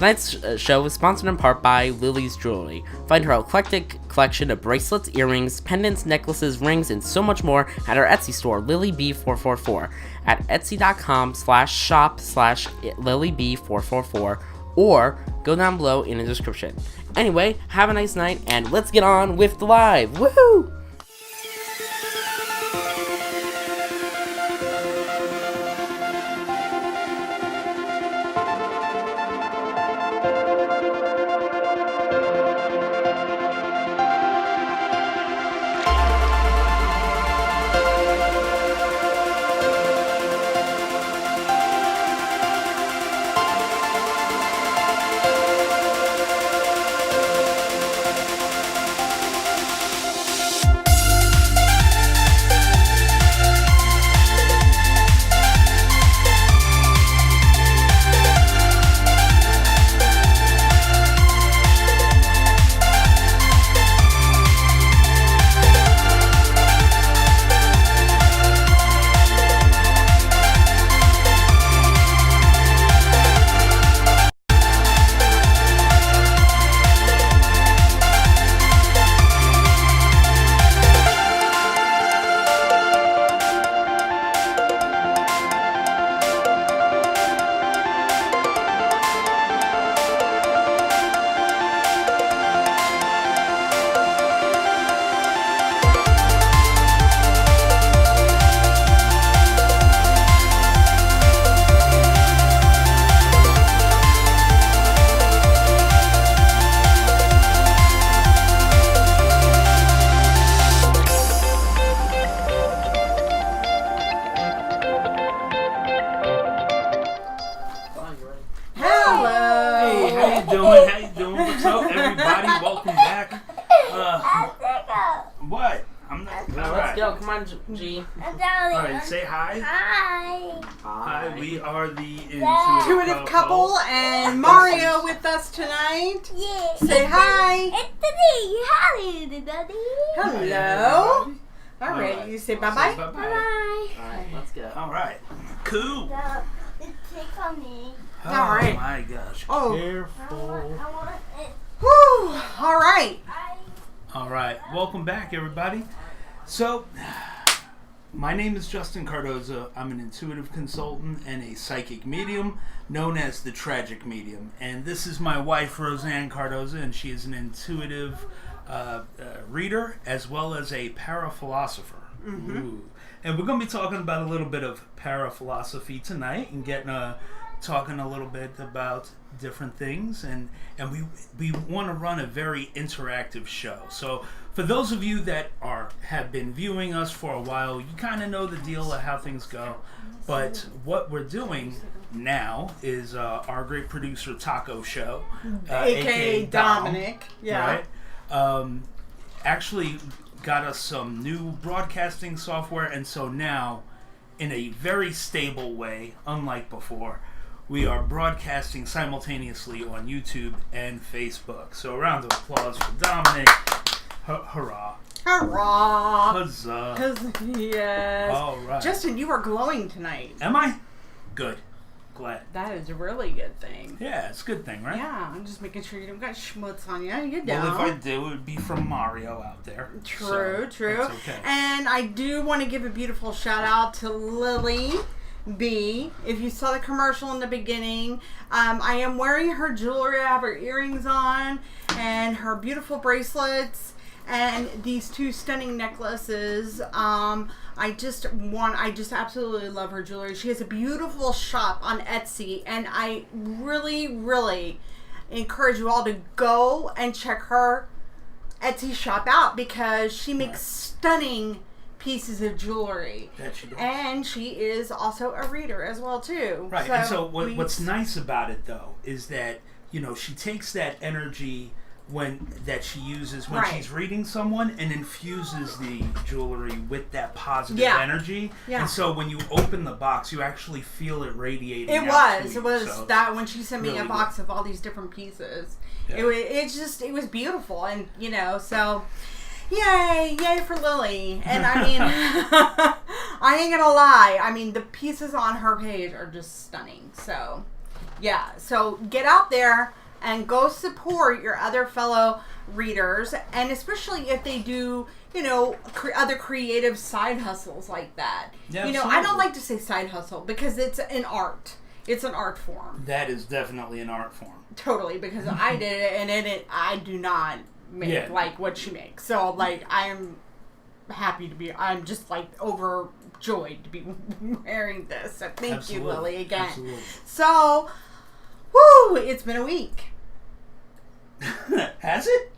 Tonight's show is sponsored in part by Lily's Jewelry. Find her eclectic collection of bracelets, earrings, pendants, necklaces, rings, and so much more at our Etsy store, LilyB444, at etsy.com/shop/LilyB444, or go down below in the description. Anyway, have a nice night, and let's get on with the live. Woohoo! What? I'm not. Now let's go. Come on, G. Alright, say hi. Hi. Hi, we are the Intuitive couple and Mario with us tonight. Yeah. Say hi. It's me. Hi, everybody. Hello. All All right, right. you say bye-bye. Bye-bye. Bye. Alright, let's go. Alright. Cool. No, take on me. Oh All right. my gosh. Oh. Careful. I want it. Whew. All right. Alright. Welcome back, everybody. So, my name is Justin Cardoza. I'm an intuitive consultant and a psychic medium known as the Tragic Medium. And this is my wife, Roseanne Cardoza, and she is an intuitive reader as well as a paraphilosopher. Ooh. And we're going to be talking about a little bit of paraphilosophy tonight and talking a little bit about different things, and we want to run a very interactive show. So for those of you that have been viewing us for a while, you kind of know the deal of how things go. But what we're doing now is our great producer Taco Show, AKA Dominic. Yeah. Right? Actually got us some new broadcasting software, and so now, in a very stable way, unlike before, we are broadcasting simultaneously on YouTube and Facebook. So a round of applause for Dominic. Hurrah. Hurrah. Huzzah. Yes. All right. Justin, you are glowing tonight. Am I? Good. Glad. That is a really good thing. Yeah, it's a good thing, right? Yeah, I'm just making sure you don't got schmutz on you. You don't. Well, if I do, it would be from Mario out there. True, So true. that's okay. And I do want to give a beautiful shout out to Lily B. If you saw the commercial in the beginning, I am wearing her jewelry. I have her earrings on and her beautiful bracelets and these two stunning necklaces. I just absolutely love her jewelry. She has a beautiful shop on Etsy, and I really, really encourage you all to go and check her Etsy shop out because she makes stunning pieces of jewelry. That she does. And she is also a reader as well too. Right. And so what's nice about it though is that, she takes that energy that she uses when she's reading someone and infuses the jewelry with that positive energy. Yeah. And so when you open the box, you actually feel it radiating. It was that when she sent me really a box of all these different pieces. Yeah. It was beautiful, and so yay for Lily. And I mean, I ain't gonna lie. I mean, the pieces on her page are just stunning. So yeah, so get out there and go support your other fellow readers, and especially if they do, other creative side hustles like that. Yeah, I don't like to say side hustle because it's an art. It's an art form. That is definitely an art form. Totally, because I did it, and in it, I do not make like what she makes. So, like, I'm just like overjoyed to be wearing this. So thank you, Lily, again. Absolutely. So, woo, it's been a week. Has it?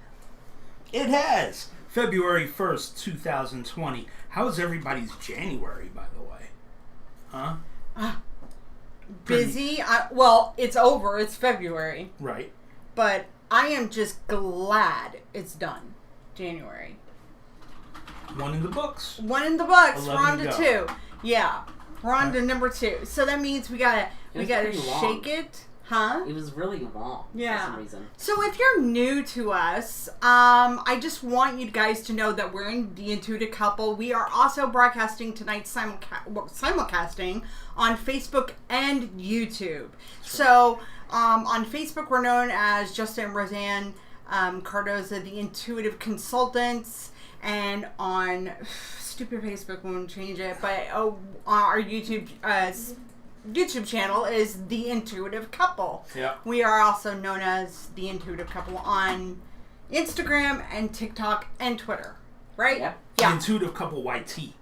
It has. February 1st, 2020. How was everybody's January, by the way? Huh? Busy. Well, it's over. It's February. Right. But I am just glad it's done. January. One in the books. We're on to 2. Yeah. We're on to number 2. So that means we gotta shake it. Huh? It was really long for some reason. So if you're new to us, I just want you guys to know that we're in The Intuitive Couple. We are also broadcasting tonight, simulcasting on Facebook and YouTube. So on Facebook, we're known as Justin and Roseanne Cardoza, The Intuitive Consultants. And on stupid Facebook, we won't change it, but our YouTube channel is The Intuitive Couple. Yeah. We are also known as The Intuitive Couple on Instagram and TikTok and Twitter. Right? Yeah. The Intuitive Couple YT.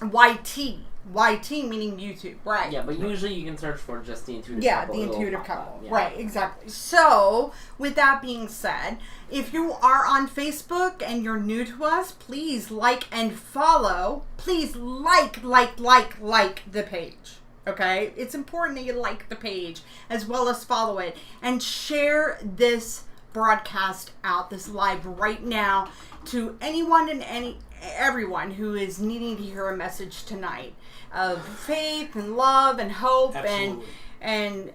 YT meaning YouTube. Right. Yeah, but usually you can search for just The Intuitive Couple. Yeah, The Intuitive Couple. Yeah. Right, exactly. So, with that being said, if you are on Facebook and you're new to us, please like and follow. Please like the page. Okay? It's important that you like the page as well as follow it and share this broadcast out, this live right now, to anyone and everyone who is needing to hear a message tonight of faith and love and hope. Absolutely. and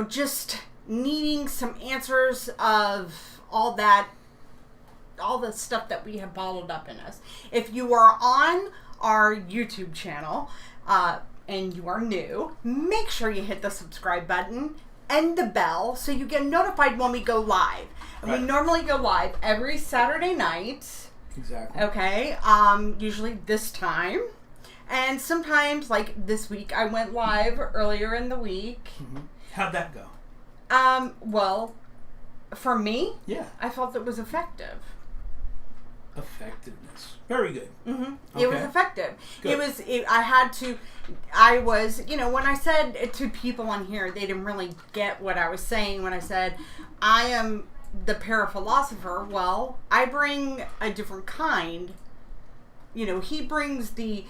just needing some answers of all the stuff that we have bottled up in us. If you are on our YouTube channel, and you are new, make sure you hit the subscribe button and the bell so you get notified when we go live. And we normally go live every Saturday night. Exactly. Okay. Usually this time. And sometimes, like this week, I went live earlier in the week. Mm-hmm. How'd that go? Well, for me, I felt it was effective. Effectiveness. Very good. Mm-hmm. Okay. It was effective. Good. I was, when I said to people on here, they didn't really get what I was saying when I said, I am the paraphilosopher. Well, I bring a different kind. He brings the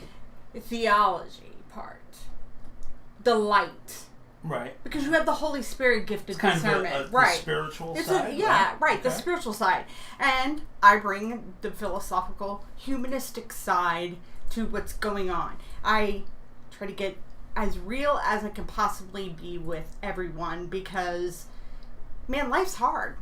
theology part, the light. Right. Because you have the Holy Spirit gifted discernment. The spiritual side. Right. The spiritual side. And I bring the philosophical, humanistic side to what's going on. I try to get as real as I can possibly be with everyone because, man, life's hard.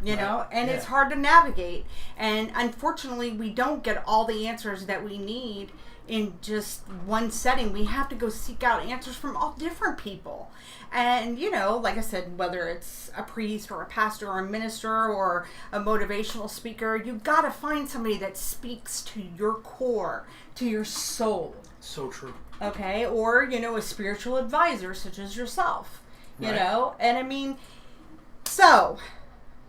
And it's hard to navigate. And unfortunately, we don't get all the answers that we need in just one setting. We have to go seek out answers from all different people. And, like I said, whether it's a priest or a pastor or a minister or a motivational speaker, you've got to find somebody that speaks to your core, to your soul. So true. Okay, or, you know, a spiritual advisor such as yourself, you Right. know, and I mean, so,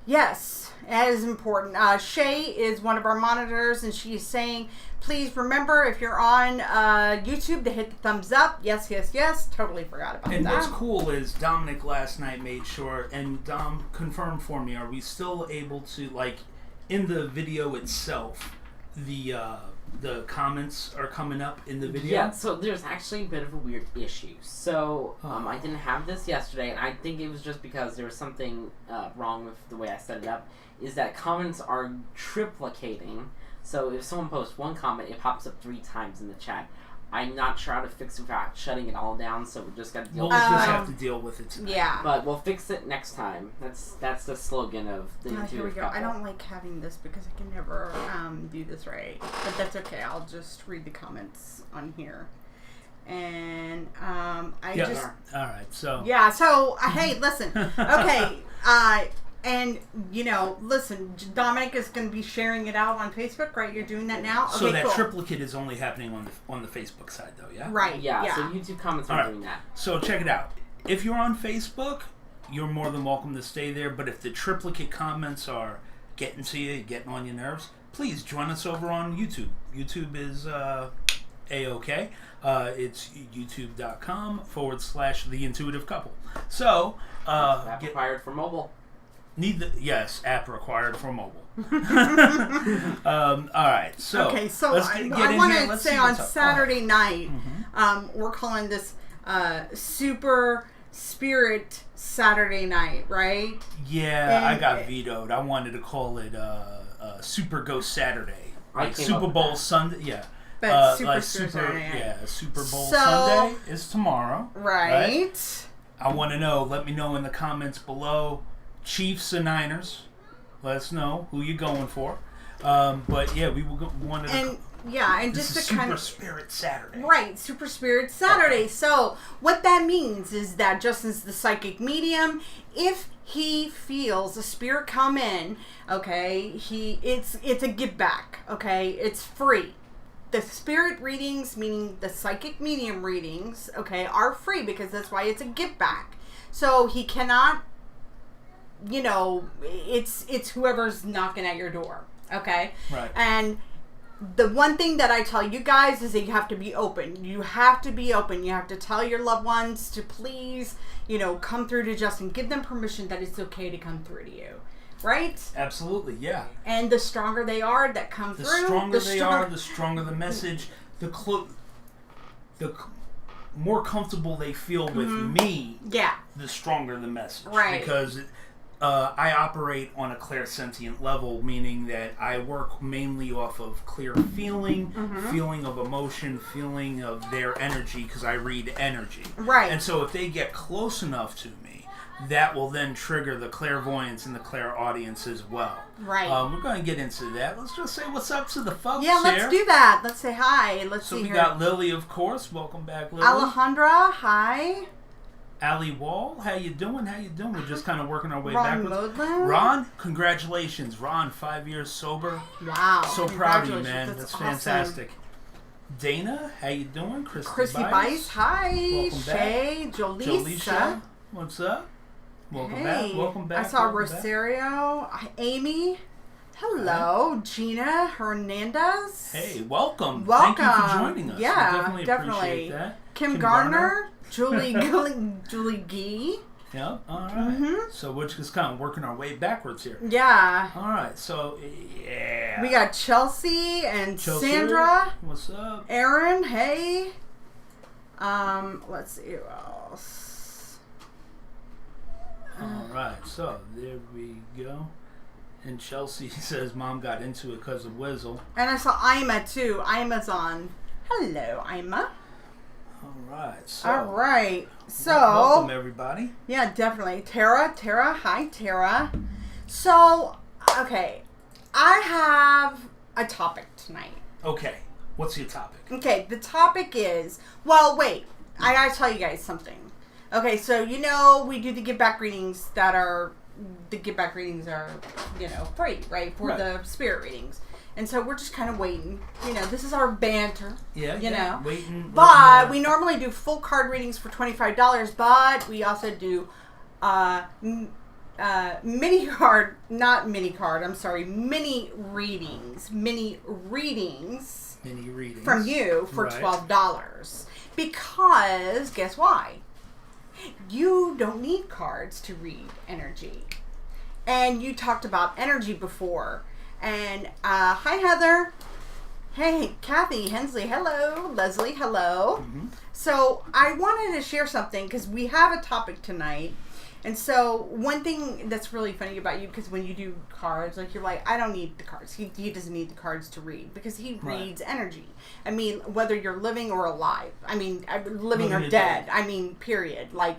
yes, that is important. Shay is one of our monitors, and she's saying, please remember, if you're on YouTube, to hit the thumbs up. Yes, yes, yes. Totally forgot about And that. what's cool is Dominic last night made sure, and Dom confirmed for me, are we still able to, like, in the video itself, the comments are coming up in the video? Yeah, so there's actually a bit of a weird issue. So, I didn't have this yesterday, and I think it was just because there was something wrong with the way I set it up, is that comments are triplicating. So if someone posts one comment, it pops up 3 times in the chat. I'm not sure how to fix it without shutting it all down, so we just got to deal We'll with just it. have to deal with it tonight. Yeah. But we'll fix it next time. That's the slogan of the Here we Intuitive go. Couple. I don't like having this because I can never do this right. But that's okay. I'll just read the comments on here. And Yeah. All right. So. Yeah, so, hey, listen. Okay. And, you know, listen, Dominic is going to be sharing it out on Facebook, right? You're doing that now? Okay, So that cool. triplicate is only happening on the Facebook side, though, yeah? Right, Yeah, so YouTube comments are All right. doing that. So check it out. If you're on Facebook, you're more than welcome to stay there. But if the triplicate comments are getting to you, getting on your nerves, please join us over on YouTube. YouTube is A-OK. It's youtube.com/The Intuitive Couple. So, App required for mobile. yes, app required for mobile. All right, so Okay, so let's I get in want here. to Let's say see on what's up. Saturday night, Mm-hmm. we're calling this Super Spirit Saturday Night, right? Yeah, I And- got vetoed. I wanted to call it Super Ghost Saturday, I like came up Super with Bowl that. Sunday. Yeah, But Super like Spirit Super, Saturday Night. yeah, Super Bowl So- Sunday is tomorrow. Right. I want to know. Let me know in the comments below. Chiefs and Niners. Let us know who you're going for. But yeah, we wanted to. And, yeah, and This just is to kind Super of... Spirit Saturday. Right, Super Spirit Saturday. So, what that means is that Justin's the psychic medium. If he feels a spirit come in, okay, it's a give back, okay? It's free. The spirit readings, meaning the psychic medium readings, okay, are free because that's why it's a give back. So, he cannot, you know, it's whoever's knocking at your door, okay? Right. And the one thing that I tell you guys is that you have to be open. You have to be open. You have to tell your loved ones to please, you know, come through to Justin. Give them permission that it's okay to come through to you. Right? Absolutely, yeah. And the stronger they are that come The through, stronger they are, the stronger the message. The more comfortable they feel with me, yeah. the stronger the message. Right. Because I operate on a clairsentient level, meaning that I work mainly off of clear feeling, feeling of emotion, feeling of their energy, because I read energy. Right. And so if they get close enough to me, that will then trigger the clairvoyance and the clairaudience as well. Right. We're going to get into that. Let's just say what's up to the folks Yeah, let's here. do that. Let's say hi. Let's So see we her. got Lily, of course. Welcome back, Lily. Alejandra, hi. Ali Wall, how you doing? How you doing? We're just kind of working our way Ron backwards. Modlin. Ron, congratulations. Ron, 5 years sober. Wow. So proud of you, Congratulations. man. That's awesome. fantastic. Dana, how you doing? Christy Bice, hi. Welcome back. Shay, Jolisa. Jolicia, what's up? Welcome back. Welcome back. I saw welcome back. Rosario, Amy. Hello, Gina Hernandez. Hey, welcome. Welcome. Thank you for joining us. Yeah, we definitely. appreciate that. Kim Gardner, Julie Gee. Yep. All right. Mhm. So we're just kind of working our way backwards here. Yeah. All right. So yeah. We got Chelsea and Chelsea, Sandra. What's up? Aaron, hey. Let's see who else. All right. So there we go. And Chelsea says mom got into it because of Wizzle. And I saw Ima too. Ima's on. Hello, Ima. All right. So All right. So welcome everybody. yeah, definitely. Tara, hi, Tara. So, okay, I have a topic tonight. Okay. What's your topic? Okay, the topic is, well, wait, I gotta tell you guys something. Okay, so you know we do the give back readings that are, the give back readings are, you know, free, right, for Right. the spirit readings. And so we're just kind of waiting. This is our banter. Yeah. Waiting. But we normally do full card readings for $25, but we also do mini readings from you for $12. Because guess why? You don't need cards to read energy. And you talked about energy before. And hi Heather. Hey Kathy Hensley, hello. Leslie, hello. Mm-hmm. So I wanted to share something because we have a topic tonight. And so one thing that's really funny about you, because when you do cards, like you're like, I don't need the cards. He doesn't need the cards to read because he reads energy. I mean, whether you're living or alive. I mean, living or dead. I mean, period. Like,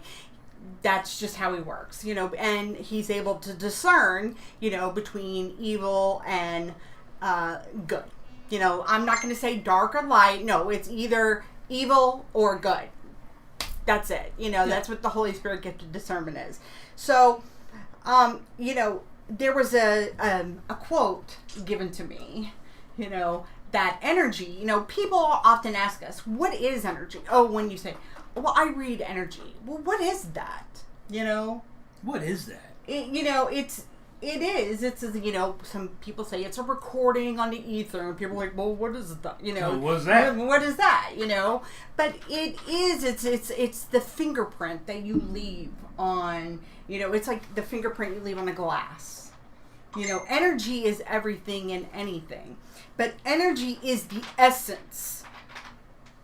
that's just how he works, and he's able to discern, between evil and good. I'm not going to say dark or light. No, it's either evil or good. That's it. That's what the Holy Spirit gift of discernment is. So, there was a quote given to me, that energy, people often ask us, what is energy? Oh, when you say, well, I read energy. Well, what is that? What is that? It is. It's, some people say it's a recording on the ether, and people are like, well, what is that? What is that? What is that? But it is, it's the fingerprint that you leave on, it's like the fingerprint you leave on a glass. Energy is everything and anything. But energy is the essence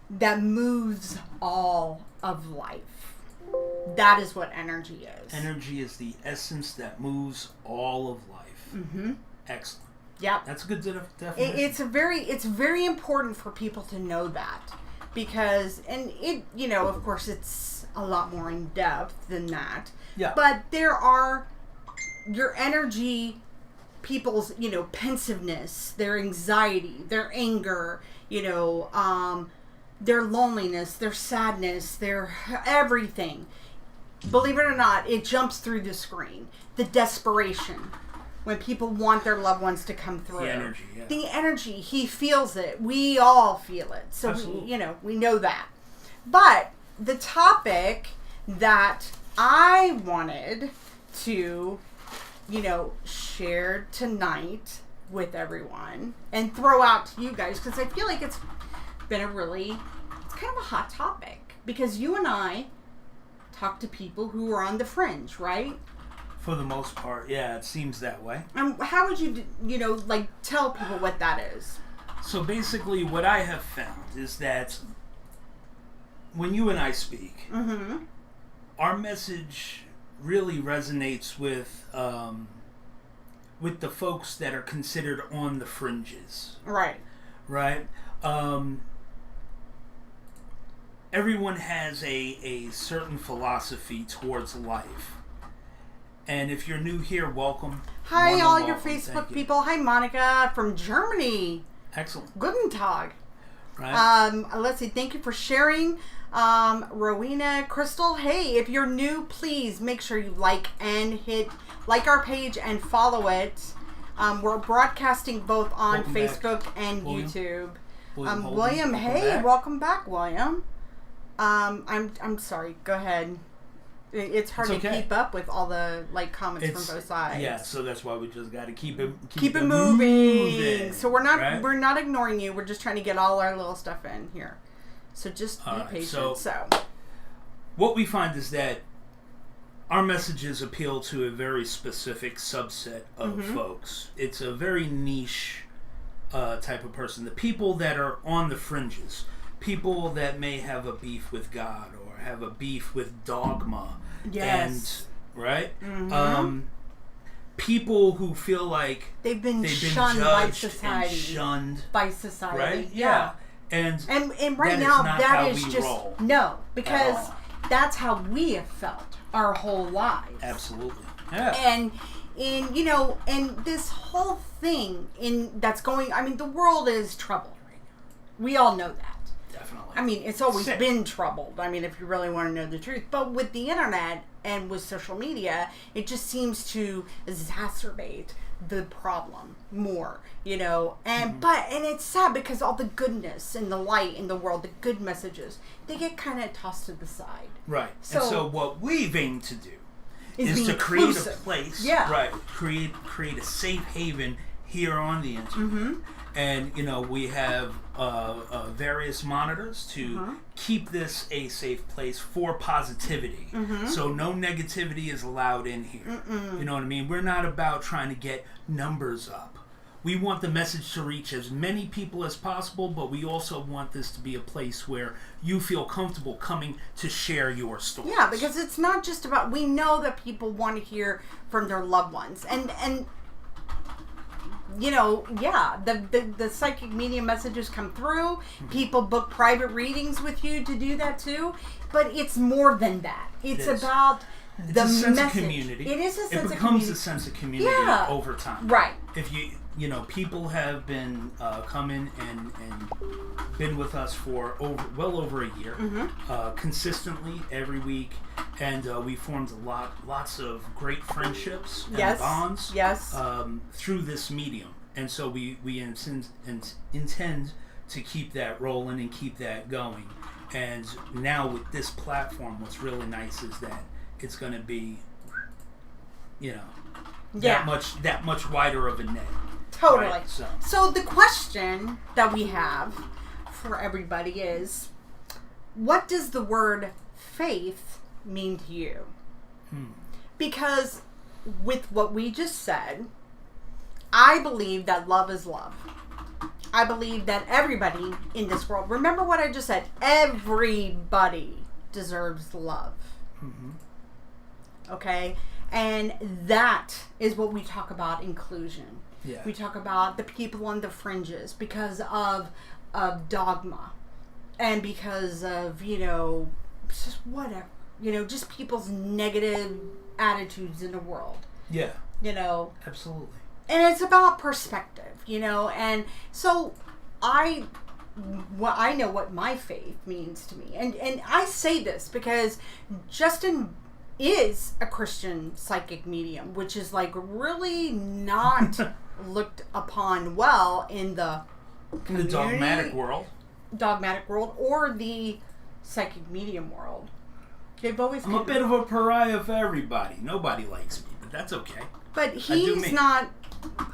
that moves all of life. That is what energy is. Energy is the essence that moves all of life. Mm-hmm. Excellent. Yeah, that's a good definition. It's very important for people to know that, because, and it, of course, it's a lot more in depth than that. Yeah. But there are your energy, people's, pensiveness, their anxiety, their anger, their loneliness, their sadness, their everything. Believe it or not, it jumps through the screen. The desperation. When people want their loved ones to come through. The energy, yeah. The energy, he feels it. We all feel it. So, we know that. But the topic that I wanted to, share tonight with everyone and throw out to you guys, because I feel like it's been it's kind of a hot topic, because you and I talk to people who are on the fringe, right? For the most part, yeah, it seems that way. How would you, tell people what that is? So basically what I have found is that when you and I speak, mm-hmm. our message really resonates with the folks that are considered on the fringes. Right. Right? Everyone has a certain philosophy towards life. And if you're new here, welcome. Hi, all your Facebook people. Hi, Monica from Germany. Excellent. Guten Tag. Right. Let's see. Thank you for sharing. Rowena, Crystal. Hey, if you're new, please make sure you like our page and follow it. We're broadcasting both on Facebook and YouTube. William, hey, welcome back, William. I'm sorry. Go ahead. It's hard to keep up with all the comments from both sides. Yeah, so that's why we just got to keep it moving. So we're not ignoring you. We're just trying to get all our little stuff in here. So just be patient. So what we find is that our messages appeal to a very specific subset of mm-hmm. folks. It's a very niche type of person. The people that are on the fringes, people that may have a beef with God or have a beef with dogma. Yes. And, right? Mm-hmm. People who feel like they've been shunned by society. And shunned by society. Right? Yeah. And right now that is just roll. No, because that's how we have felt our whole lives. Absolutely. Yeah. And this whole thing that's going, I mean, the world is troubled right now. We all know that. Definitely. I mean, it's always been troubled. I mean, if you really want to know the truth. But with the internet and with social media, it just seems to exacerbate the problem more, you know. And and it's sad because all the goodness and the light in the world, the good messages, they get kind of tossed to the side. Right. So, and so what we've aimed to do is being to create inclusive. a place, Yeah. right? Create a safe haven here on the internet. And you know, we have various monitors to keep this a safe place for positivity. So no negativity is allowed in here. You know what I mean? We're not about trying to get numbers up. We want the message to reach as many people as possible, but we also want this to be a place where you feel comfortable coming to share your story. Yeah, because it's not just about, we know that people want to hear from their loved ones. And you know, yeah, the psychic medium messages come through. People book private readings with you to do that too. But it's more than that. It's about It's the a sense message. of community. It is a sense of community. It becomes a sense of community over time. Right. If you know, people have been coming and been with us for well over a year, consistently every week, and we formed lots of great friendships and bonds through this medium, and so we intend to keep that rolling and keep that going. And now with this platform, what's really nice is that it's going to be, you know, that much wider of a net. Totally. Right? So the question that we have for everybody is, what does the word faith mean to you? Because with what we just said, I believe that love is love. I believe that everybody in this world, remember what I just said, everybody deserves love. Okay? And that is what we talk about, inclusion. Yeah. We talk about the people on the fringes because of dogma and because of, you know, just whatever. You know, just people's negative attitudes in the world. Yeah. You know. Absolutely. And it's about perspective, you know. And so I know what my faith means to me. And I say this because Justin is a Christian psychic medium, which is like really not looked upon well in the dogmatic world or the psychic medium world. They've always I'm a bit of a pariah for everybody. Nobody likes me, but that's okay. But he's not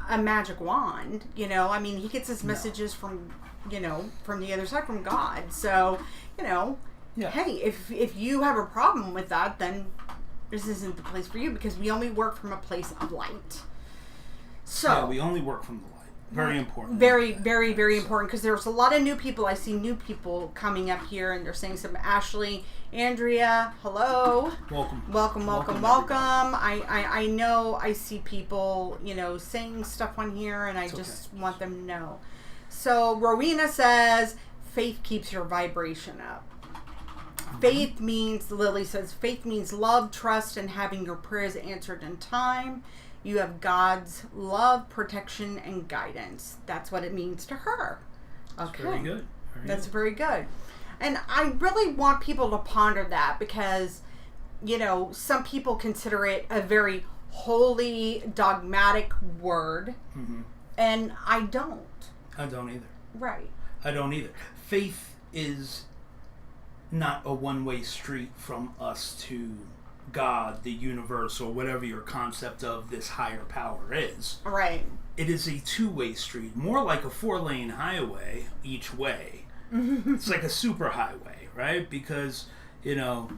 a magic wand, you know. I mean, he gets his messages from, you know, from the other side, from God. So, you know, hey, if you have a problem with that, then this isn't the place for you, because we only work from a place of light. So yeah, we only work from the light. Very important. Very, very, very important, because there's a lot of new people. I see new people coming up here, and they're saying something. Ashley, Andrea, hello. Welcome. I know I see people, you know, saying stuff on here, and I just want them to know. So Rowena says, faith keeps your vibration up. Faith means, Lily says, faith means love, trust, and having your prayers answered in time. You have God's love, protection, and guidance. That's what it means to her. Okay. Very good. That's very good. And I really want people to ponder that, because, you know, some people consider it a very holy, dogmatic word. And I don't. I don't either. Right. I don't either. Faith is not a one-way street from us to God, the universe, or whatever your concept of this higher power is. Right. It is a two-way street, more like a 4-lane highway each way. It's like a super highway, right? Because, you know,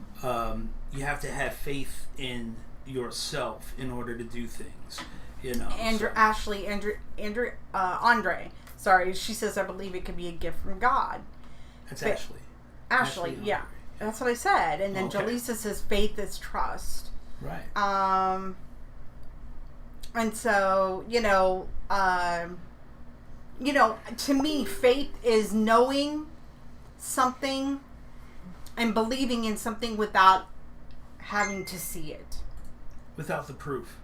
you have to have faith in yourself in order to do things. You know. Andre. Sorry, she says, I believe it could be a gift from God. That's Ashley, yeah. That's what I said. And then Jaleesa says faith is trust. Right. And so, you know, to me, faith is knowing something and believing in something without having to see it. Without the proof.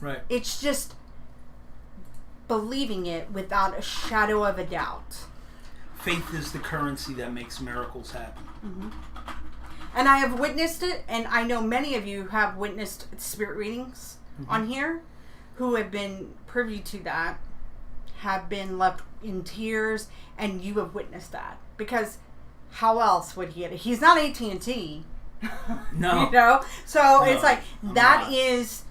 Right. It's just believing it without a shadow of a doubt. Faith is the currency that makes miracles happen. And I have witnessed it, and I know many of you have witnessed spirit readings on here. who have been privy to that have been left in tears, and you have witnessed that. Because how else would he have? He's not AT&T. No. You know? So No, it's like, I'm that not. is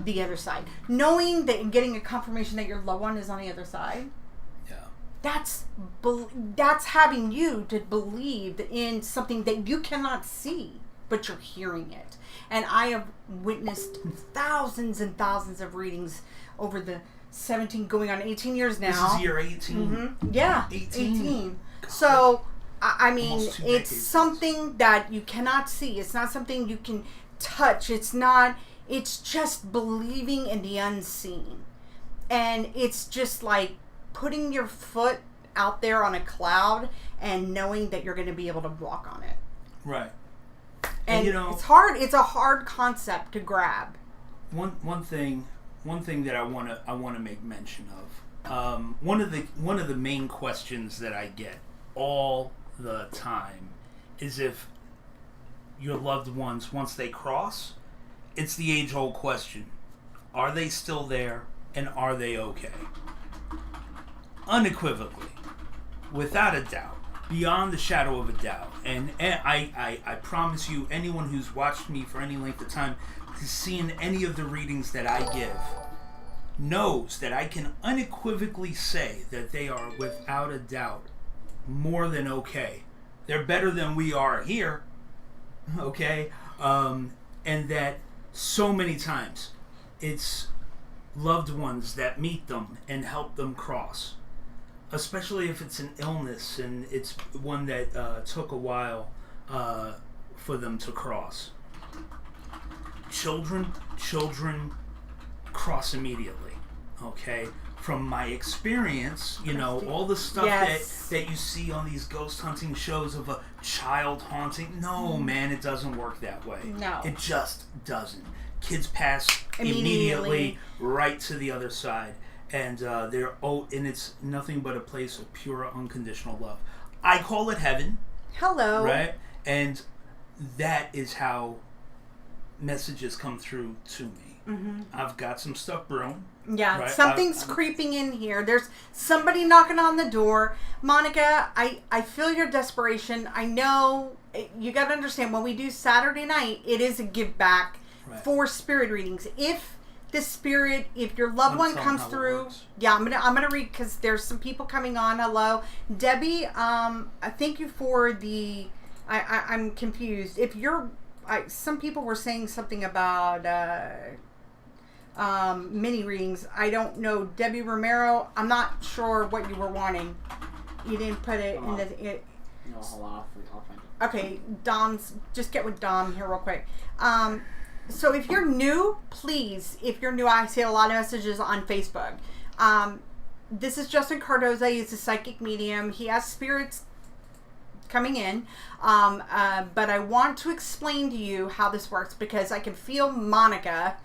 the other side. Knowing that and getting a confirmation that your loved one is on the other side, Yeah. that's having you to believe in something that you cannot see, but you're hearing it. And I have witnessed thousands and thousands of readings over the 17, going on 18 years now. This is year 18. Mm-hmm. Yeah, 18. 18. So, I mean, Almost 2 it's decades. something that you cannot see. It's not something you can touch. It's just believing in the unseen. And it's just like putting your foot out there on a cloud and knowing that you're going to be able to walk on it. Right. And you know, it's hard. It's a hard concept to grab. one thing that I wanna make mention of. One of the main questions that I get all the time is if your loved ones, once they cross, it's the age-old question: are they still there, and are they okay? Unequivocally, without a doubt, beyond the shadow of a doubt, and I promise you, anyone who's watched me for any length of time, has seen any of the readings that I give, knows that I can unequivocally say that they are, without a doubt, more than okay. They're better than we are here, okay? And that so many times it's loved ones that meet them and help them cross, especially if it's an illness and it's one that took a while for them to cross. Children cross immediately, okay? From my experience, you know, all the stuff Yes. that you see on these ghost hunting shows of a child haunting, no, man, it doesn't work that way. No. It just doesn't. Kids pass Immediately. immediately right to the other side. And and it's nothing but a place of pure, unconditional love. I call it heaven, Hello. right? And that is how messages come through to me. Mm-hmm. I've got some stuff brewing. Yeah, Right, something's I'm- creeping in here. There's somebody knocking on the door. Monica, I feel your desperation. I know you got to understand, when we do Saturday night, it is a give back Right. for spirit readings. If your loved Wanna one tell 'em comes how it through, works? yeah, I'm gonna read, because there's some people coming on. Hello, Debbie. I thank you for the. I'm confused. If you're, some people were saying something about mini readings. I don't know, Debbie Romero. I'm not sure what you were wanting. You didn't put it in the. No, hold on. I'll find it. Okay, Dom's. Just get with Dom here real quick. So if you're new, please, if you're new, I see a lot of messages on Facebook. This is Justin Cardoza. He's a psychic medium. He has spirits coming in. But I want to explain to you how this works, because I can feel Monica.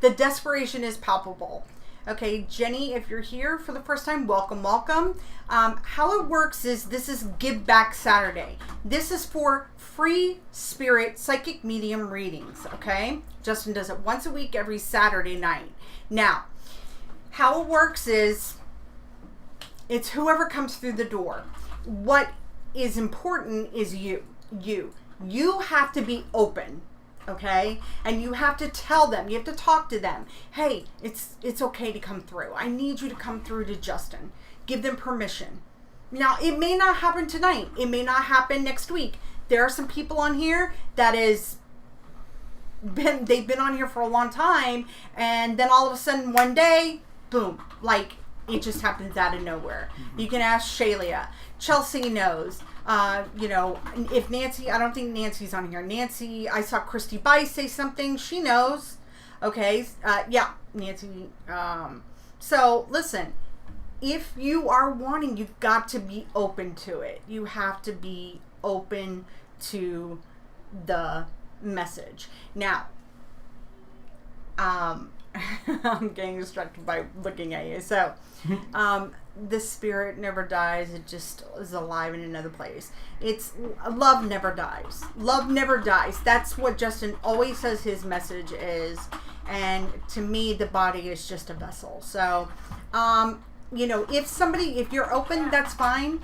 The desperation is palpable. Okay, Jenny, if you're here for the first time, welcome, welcome. How it works is, this is Give Back Saturday. This is for free spirit psychic medium readings, okay? Justin does it once a week, every Saturday night. Now, how it works is, it's whoever comes through the door. What is important is you. You have to be open. Okay, and you have to tell them, you have to talk to them. Hey, it's okay to come through. I need you to come through to Justin. Give them permission. Now, it may not happen tonight. It may not happen next week. There are some people on here that they've been on here for a long time, and then all of a sudden one day, boom, like it just happens out of nowhere. Mm-hmm. You can ask Shalia. Chelsea knows. If Nancy, I don't think Nancy's on here. Nancy, I saw Christy Bice say something. She knows. Okay. Yeah, Nancy. So listen, if you are wanting, you've got to be open to it. You have to be open to the message. Now, I'm getting distracted by looking at you. So, the spirit never dies. It just is alive in another place. It's love never dies. Love never dies. That's what Justin always says his message is. And to me, the body is just a vessel. So, if you're open, that's fine.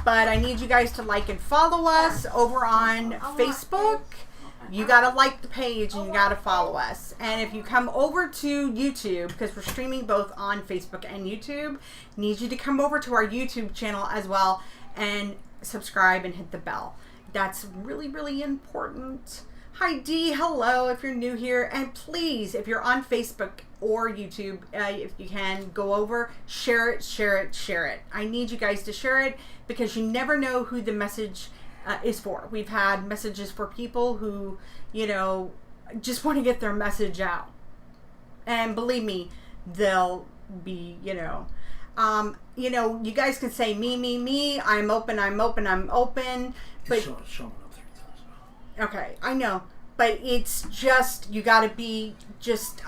But I need you guys to like and follow us over on Facebook. You gotta like the page and you gotta follow us. And if you come over to YouTube, because we're streaming both on Facebook and YouTube, need you to come over to our YouTube channel as well and subscribe and hit the bell. That's really, really important. Hi Dee, hello if you're new here. And please, if you're on Facebook or YouTube, if you can, go over, share it, share it, share it. I need you guys to share it because you never know who the message is for. We've had messages for people who, just want to get their message out. And believe me, they'll be, you guys can say me, I'm open. But It's showing up 3 times. okay, I know. But it's just, you gotta be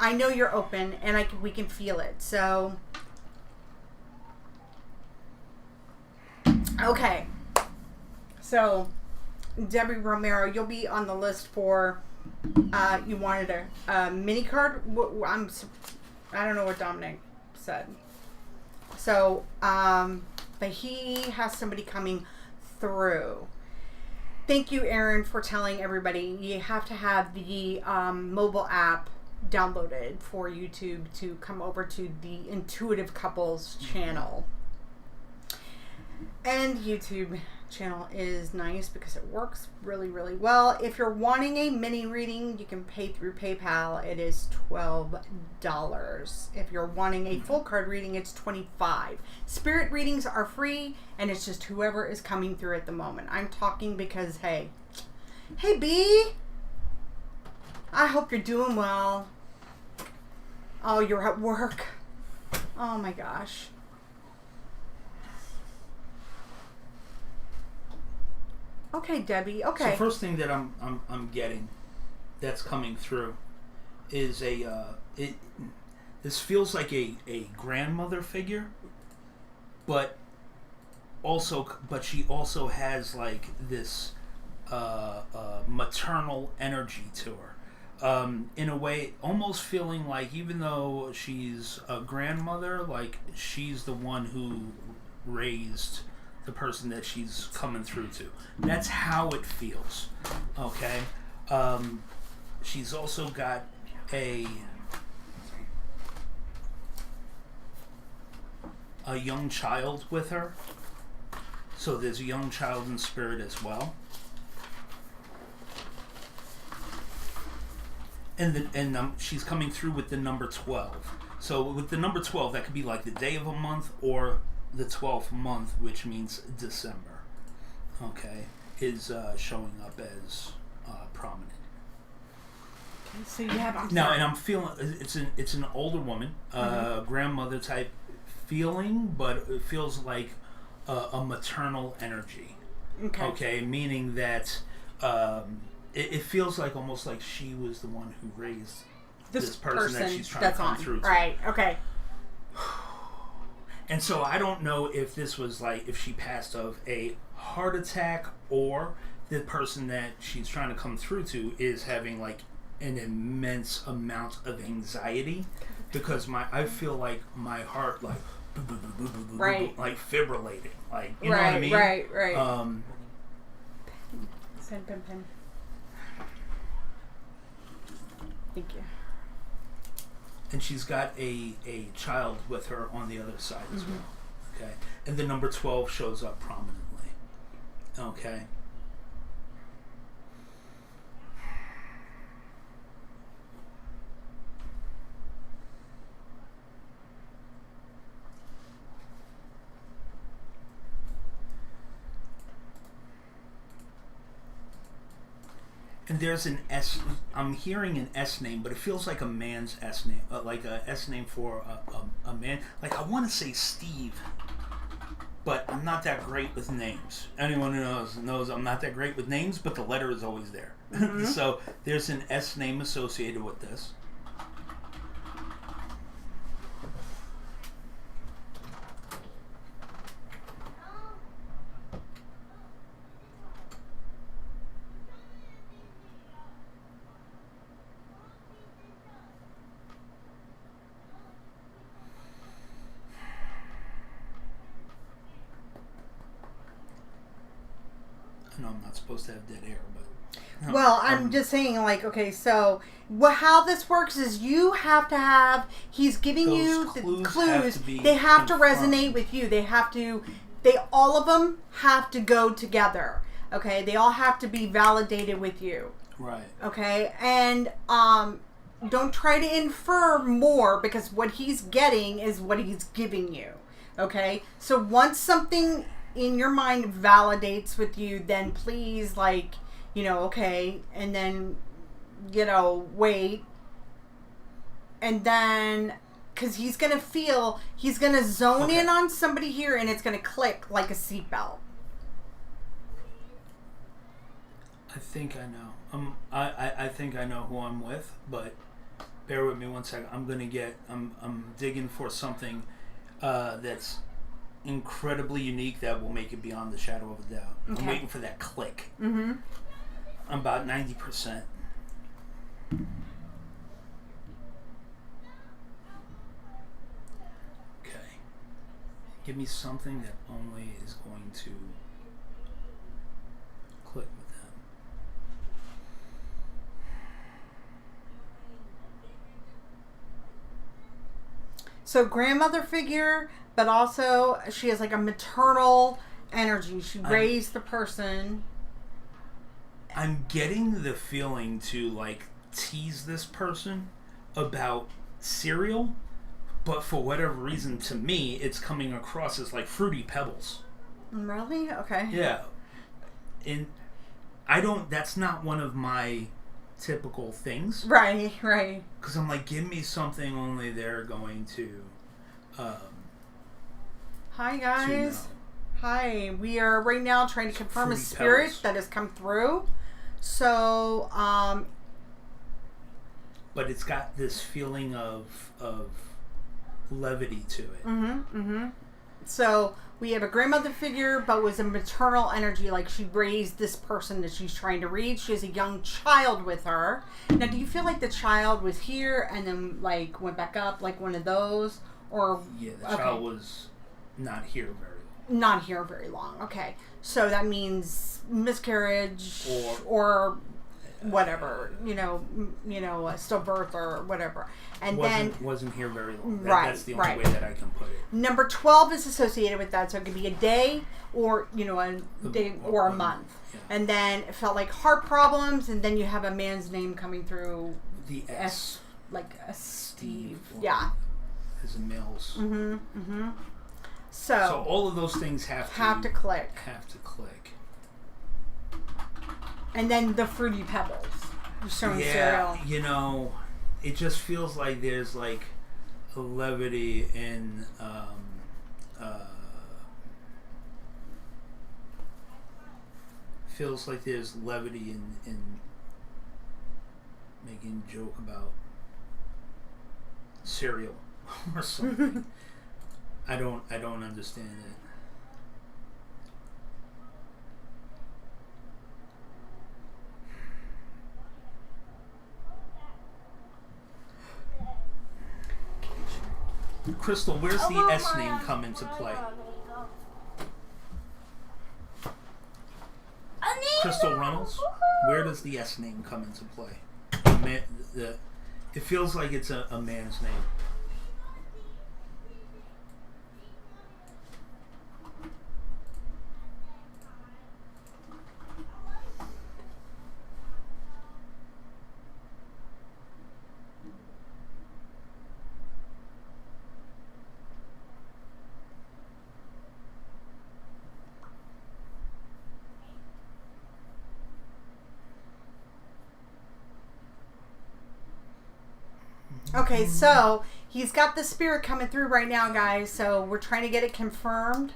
I know you're open and we can feel it. So, okay. So, Debbie Romero, you'll be on the list for, you wanted a mini card? I don't know what Dominic said. So, but he has somebody coming through. Thank you, Aaron, for telling everybody. You have to have the mobile app downloaded for YouTube to come over to the Intuitive Couples channel. And YouTube channel is nice because it works really, really well. If you're wanting a mini reading, you can pay through PayPal. It is $12. If you're wanting a full card reading, it's $25. Spirit readings are free, and it's just whoever is coming through at the moment. I'm talking because, hey B, I hope you're doing well. Oh, you're at work. Oh my gosh. Okay, Debbie. Okay. So first thing that I'm getting that's coming through is this feels like a grandmother figure, but she also has like this maternal energy to her. In a way, almost feeling like even though she's a grandmother, like she's the one who raised the person that she's coming through to. That's how it feels. Okay. She's also got a young child with her. So there's a young child in spirit as well. And she's coming through with the number 12. So with the number 12, that could be like the day of a month or the 12th month, which means December, okay, is showing up as prominent. Okay, so you have now, and I'm feeling it's an older woman, grandmother type feeling, but it feels like a maternal energy. Okay, meaning that it feels like almost like she was the one who raised this person that she's trying to come through to. Right. Okay. And so I don't know if this was like if she passed of a heart attack or the person that she's trying to come through to is having like an immense amount of anxiety because I feel like my heart like like fibrillating, like you know what I mean? Right. Pen. Thank you. And she's got a child with her on the other side as well. Okay. And the number 12 shows up prominently. Okay. And there's an S. I'm hearing an S name, but it feels like a man's S name, like a S name for a man. Like I want to say Steve, but I'm not that great with names. Anyone who knows I'm not that great with names, but the letter is always there. So there's an S name associated with this. No, I'm not supposed to have dead air, but... No, Well, I'm just saying, like, okay, so how this works is you have to have, he's giving Those you the clues clues. have to be They have to confirmed. resonate with you. All of them have to go together. Okay, they all have to be validated with you. Right. Okay, and don't try to infer more because what he's getting is what he's giving you. Okay, so once something in your mind validates with you, then please, like, okay, and then, wait, and then, because he's going to zone in on somebody here, and it's going to click like a seatbelt. I think I know. I think I know who I'm with, but bear with me one second. I'm digging for something that's incredibly unique that will make it beyond the shadow of a doubt. Okay. I'm waiting for that click. Mm-hmm. I'm about 90%. Okay. Give me something that only is going to click with them. So grandmother figure, but also she has like a maternal energy. She raised the person. I'm getting the feeling to like tease this person about cereal, but for whatever reason, to me, it's coming across as like Fruity Pebbles. Really? Okay. Yeah. And that's not one of my typical things. Right. Because I'm like, give me something only they're going to. Hi, guys. To know. Hi. We are right now trying to confirm a Fruity spirit Pebbles. that has come through. So, But it's got this feeling of levity to it. So we have a grandmother figure, but was a maternal energy, like she raised this person that she's trying to read. She has a young child with her. Now, do you feel like the child was here and then like went back up, like one of those, or Yeah, the child was not here very long. not here very long? Okay, so that means miscarriage or whatever, stillbirth or whatever, and wasn't here very long. Right, That's the only way that I can put it. Number 12 is associated with that, so it could be a day or a day or a month. Yeah. And then it felt like heart problems, and then you have a man's name coming through. The S, like a Steve. or Yeah. As a male's. So all of those things have to click. Have to click. And then the Fruity Pebbles. Showing cereal. It just feels like there's like a levity in feels like there's levity in making a joke about cereal or something. I don't understand it. Crystal, where's the S name come into play? Crystal Runnels? Where does the S name come into play? It feels like it's a man's name. Okay, so he's got the spirit coming through right now, guys. So we're trying to get it confirmed.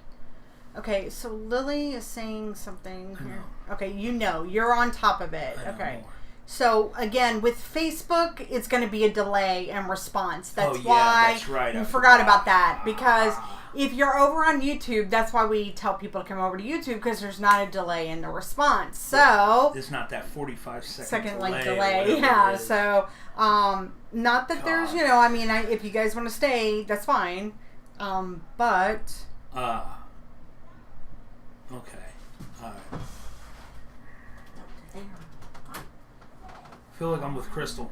Okay, so Lily is saying something here. Okay, you're on top of it. Okay. So again, with Facebook, it's going to be a delay in response. That's why that's right. we forgot about that. Because if you're over on YouTube, that's why we tell people to come over to YouTube, because there's not a delay in the response. So there's not that 45-second delay. Yeah. So not that there's if you guys want to stay, that's fine. But okay. All right. I feel like I'm with Crystal.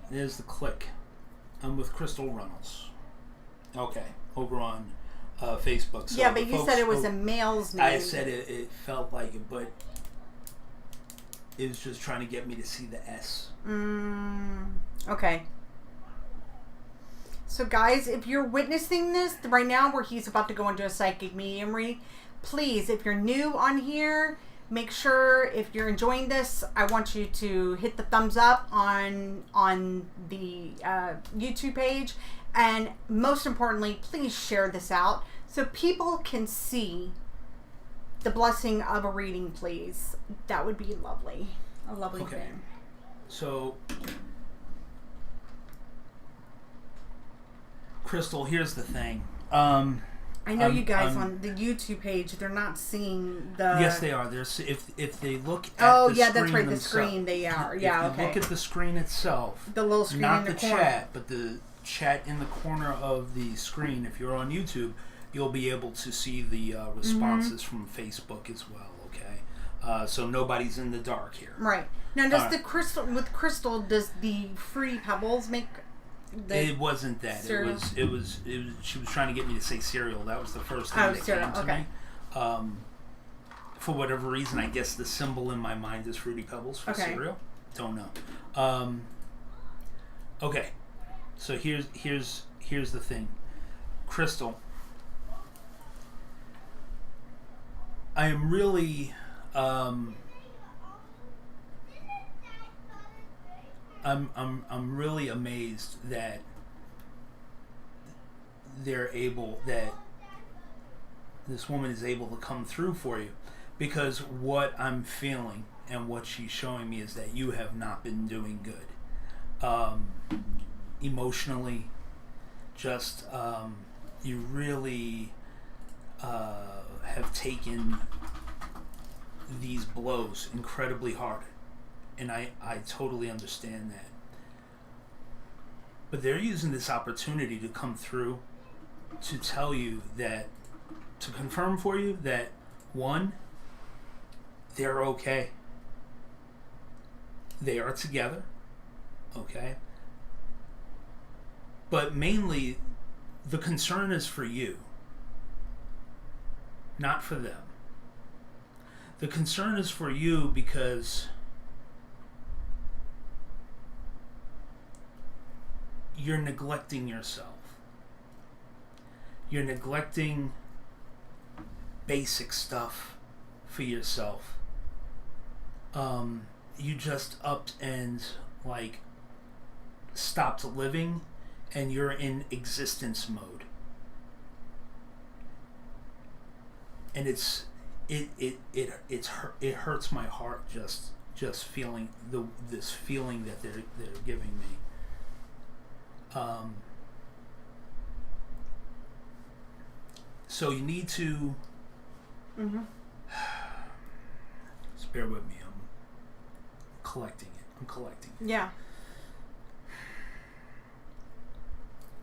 There's the click. I'm with Crystal Runnels. Okay, over on Facebook. So yeah, but you said it was a male's name. I said it felt like it, but it was just trying to get me to see the S. Okay. So guys, if you're witnessing this right now where he's about to go into a psychic medium read, please, if you're new on here, make sure if you're enjoying this, I want you to hit the thumbs up on the YouTube page. And most importantly, please share this out so people can see the blessing of a reading, please. That would be lovely. A lovely thing. So, Crystal, here's the thing. I know you guys on the YouTube page, they're not seeing the... Yes, they are. There's if they look at the yeah, screen that's right, the themselves, screen, they are. Yeah, if you look at the screen itself, the little screen not in the the corner. chat, but the chat in the corner of the screen, if you're on YouTube, you'll be able to see the responses from Facebook as well, okay? So nobody's in the dark here. Right. Now, does the crystal, with Crystal, does the Fruity Pebbles make... It wasn't that. Cereal? It was. She was trying to get me to say cereal. That was the first thing that cereal, came to me. For whatever reason, I guess the symbol in my mind is Fruity Pebbles for cereal. Don't know. Okay, so here's the thing, Crystal. I am really. I'm really amazed that this woman is able to come through for you, because what I'm feeling and what she's showing me is that you have not been doing good emotionally. Just you really have taken these blows incredibly hard. And I totally understand that. But they're using this opportunity to come through to tell you that, to confirm for you that, one, they're okay. They are together. Okay? But mainly, the concern is for you, not for them. The concern is for you because you're neglecting yourself. You're neglecting basic stuff for yourself. You just upped and stopped living, and you're in existence mode. And it hurts my heart just feeling this feeling that they're giving me. So you need to just bear with me. I'm collecting it. Yeah.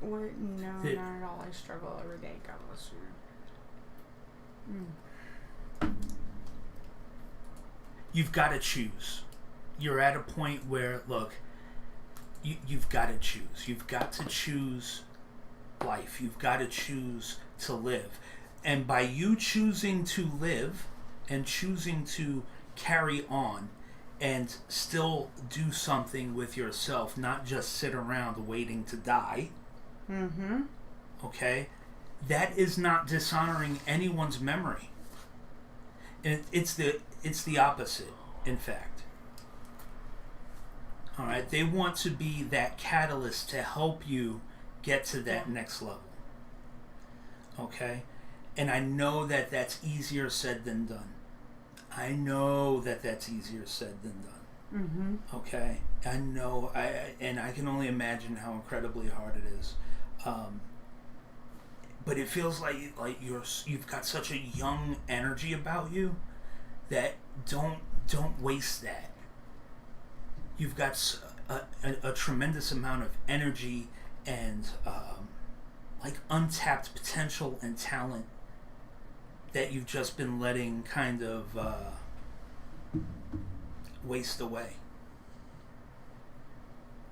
What? No, not at all. I struggle every day. God bless you. You've got to choose. You're at a point where, look, you've got to choose. You've got to choose life. You've got to choose to live. And by you choosing to live and choosing to carry on and still do something with yourself, not just sit around waiting to die, okay, that is not dishonoring anyone's memory. And it's the opposite, in fact. All right, they want to be that catalyst to help you get to that next level. Okay? And I know that that's easier said than done. Okay? I know, and I can only imagine how incredibly hard it is. But it feels like you've got such a young energy about you that don't waste that. You've got a tremendous amount of energy and untapped potential and talent that you've just been letting kind of waste away.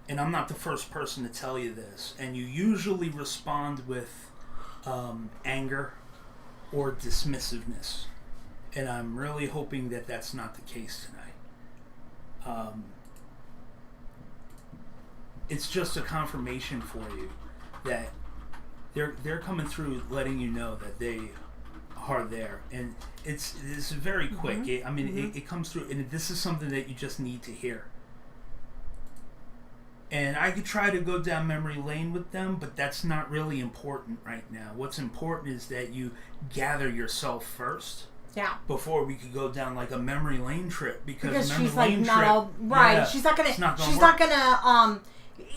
And I'm not the first person to tell you this. And you usually respond with anger or dismissiveness. And I'm really hoping that that's not the case tonight. It's just a confirmation for you that they're coming through, letting you know that they are there, and it's very quick. It comes through, and this is something that you just need to hear. And I could try to go down memory lane with them, but that's not really important right now. What's important is that you gather yourself first. Yeah. Before we could go down like a memory lane trip, because she's like not all right. Yeah, she's not gonna.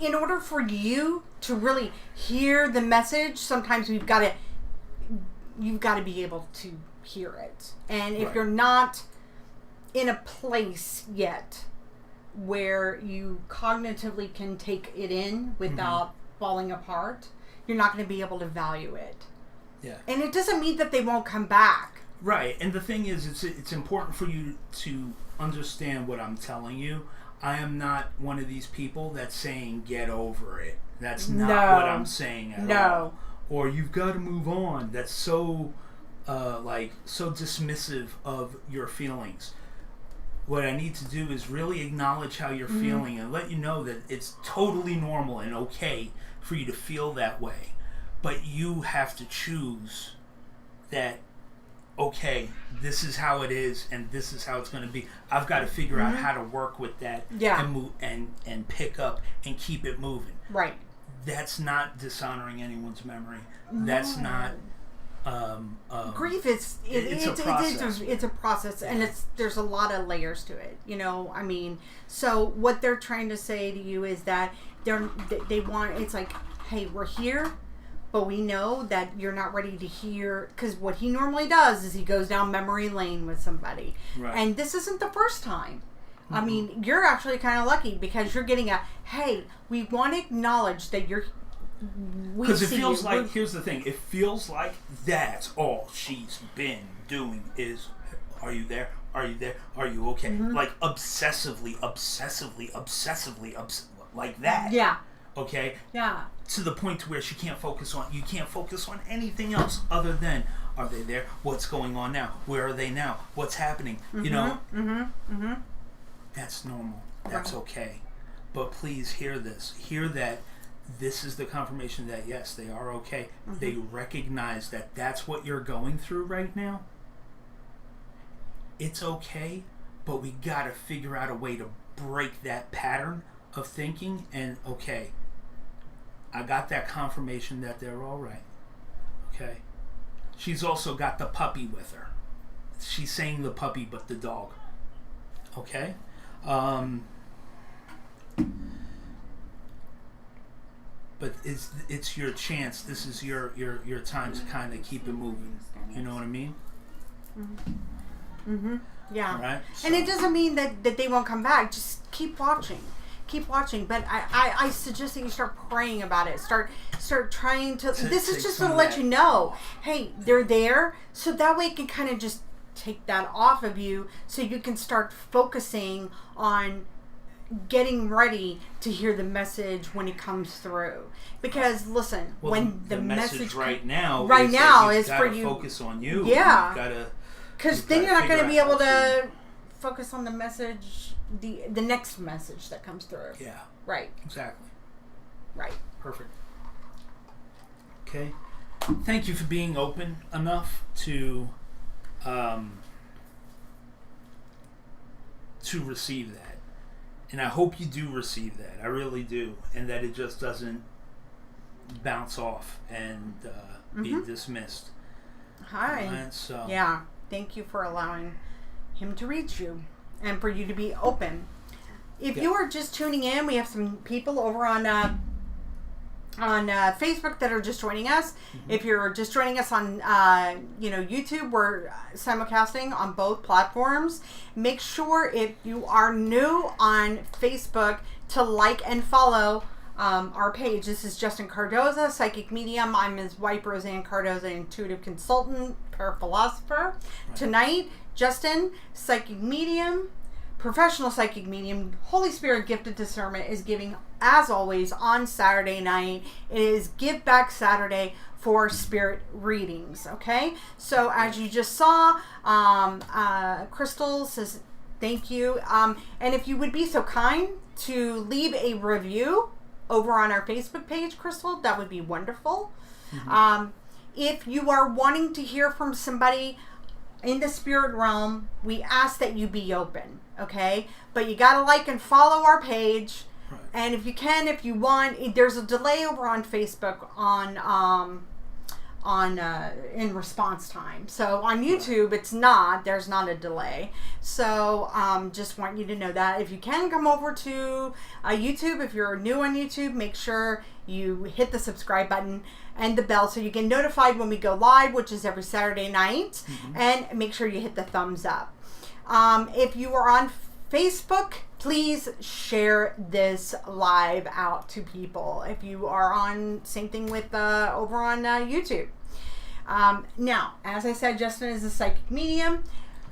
In order for you to really hear the message, sometimes you've got to be able to hear it. And if you're not in a place yet where you cognitively can take it in without falling apart, you're not going to be able to value it. Yeah. And it doesn't mean that they won't come back. Right. And the thing is, it's important for you to understand what I'm telling you. I am not one of these people that's saying get over it. That's not what I'm saying at all. Or you've got to move on. That's so so dismissive of your feelings. What I need to do is really acknowledge how you're feeling and let you know that it's totally normal and okay for you to feel that way. But you have to choose that, okay, this is how it is and this is how it's going to be. I've got to figure out how to work with that and move and pick up and keep it moving. Right. That's not dishonoring anyone's memory. That's not grief is it's a process. It's a process, and there's a lot of layers to it. So what they're trying to say to you is that they want, it's like, hey, we're here, but we know that you're not ready to hear, because what he normally does is he goes down memory lane with somebody, and this isn't the first time. I mean, you're actually kind of lucky because you're getting hey, we want to acknowledge that you're. Because it feels like, here's the thing, it feels like that's all she's been doing is, are you there? Are you there? Are you okay? Like obsessively, like that. Yeah. Okay? Yeah. To the point to where you can't focus on anything else other than, are they there? What's going on now? Where are they now? What's happening? You know? That's normal. That's okay. But please hear this. Hear that this is the confirmation that yes, they are okay. They recognize that that's what you're going through right now. It's okay, but we gotta figure out a way to break that pattern of thinking. And okay, I got that confirmation that they're all right. Okay. She's also got the puppy with her. She's saying the puppy, but the dog. Okay. But it's your chance. This is your time to kind of keep it moving. You know what I mean? Yeah. All right. So. And it doesn't mean that they won't come back. Just keep watching. But I suggest that you start praying about it. Start trying to. This is just to let you know, hey, they're there. So that way it can kind of just take that off of you, so you can start focusing on getting ready to hear the message when it comes through. Because listen, when the message right now is for you, focus on you. Yeah. Because then you're not going to be able to focus on the message, the next message that comes through. Yeah. Right. Exactly. Right. Perfect. Okay. Thank you for being open enough to receive that. And I hope you do receive that. I really do. And that it just doesn't bounce off and be dismissed. Hi. And so, yeah. Thank you for allowing him to reach you and for you to be open. If you are just tuning in, we have some people over on Facebook that are just joining us. If you're just joining us on YouTube, we're simulcasting on both platforms. Make sure, if you are new on Facebook, to like and follow our page. This is Justin Cardoza, Psychic Medium. I'm his wife, Roseanne Cardoza, Intuitive Consultant, Paraphilosopher. Right. Tonight, Justin, Psychic Medium, professional psychic medium, Holy Spirit gifted discernment, is giving, as always, on Saturday night. It is Give Back Saturday for spirit readings. Okay, so as you just saw, Crystal says thank you, and if you would be so kind to leave a review over on our Facebook page, Crystal, that would be wonderful. If you are wanting to hear from somebody in the spirit realm, we ask that you be open, okay? But you gotta like and follow our page. Right. And if you can, if you want, there's a delay over on Facebook in response time. So on YouTube, there's not a delay. So just want you to know that. If you can come over to YouTube, if you're new on YouTube, make sure you hit the subscribe button and the bell so you get notified when we go live, which is every Saturday night. And make sure you hit the thumbs up. If you are on Facebook, please share this live out to people. If you are on, same thing with over on YouTube. Now, as I said, Justin is a psychic medium.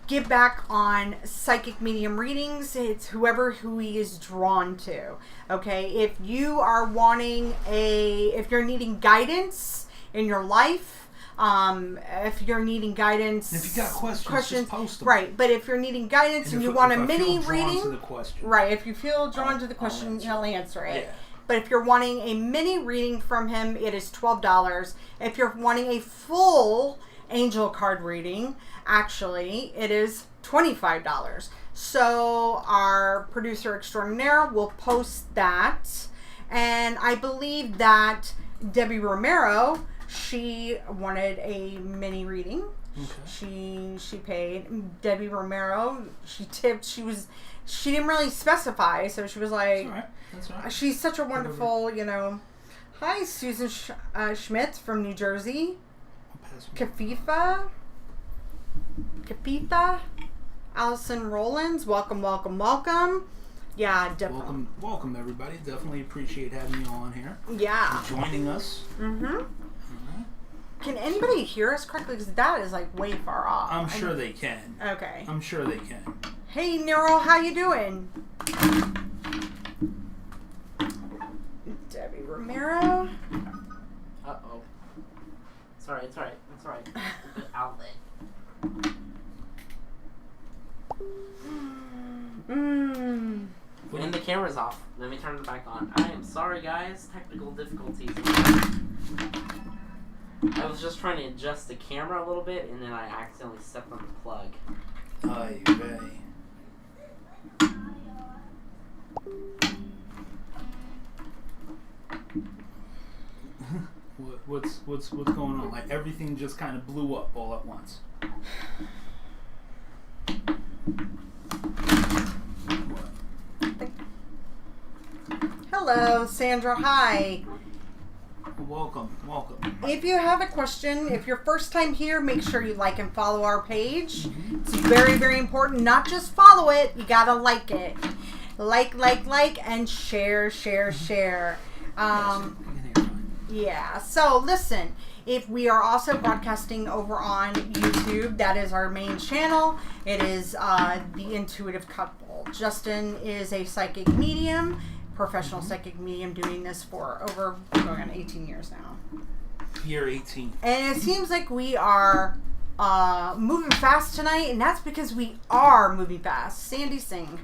Give back on psychic medium readings. It's who he is drawn to. Okay, if you are wanting if you're needing guidance in your life, if you're needing guidance, if you got questions, just post them. Right, but if you're needing guidance and you want a mini reading, right? If you feel drawn to the question, he'll answer it. Yeah. But if you're wanting a mini reading from him, it is $12. If you're wanting a full angel card reading, actually, it is $25. So our producer extraordinaire will post that. And I believe that Debbie Romero, she wanted a mini reading. Okay. She paid. Debbie Romero, she tipped. She didn't really specify, so she was like, That's all right. That's all right. She's such a wonderful, Hi, Susan Schmidt from New Jersey. Kafifa, Allison Rollins, welcome. Yeah, definitely. Welcome everybody. Definitely appreciate having you on here. Yeah. And joining us. Can anybody hear us correctly? Because that is like way far off. I'm sure they can. Okay. I'm sure they can. Hey, Nero, how you doing? Debbie Romero. Uh-oh. It's alright. Good outlet. And the camera's off. Let me turn it back on. I am sorry, guys. Technical difficulties. I was just trying to adjust the camera a little bit, and then I accidentally stepped on the plug. Ay, vey. What's going on? Like everything just kind of blew up all at once. What? Hello, Sandra. Hi. Welcome. If you have a question, if you're first time here, make sure you like and follow our page. It's very, very important. Not just follow it, you gotta like it. Like, and share. Yeah, so listen, if we are also broadcasting over on YouTube, that is our main channel. It is The Intuitive Couple. Justin is a psychic medium, professional psychic medium, doing this for going on 18 years now. Year 18. And it seems like we are moving fast tonight, and that's because we are moving fast. Sandy Singh.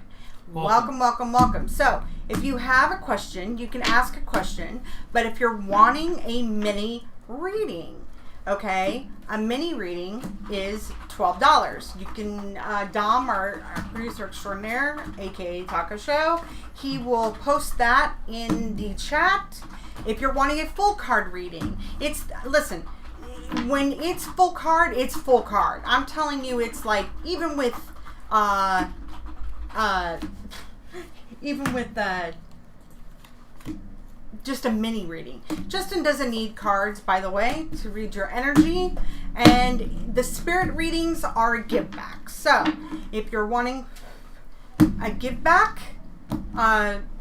Welcome. So, if you have a question, you can ask a question. But if you're wanting a mini reading, okay, a mini reading is $12. You can, Dom, our producer extraordinaire, aka Taco Show, he will post that in the chat. If you're wanting a full card reading, listen, when it's full card, it's full card. I'm telling you, it's like, even with just a mini reading. Justin doesn't need cards, by the way, to read your energy. And the spirit readings are a give back. So, if you're wanting a give back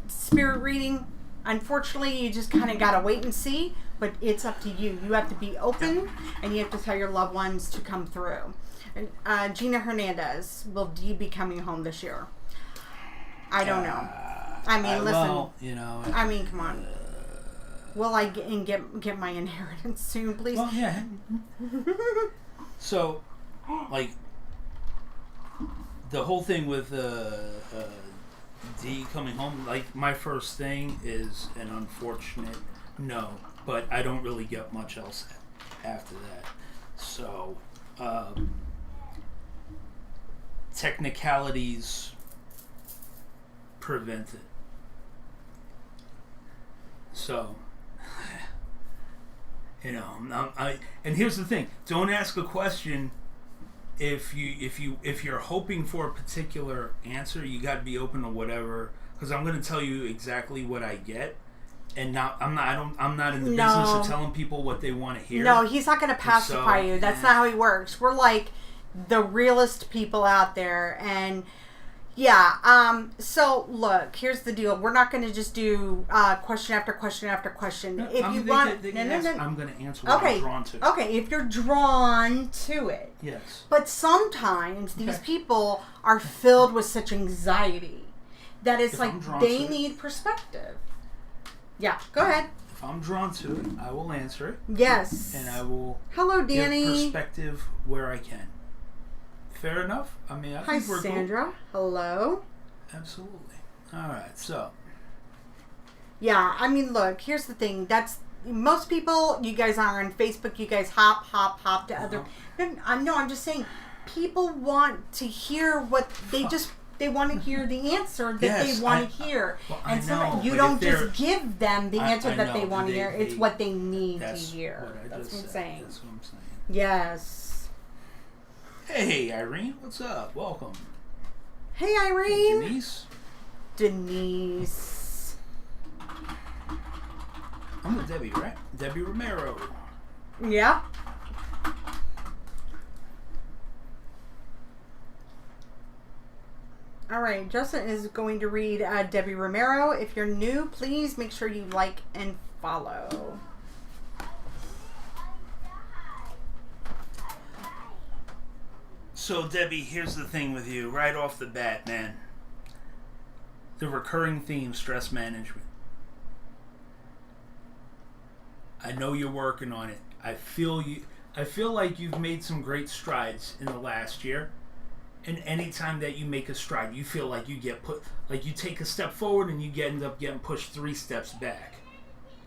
spirit reading, unfortunately, you just kind of got to wait and see. But it's up to you. You have to be open, and you have to tell your loved ones to come through. Gina Hernandez will be coming home this year. I don't know. I mean, listen. Well, you know. I mean, come on. Will I get my inheritance soon, please? Well, yeah. So, like, the whole thing with D coming home, like, my first thing is an unfortunate no, but I don't really get much else after that. So, technicalities prevent it. So, you know, and here's the thing: don't ask a question if you're hoping for a particular answer. You got to be open to whatever, because I'm going to tell you exactly what I get, and I'm not in the business of telling people what they want to hear. No, he's not going to pacify you. That's not how he works. We're like the realest people out there, and. Yeah, so look, here's the deal. We're not going to just do question after question after question. No, If you want... I'm going to answer what I'm drawn to. Okay, if you're drawn to it. Yes. But sometimes these people are filled with such anxiety that it's like they need perspective. Yeah, go ahead. If I'm drawn to it, I will answer it. Yes. And I will Hello, Danny. give perspective where I can. Fair enough. I mean, I think we're Sandra. Cool. Hello. Absolutely. All right. So. Yeah, I mean, look. Here's the thing. That's most people. You guys are on Facebook. You guys hop to other. No, I'm just saying. People want to hear what they want to hear the answer that they want to hear, and so you don't just give them the answer that they want to hear. It's what they need to hear. That's what I'm saying. That's what I'm saying. Yes. Hey, Irene, what's up? Welcome. Hey, Irene. Denise. I'm with Debbie, right? Debbie Romero. Yeah. All right, Justin is going to read Debbie Romero. If you're new, please make sure you like and follow. So, Debbie, here's the thing with you. Right off the bat, man. The recurring theme, stress management. I know you're working on it. I feel like you've made some great strides in the last year. And anytime that you make a stride, you feel like you get you take a step forward and you end up getting pushed 3 steps back.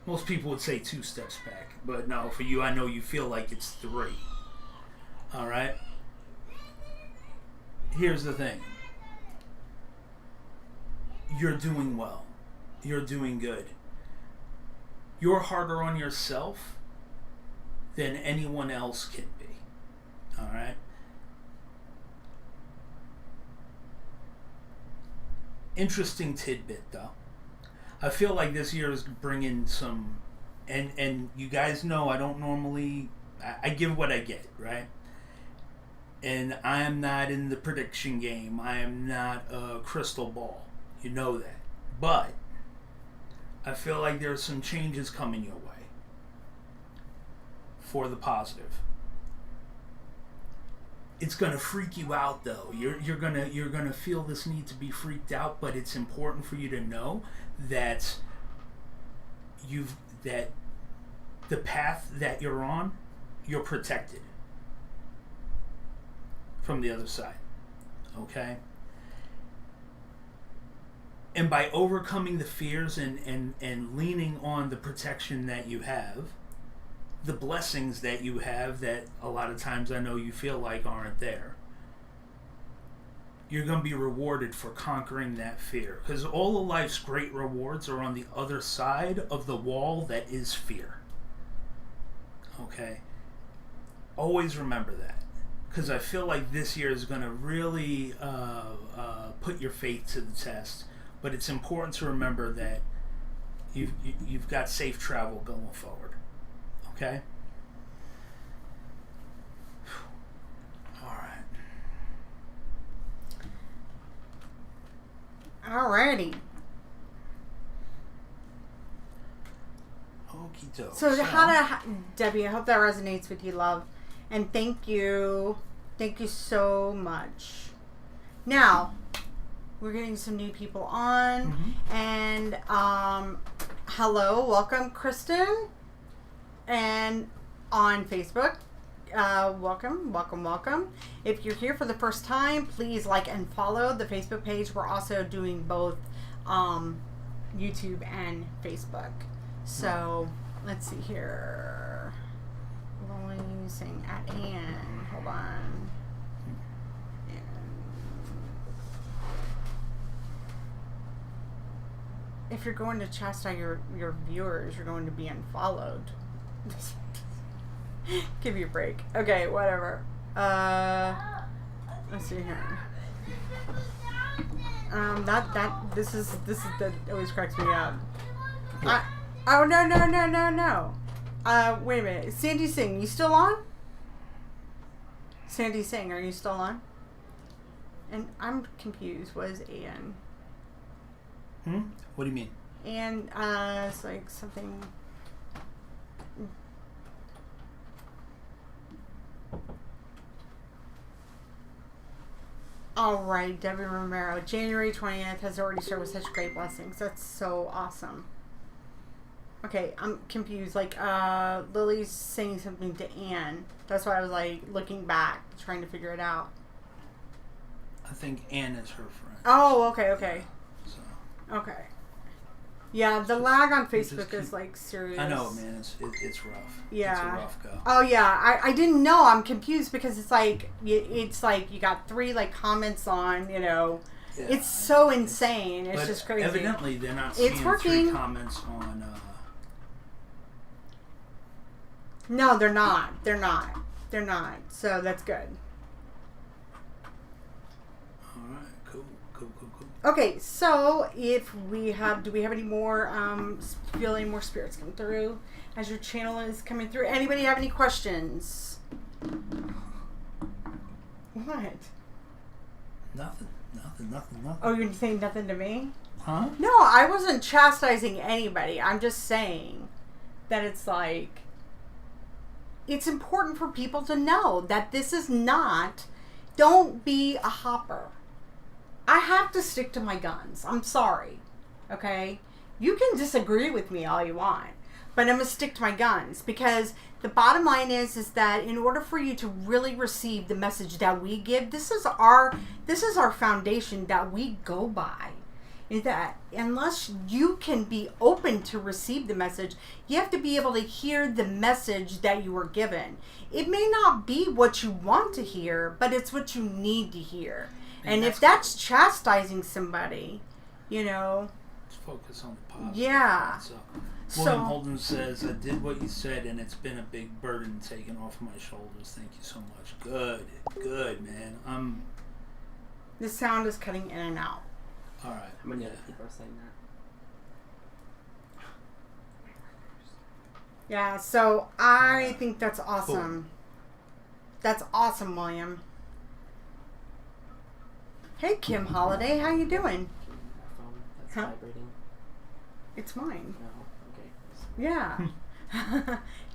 Most people would say 2 steps back. But no, for you, I know you feel like it's 3. All right? Here's the thing. You're doing well. You're doing good. You're harder on yourself than anyone else can be. All right? Interesting tidbit, though. I feel like this year is bringing some... And you guys know I don't normally... I give what I get, right? And I am not in the prediction game. I am not a crystal ball. You know that. But I feel like there's some changes coming your way for the positive. It's gonna freak you out, though. You're gonna feel this need to be freaked out, but it's important for you to know that that the path that you're on, you're protected from the other side. Okay? And by overcoming the fears and leaning on the protection that you have, the blessings that you have that a lot of times I know you feel like aren't there, you're going to be rewarded for conquering that fear. Because all of life's great rewards are on the other side of the wall that is fear. Okay? Always remember that. Because I feel like this year is going to really put your faith to the test. But it's important to remember that you've got safe travel going forward. Okay? All right. Alrighty. Okie doke. So Debbie, I hope that resonates with you, love. And thank you. Thank you so much. Now, We're getting some new people on. Mm-hmm. And hello, welcome, Kristen. And on Facebook, welcome. If you're here for the first time, please like and follow the Facebook page. We're also doing both YouTube and Facebook. So let's see here. Lonely saying at Ann. Hold on. If you're going to chastise your viewers, you're going to be unfollowed. Give you a break. Okay, whatever. Let's see here. This is that always cracks me up. No. Wait a minute. Sandy Singh, you still on? Sandy Singh, are you still on? And I'm confused. What is Ann? What do you mean? And it's like something. All right, Debbie Romero. January 20th has already started with such great blessings. That's so awesome. Okay, I'm confused. Like, Lily's saying something to Anne. That's why I was like looking back, trying to figure it out. I think Ann is her friend. Oh, okay. So. Okay. Yeah, the lag on Facebook is like serious. I know, man. It's rough. Yeah. It's a rough go. Oh yeah, I didn't know. I'm confused because it's like you got 3 like comments on. Yeah, it's so insane. It's just crazy. Evidently, they're not seeing 3 comments on. No, they're not. So that's good. All right. Cool. Okay, so do we have any more, feel any more spirits come through as your channel is coming through? Anybody have any questions? What? Nothing. Oh, you're saying nothing to me? Huh? No, I wasn't chastising anybody. I'm just saying that it's like, it's important for people to know that this is not, don't be a hopper. I have to stick to my guns. I'm sorry. Okay? You can disagree with me all you want, but I'm going to stick to my guns because the bottom line is that in order for you to really receive the message that we give, this is our foundation that we go by. Is that unless you can be open to receive the message, you have to be able to hear the message that you were given. It may not be what you want to hear, but it's what you need to hear. And if that's chastising somebody, let's focus on the positive. Yeah. William Holden says, I did what you said, and it's been a big burden taken off my shoulders. Thank you so much. Good, man. The sound is cutting in and out. All right. How many other people are saying that? Yeah, so I think that's awesome. Cool. That's awesome, William. Hey, Kim Holiday, how you doing? That's vibrating. It's mine. Oh, okay. Yeah.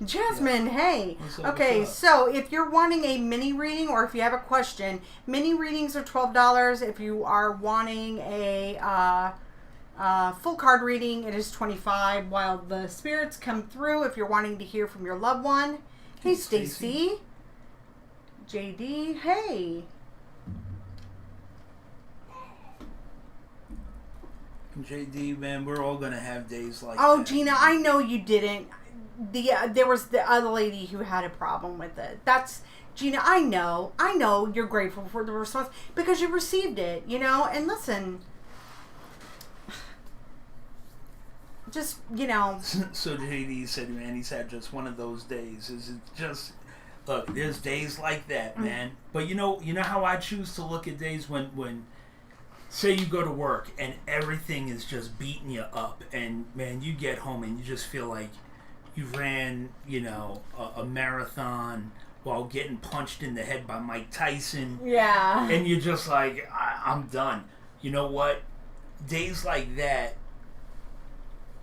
Jasmine, hey. Okay, so if you're wanting a mini reading or if you have a question, mini readings are $12. If you are wanting a full card reading, it is $25. While the spirits come through, if you're wanting to hear from your loved one. Hey, Stacy. JD, hey. JD, man, we're all gonna have days like that. that. Gina, I know you didn't. There was the other lady who had a problem with it. That's Gina. I know. You're grateful for the response because you received it. And listen, just So JD said, man, he's had just one of those days. Is it just? Look, there's days like that, man. But you know how I choose to look at days when. Say you go to work and everything is just beating you up, and man, you get home and you just feel like you ran, a marathon while getting punched in the head by Mike Tyson. Yeah. And you're just like, I'm done. You know what? Days like that,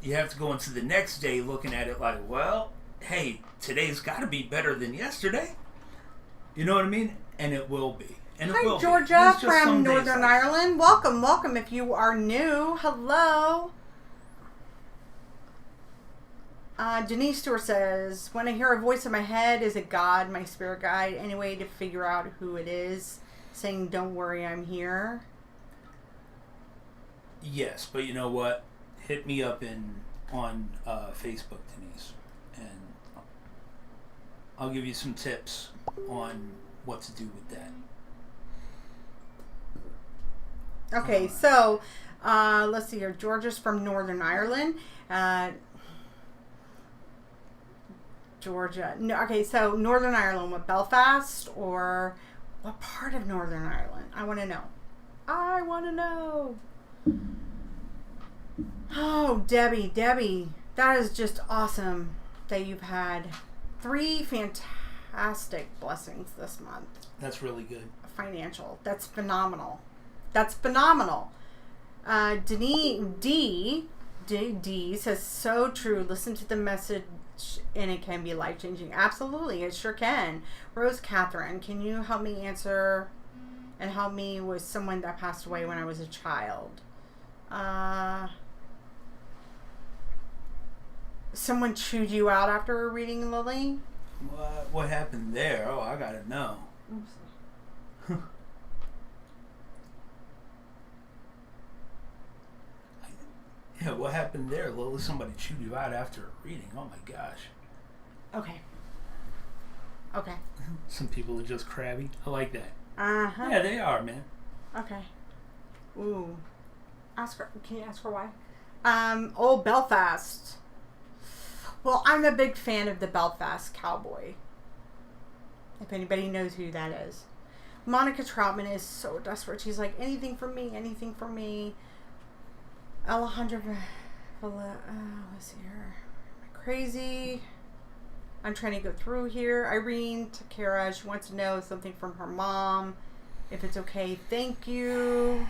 you have to go into the next day looking at it like, well, hey, today's got to be better than yesterday. You know what I mean? And it will be. And it Hi, will be. Georgia There's just some from days Northern like- Ireland. Welcome, welcome. If you are new, hello. Denise Stewart says, when I hear a voice in my head, is it God, my spirit guide? Any way to figure out who it is? Saying, don't worry, I'm here. Yes, but you know what? Hit me up on Facebook, Denise, and I'll give you some tips on what to do with that. Okay, so let's see here. Georgia's from Northern Ireland. Georgia. No, okay, so Northern Ireland, what, Belfast or what part of Northern Ireland? I want to know. I want to know. Oh, Debbie, that is just awesome that you've had 3 fantastic blessings this month. That's really good. Financial. That's phenomenal. That's phenomenal. Denise D says, so true. Listen to the message and it can be life-changing. Absolutely, it sure can. Rose Catherine, can you help me answer and help me with someone that passed away when I was a child? Someone chewed you out after a reading, Lily? What happened there? Oh, I gotta know. Oops. Yeah, what happened there, Lily? Somebody chewed you out after a reading. Oh my gosh. Okay. Some people are just crabby. I like that. Uh-huh. Yeah, they are, man. Okay. Ooh. Can you ask her why? Old Belfast. Well, I'm a big fan of the Belfast Cowboy. If anybody knows who that is. Monica Troutman is so desperate. She's like, anything for me, anything for me. Alejandra, let's see here. Am I crazy? I'm trying to go through here. Irene Takara, she wants to know something from her mom. If it's okay, thank you.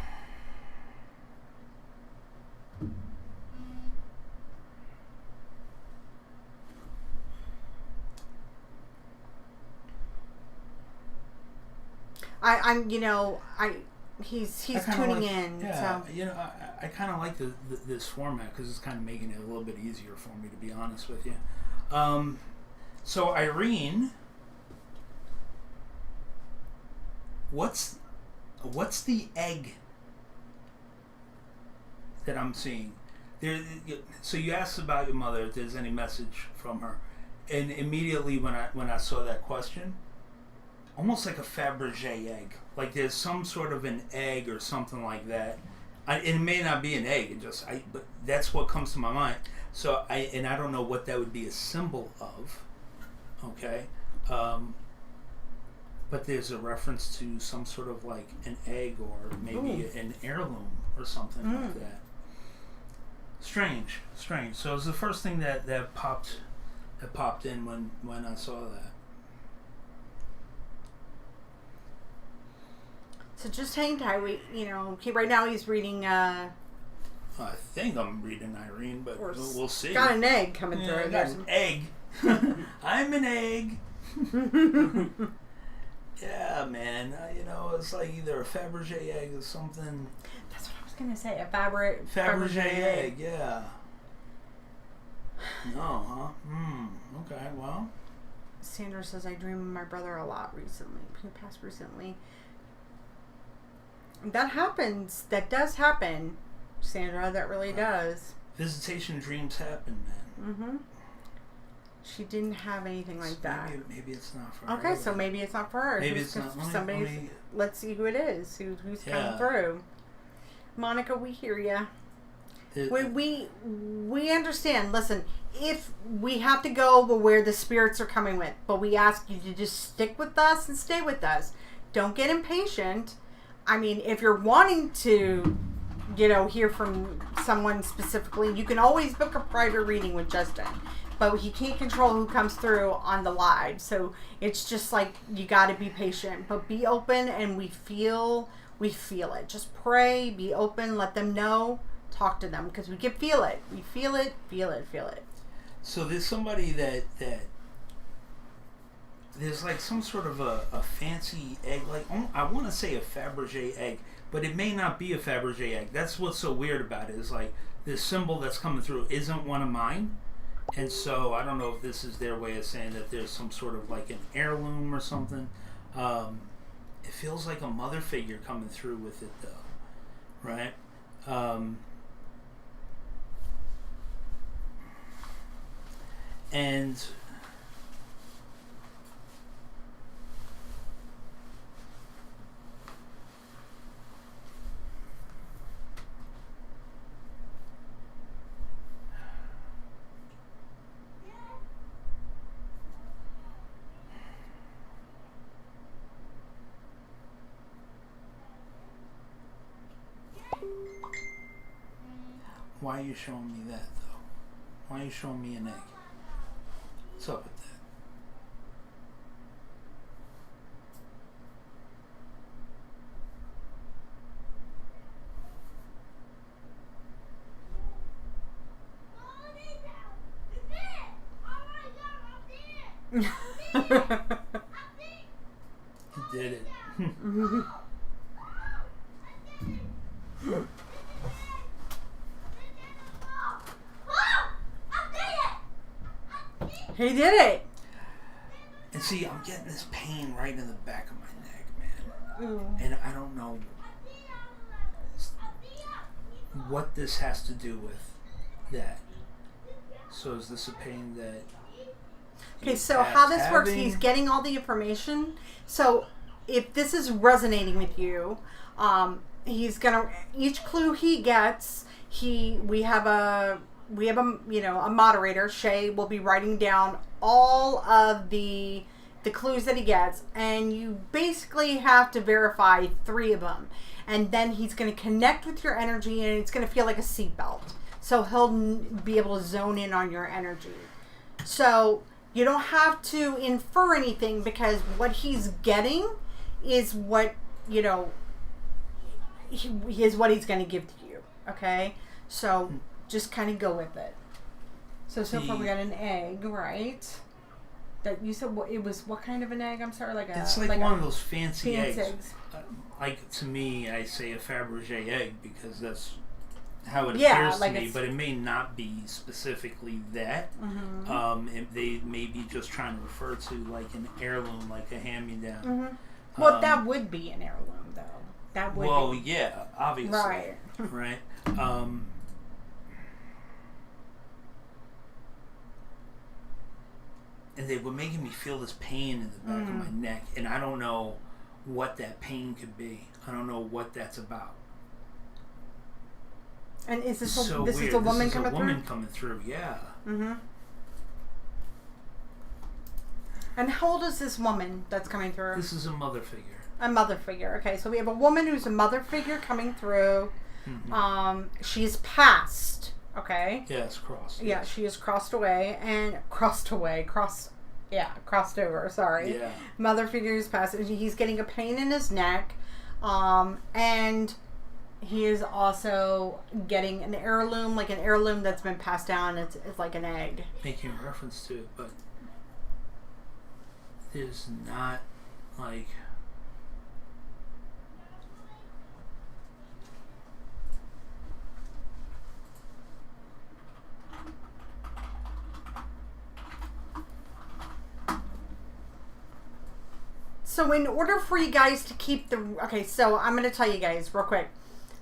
He's tuning in. Yeah, So. you know, I kind of like this format because it's kind of making it a little bit easier for me, to be honest with you. So Irene, what's the egg that I'm seeing? So you asked about your mother, if there's any message from her, and immediately when I saw that question, almost like a Fabergé egg, like there's some sort of an egg or something like that. It may not be an egg, but that's what comes to my mind. So I don't know what that would be a symbol of. Okay, but there's a reference to some sort of like an egg or maybe an heirloom or something like that. Strange. So it was the first thing that popped in when I saw that. So just hang tight. Right now he's reading. I think I'm reading Irene, but we'll see. Got an egg coming through. I got an egg. I'm an egg. Yeah, man. It's like either a Fabergé egg or something. That's what I was gonna say. A Fabergé egg. Yeah. No, huh? Okay. Well. Sandra says, I dream of my brother a lot recently. He passed recently. That happens. That does happen, Sandra. That really does. Visitation dreams happen, man. Mm-hmm. She didn't have anything like that. Maybe it's not for her. Okay, so maybe it's not for her. Maybe it's not. Somebody. Let's see who it is. Who's coming through. Monica, we hear you. We understand. Listen, if we have to go where the spirits are coming with, but we ask you to just stick with us and stay with us. Don't get impatient. I mean, if you're wanting to, hear from someone specifically, you can always book a private reading with Justin. But he can't control who comes through on the live. So it's just like, you got to be patient. But be open, and we feel it. Just pray, be open, let them know, talk to them. Because we can feel it. We feel it. So there's somebody that there's like some sort of a fancy egg, like I want to say a Fabergé egg, but it may not be a Fabergé egg. That's what's so weird about it, is like this symbol that's coming through isn't one of mine. And so I don't know if this is their way of saying that there's some sort of like an heirloom or something. It feels like a mother figure coming through with it though, right? And why are you showing me that though? Why are you showing me an egg? What's up with that? He did it. He did it. And see, I'm getting this pain right in the back of my neck, man. Ooh. And I don't know what this has to do with that. So is this a pain that... Okay, so how this works, he's getting all the information. So if this is resonating with you, he's gonna, each clue he gets, we have a a moderator, Shay, will be writing down all of the clues that he gets, and you basically have to verify 3 of them. And then he's going to connect with your energy, and it's going to feel like a seatbelt. So he'll be able to zone in on your energy. So you don't have to infer anything, because what he's getting is what, is what he's going to give to you. Okay? So just kind of go with it. So far we got an egg, right? That you said it was what kind of an egg? I'm sorry, it's like one of those fancy eggs. Like to me, I say a Fabergé egg because that's how it appears to me. But it may not be specifically that. Mm-hmm. They may be just trying to refer to like an heirloom, like a hand-me-down. Mm-hmm. Well, that would be an heirloom, though. That would. Well, be. Yeah, obviously. Right. Right. And they were making me feel this pain in the back of my neck, and I don't know what that pain could be. I don't know what that's about. And is this so this weird. Is a woman this is coming a through? woman coming through, yeah. Mm-hmm. And how old is this woman that's coming through? This is a mother figure. A mother figure. Okay, so we have a woman who's a mother figure coming through. Mm-hmm. She's passed. Okay. Yes, crossed. Yeah, she is crossed over. Sorry. Yeah. Mother figure is passed. He's getting a pain in his neck, and he is also getting an heirloom, like an heirloom that's been passed down. It's like an egg. Making reference to it, but there's not like. So in order for you guys to keep so I'm going to tell you guys real quick.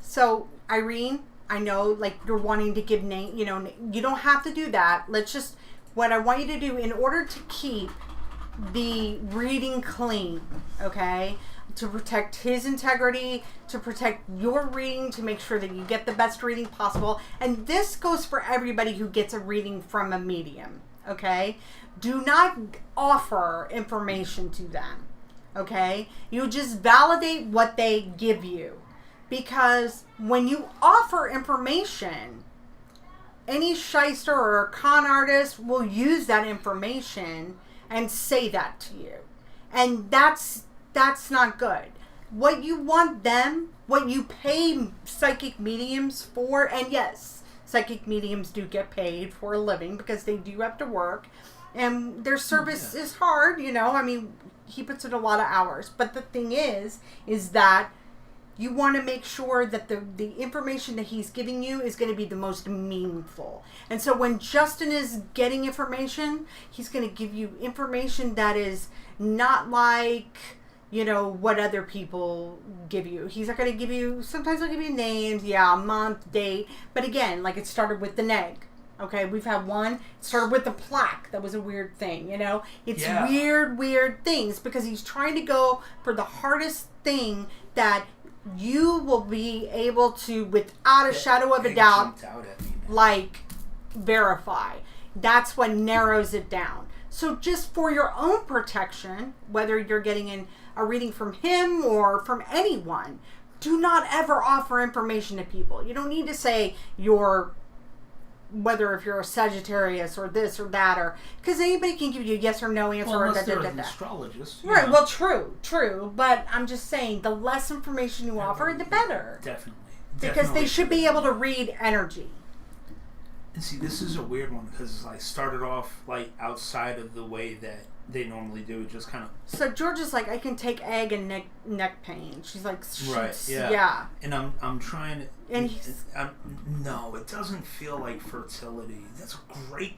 So Irene, I know like you're wanting to give name, you don't have to do that. What I want you to do in order to keep the reading clean, okay? To protect his integrity, to protect your reading, to make sure that you get the best reading possible. And this goes for everybody who gets a reading from a medium, okay? Do not offer information to them. Okay? You just validate what they give you. Because when you offer information, any shyster or con artist will use that information and say that to you. And that's not good. What you want them, what you pay psychic mediums for, and yes, psychic mediums do get paid for a living because they do have to work. And their service is hard, you know. I mean, he puts in a lot of hours. But the thing is that you want to make sure that the information that he's giving you is going to be the most meaningful. And so when Justin is getting information, he's going to give you information that is not like, you know, what other people give you. He's not going to give you, sometimes he'll give you names, month, date. But again, like it started with the neg. Okay, we've had one. It started with the plaque. That was a weird thing, you know? It's weird things because he's trying to go for the hardest thing that you will be able to, without a shadow of a doubt, like, verify. That's what narrows it down. So just for your own protection, whether you're getting a reading from him or from anyone, do not ever offer information to people. You don't need to say whether if you're a Sagittarius or this or that, or because anybody can give you a yes or no answer. Well, or unless they're an astrologist. Right. know. Well, true. But I'm just saying, the less information you offer, the better. Definitely. Because they should be able to read energy. And see, this is a weird one because I started off like outside of the way that they normally do. It just kind of. So George is like, I can take egg and neck pain. She's like, right, yeah. And I'm trying to. And no, it doesn't feel like fertility. That's a great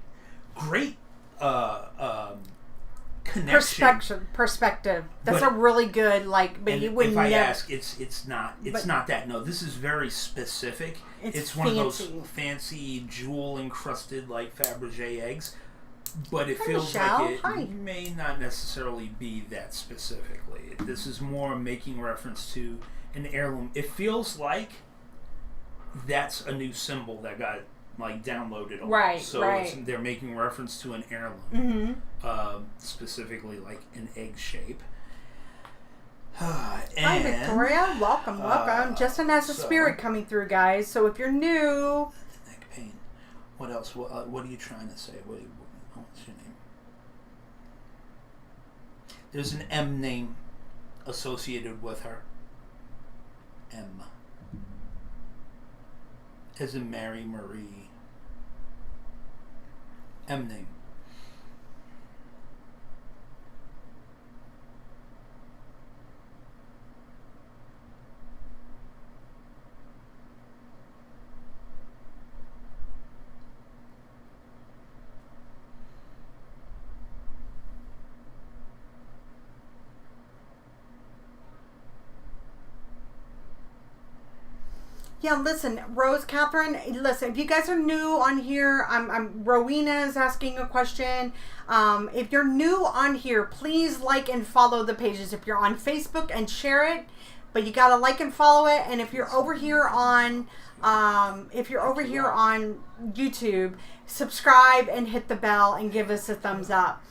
connection. Perspective. That's a really good But you wouldn't. If I ask, it's not that. No, this is very specific. It's one of those fancy jewel encrusted like Fabergé eggs. But it feels like it may not necessarily be that specifically. This is more making reference to an heirloom. It feels like that's a new symbol that got like downloaded. Right, so right. They're making reference to an heirloom, specifically like an egg shape. Hi, Victoria. Welcome. Justin has a spirit coming through, guys. So if you're new, neck pain. What else? What are you trying to say? What's your name? There's an M name associated with her. M. As in Mary Marie. M name. yeah, listen, Rose, Catherine, listen, if you guys are new on here, Rowena is asking a question. If you're new on here, please like and follow the pages. If you're on Facebook, and share it, but you gotta like and follow it. And if you're over here on, YouTube, subscribe and hit the bell and give us a thumbs up.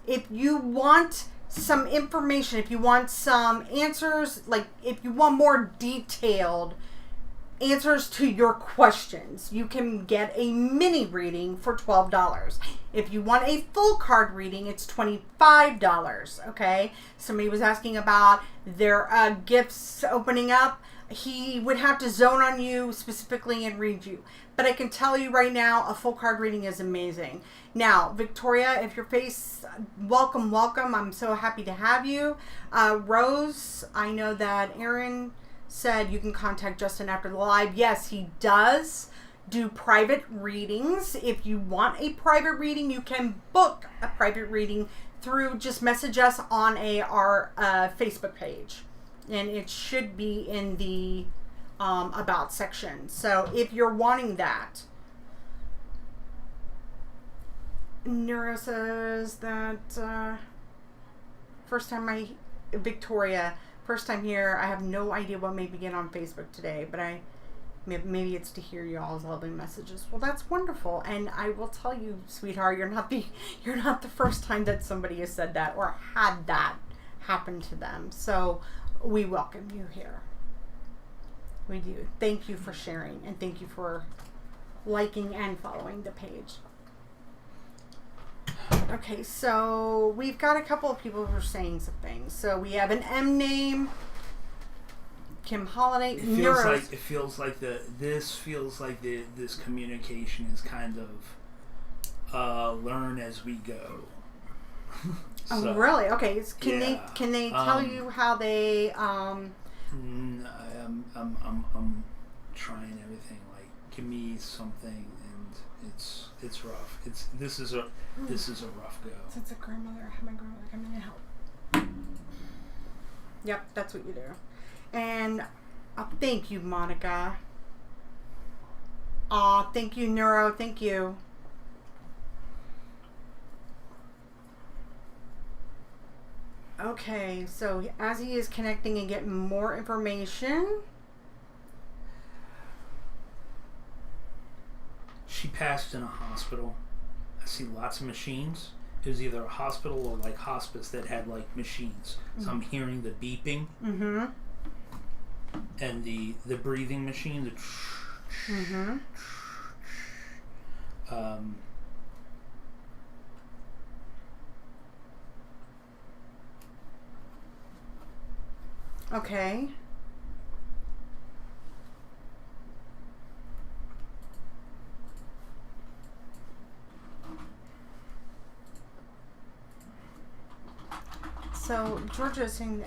If you want some information, if you want some answers, like if you want more detailed answers to your questions, you can get a mini reading for $12. If you want a full card reading, it's $25. Okay, somebody was asking about their gifts opening up. He would have to zone on you specifically and read you, but I can tell you right now, a full card reading is amazing. Now, Victoria, if your face, welcome. I'm so happy to have you. Rose, I know that Aaron said you can contact Justin after the live. Yes, he does do private readings. If you want a private reading, you can book a private reading through, just message us on our Facebook page, and it should be in the about section. So if you're wanting that. Neuro says that first time Victoria, first time here. I have no idea what made me get on Facebook today, but maybe it's to hear y'all's lovely messages. Well, that's wonderful, and I will tell you, sweetheart, you're not the first time that somebody has said that or had that happen to them. So we welcome you here. We do. Thank you for sharing, and thank you for liking and following the page. Okay, so we've got a couple of people who are saying some things. So we have an M name, Kim Holiday. It feels like this communication is kind of learn as we go. Oh, really? Okay. Can yeah. they tell you how they I'm trying everything. Like, give me something, and it's rough. This is a rough go. Since a grandmother, I have my grandmother come in and help. Yep, that's what you do. And thank you, Monica. Aw, thank you, Neuro. Thank you. Okay, so as he is connecting and getting more information. She passed in a hospital. I see lots of machines. It was either a hospital or like hospice that had like machines. So I'm hearing the beeping and the breathing machine. Okay. So Georgia is saying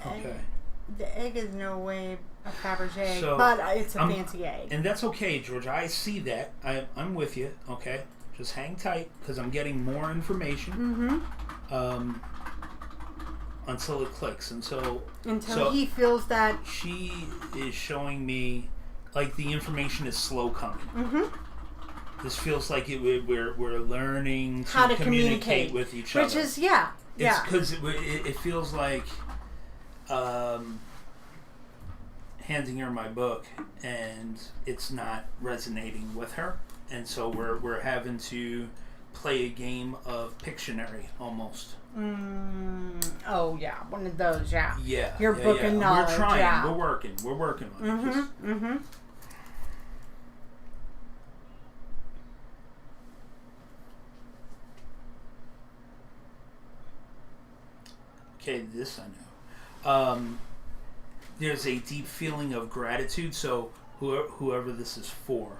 the egg is no way a Fabergé egg, So, but it's a fancy egg. And that's okay, Georgia. I see that. I'm with you. Okay, just hang tight because I'm getting more information. Until it clicks, and until he feels that she is showing me like the information is slow coming. This feels like we're learning how to communicate with each other, which is yeah. It's because it feels like handing her my book and it's not resonating with her, and so we're having to play a game of Pictionary almost. Oh yeah, one of those. Yeah. Yeah. Your book of knowledge. We're trying. Yeah. We're working on it. Okay, this I know. There's a deep feeling of gratitude. So whoever this is for,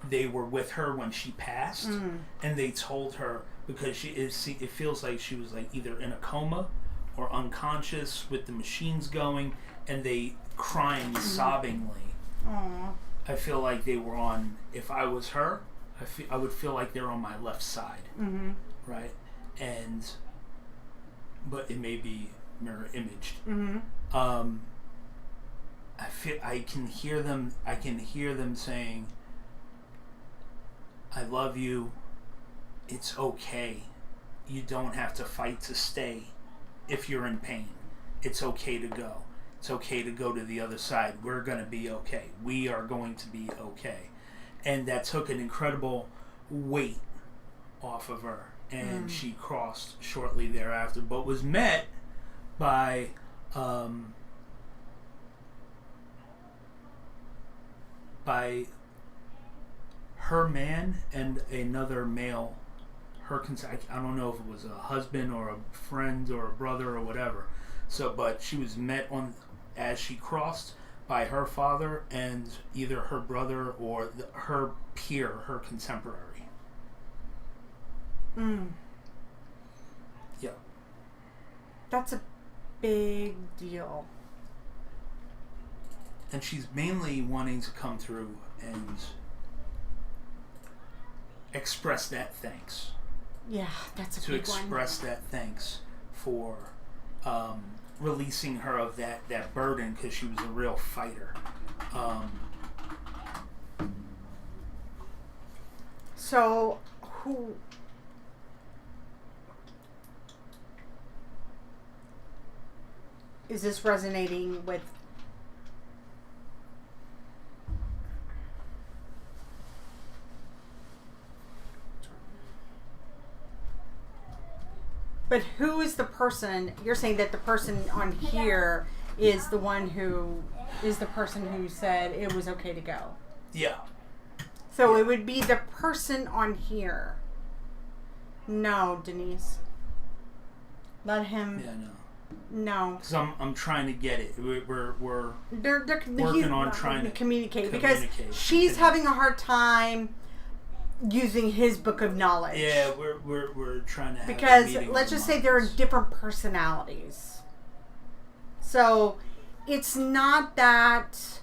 they were with her when she passed, and they told her because it feels like she was like either in a coma or unconscious with the machines going, and they crying sobbingly. Aww. I feel like they were on. If I was her, I would feel like they're on my left side, right? But it may be mirror imaged. I can hear them. I can hear them saying, "I love you. It's okay. You don't have to fight to stay. If you're in pain, it's okay to go. It's okay to go to the other side. We're gonna be okay. We are going to be okay." And that took an incredible weight off of her, and she crossed shortly thereafter, but was met by her man and another male. I don't know if it was a husband or a friend or a brother or whatever. So, but she was met as she crossed by her father and either her brother or her peer, her contemporary. Yeah. That's a big deal. And she's mainly wanting to come through and express that thanks. Yeah, that's a to big one. express that thanks for releasing her of that burden, because she was a real fighter. So, who... Is this resonating with... But who is the person? You're saying that the person on here is the one who is the person who said it was okay to go. Yeah. So it would be the person on here. No, Denise. Let him. Yeah, no. No. Because I'm trying to get it. We're They're working on trying to communicate because she's having a hard time using his book of knowledge. Yeah, we're trying to have because a meeting let's of just the say there are minds. different personalities. So it's not that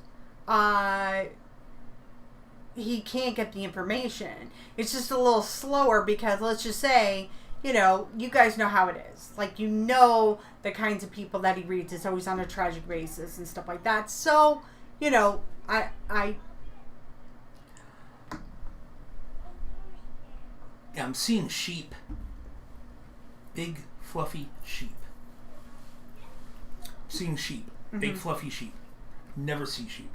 he can't get the information. It's just a little slower because let's just say, you know, you guys know how it is. Like, you know, the kinds of people that he reads is always on a tragic basis and stuff like that. So, you know, I Yeah, I'm seeing sheep. Big, fluffy sheep. Seeing sheep. Big, fluffy sheep. Never see sheep.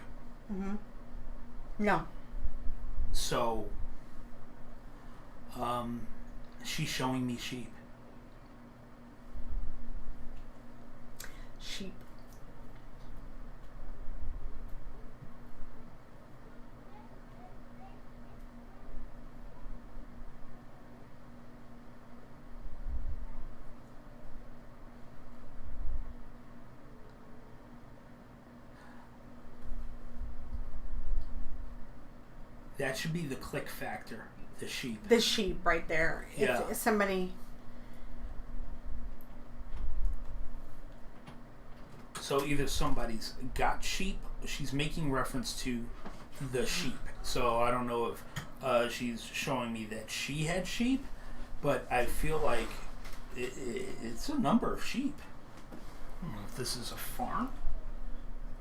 no. So, she's showing me sheep. Sheep. That should be the click factor. The sheep. The sheep right there. Yeah. If somebody. So either somebody's got sheep, or she's making reference to the sheep. So I don't know if she's showing me that she had sheep, but I feel like it's a number of sheep. I don't know if this is a farm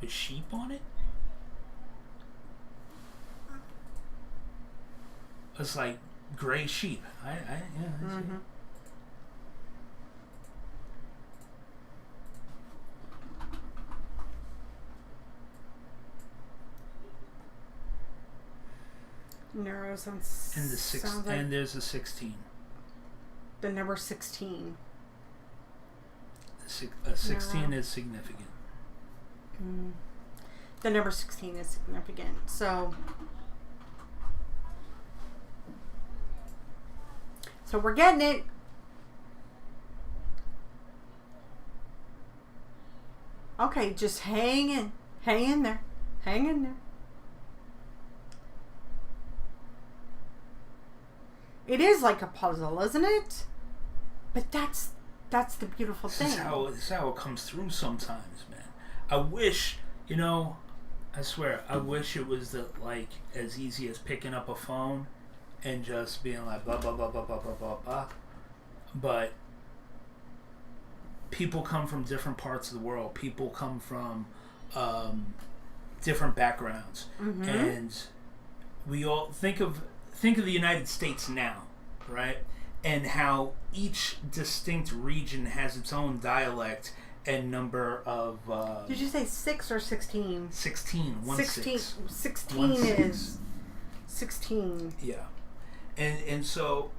with sheep on it. It's like gray sheep. I see. Neuros on And the six, sounds like and there's a 16. the number 16. A 16 No. is significant. The number 16 is significant. So we're getting it. Okay, just hang in there. Hang in there. It is like a puzzle, isn't it? But that's the beautiful This thing. is how it comes through sometimes, man. I wish, I swear, I wish it was like as easy as picking up a phone and just being like blah blah blah blah blah blah blah blah. But people come from different parts of the world. People come from different backgrounds, and we all think of the United States now, right? And how each distinct region has its own dialect and number of. Did you say 6 or 16? 16. 16. 6. 16 is 16. Yeah, and so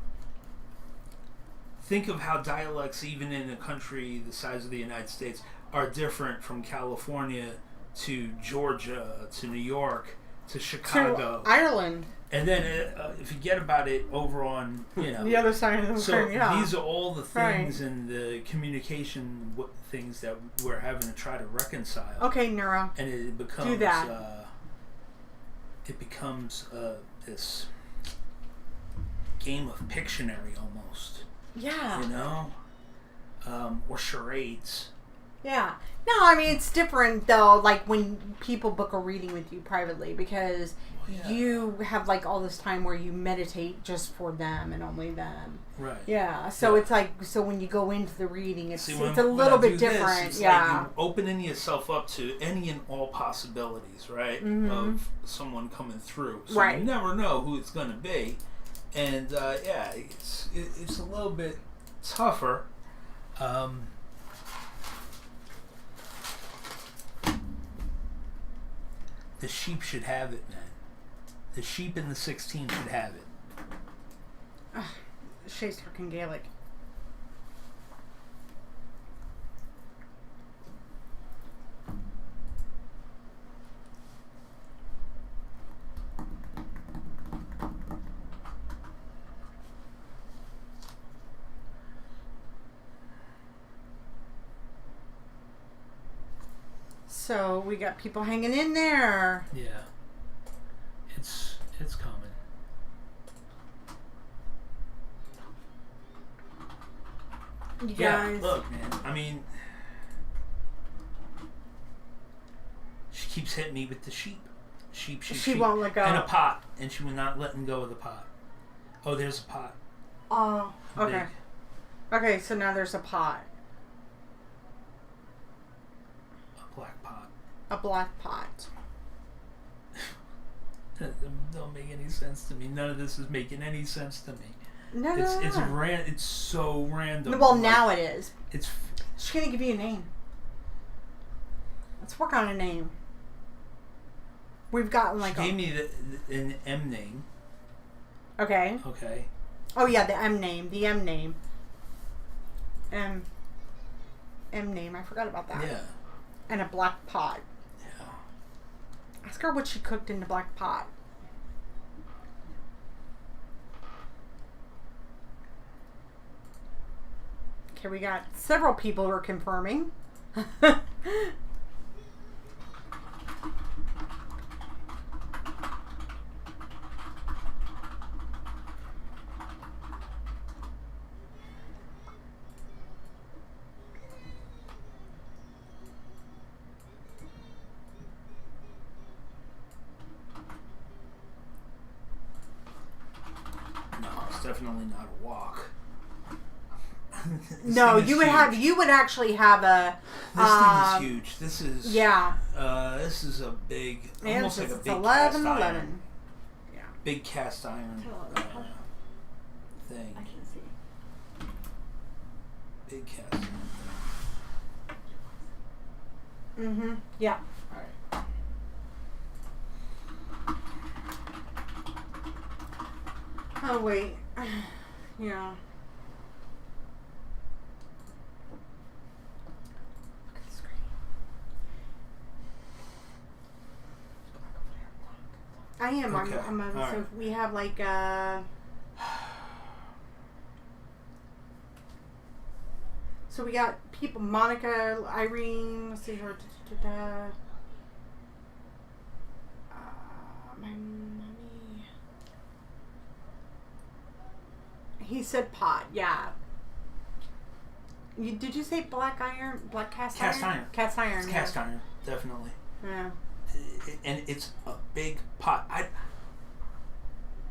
think of how dialects, even in a country the size of the United States, are different from California to Georgia to New York to Chicago. To Ireland. And then forget about it over on, The other side of the So world, yeah. these are all the things and the communication things that we're having to try to reconcile. Okay, Neuro. And it becomes Do that. This game of Pictionary almost. Yeah. Or charades. Yeah. No, I mean, it's different, though, like, when people book a reading with you privately, because you have, like, all this time where you meditate just for them and only them. Right. Yeah. So it's like, so when you go into the reading, it's See, it's a little bit different. It's yeah. like you're opening yourself up to any and all possibilities, right? Of someone coming through. So Right. you never know who it's going to be. And, it's a little bit tougher. The sheep should have it, man. The sheep in the 16 should have it. Shay's talking Gaelic. So we got people hanging in there. Yeah. It's coming. You Yeah, guys. look, man. I mean, she keeps hitting me with the sheep. Sheep. She won't let go. And a pot. And she was not letting go of the pot. Oh, there's a pot. Oh, okay. Big. Okay, so now there's a pot. A black pot. A black pot. That don't make any sense to me. None of this is making any sense to me. No, It's so random. Well, Like, now it is. It's She's gonna give you a name. Let's work on a name. We've gotten like she gave me an M name. Okay. Okay. Oh yeah, the M name. The M name. M name. I forgot about that. Yeah. And a black pot. Yeah. Ask her what she cooked in the black pot. Okay, we got several people who are confirming. No, it's definitely not a walk. This No, thing is you would huge. have. You would actually have a. This thing is huge. This is. Yeah. This is a big, Yeah, almost like it's a big 11, cast iron. 11. Yeah. Big cast iron thing. I can see. Big cast iron thing. Mm-hmm. Yeah. All right. Oh wait. Yeah. Look at the screen. I am. Okay. I'm All so right. we have like so we got people Monica, Irene, let's see her my mommy. He said pot, yeah. Did you say black iron? Black cast iron? Cast iron. Cast iron. It's cast iron, definitely. Yeah. And it's a big pot.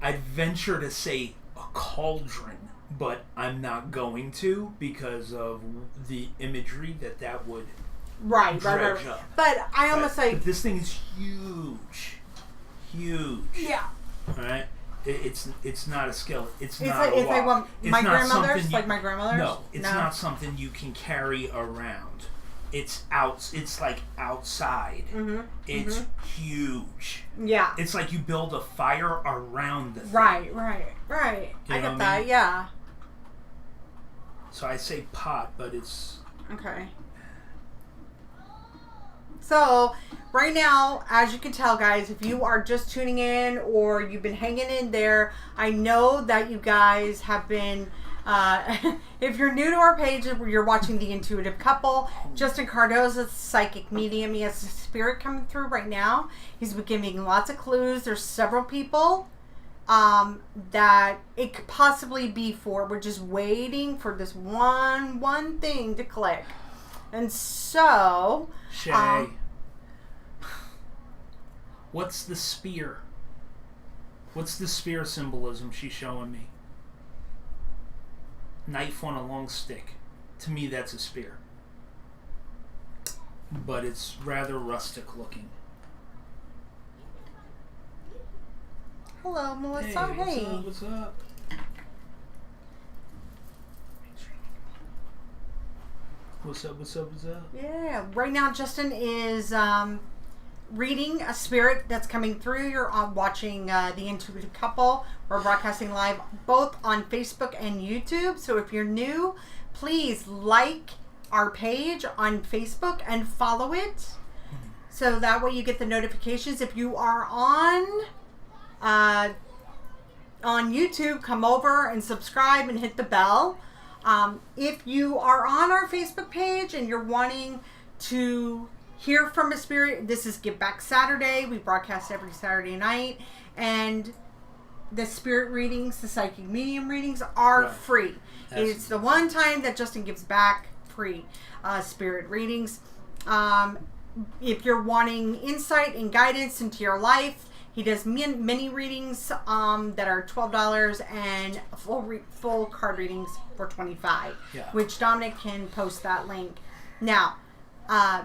I'd venture to say a cauldron, but I'm not going to because of the imagery that would Right. dredge up. But I almost But like this thing is huge. yeah. All right. It's not a skillet. It's not like a it's like wok. what It's my not grandmother's something like my grandmother's. No, it's not something you can carry around. It's out. It's like outside. Mm-hmm. It's huge. Yeah. It's like you build a fire around the thing. Right. You I know get what I that. mean? Yeah. So I say pot, but it's Okay. So, right now, as you can tell, guys, if you are just tuning in or you've been hanging in there, I know that you guys have been, if you're new to our page, you're watching The Intuitive Couple. Justin Cardoza's psychic medium. He has a spirit coming through right now. He's been giving lots of clues. There's several people that it could possibly be for. We're just waiting for this one thing to click. And so... Shay. What's the spear? What's the spear symbolism she's showing me? Knife on a long stick. To me, that's a spear. But it's rather rustic looking. Hello, Melissa. Hey. What's up? What's up? Yeah. Right now, Justin is reading a spirit that's coming through. You're watching The Intuitive Couple. We're broadcasting live both on Facebook and YouTube. So if you're new, please like our page on Facebook and follow it. So that way you get the notifications. If you are on YouTube, come over and subscribe and hit the bell. If you are on our Facebook page and you're wanting to hear from a spirit, this is Give Back Saturday. We broadcast every Saturday night. And the spirit readings, the psychic medium readings are Right. free. It's the one time that Justin gives back free spirit readings. If you're wanting insight and guidance into your life, he does mini readings that are $12 and full card readings for $25. Yeah. Which Dominic can post that link. Now,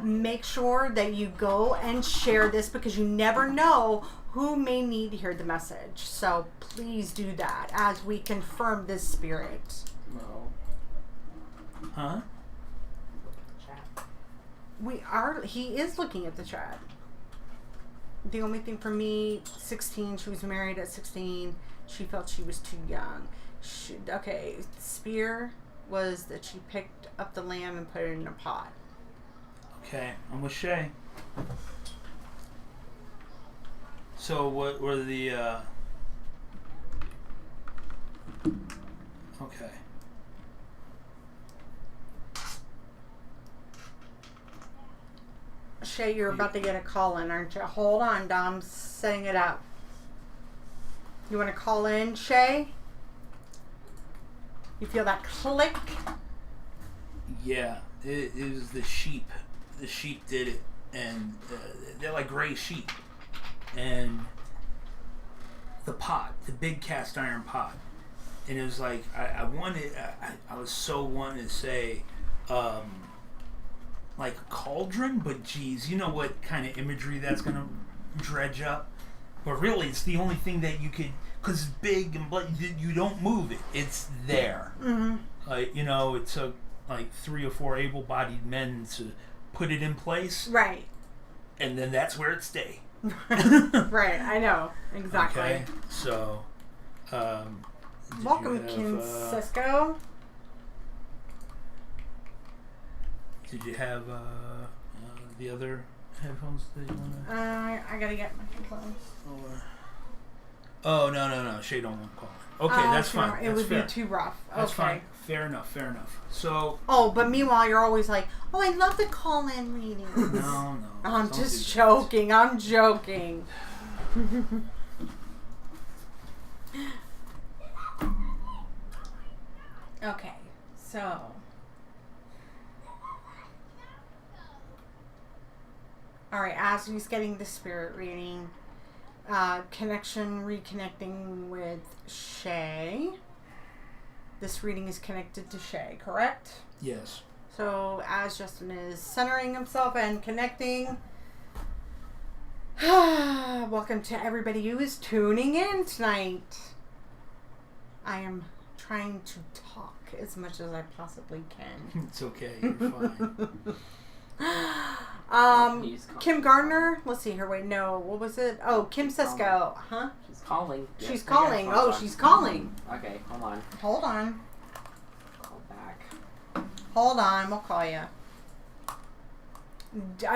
make sure that you go and share this because you never know who may need to hear the message. So please do that as we confirm this spirit. No. Huh? Chat. He is looking at the chat. The only thing for me, 16, she was married at 16. She felt she was too young. Okay, spear was that she picked up the lamb and put it in a pot. Okay, I'm with Shay. So what were the okay. Shay, you're about to get a call in, aren't you? Hold on, Dom's setting it up. You want to call in, Shay? You feel that click? Yeah, it was the sheep. The sheep did it, and they're like gray sheep. And the pot, the big cast iron pot, and it was like I was so wanting to say, like a cauldron, but geez, you know what kind of imagery that's gonna dredge up. But really, it's the only thing that you could, because it's big and you don't move it. It's there. Mm-hmm. Like, you know, it took like 3 or 4 able-bodied men to put it in place, Right. and then that's where it stay. Right, I know. Exactly. Okay, so Welcome, Kim Cisco. Did you have the other headphones that you want to? I gotta get my headphones. Oh no, Shay don't want to call it. Okay, that's sure. fine. It That's would fair. be too rough. That's okay. fine. Fair enough. So Oh, but meanwhile, you're always like, oh, I love the call-in readings. no. I'm don't just do that. joking. I'm joking. Okay, so. Alright, as he's getting the spirit reading, reconnecting with Shay. This reading is connected to Shay, correct? Yes. So as Justin is centering himself and connecting, welcome to everybody who is tuning in tonight. I am trying to talk as much as I possibly can. It's okay. You're fine. Kim Gardner. Let's see her. Wait, no. What was it? Oh, Kim Cisco. Huh? She's calling. She's Yeah, calling. hold Oh, on. she's calling. Okay, hold on. Hold on. Call back. Hold on. We'll call you.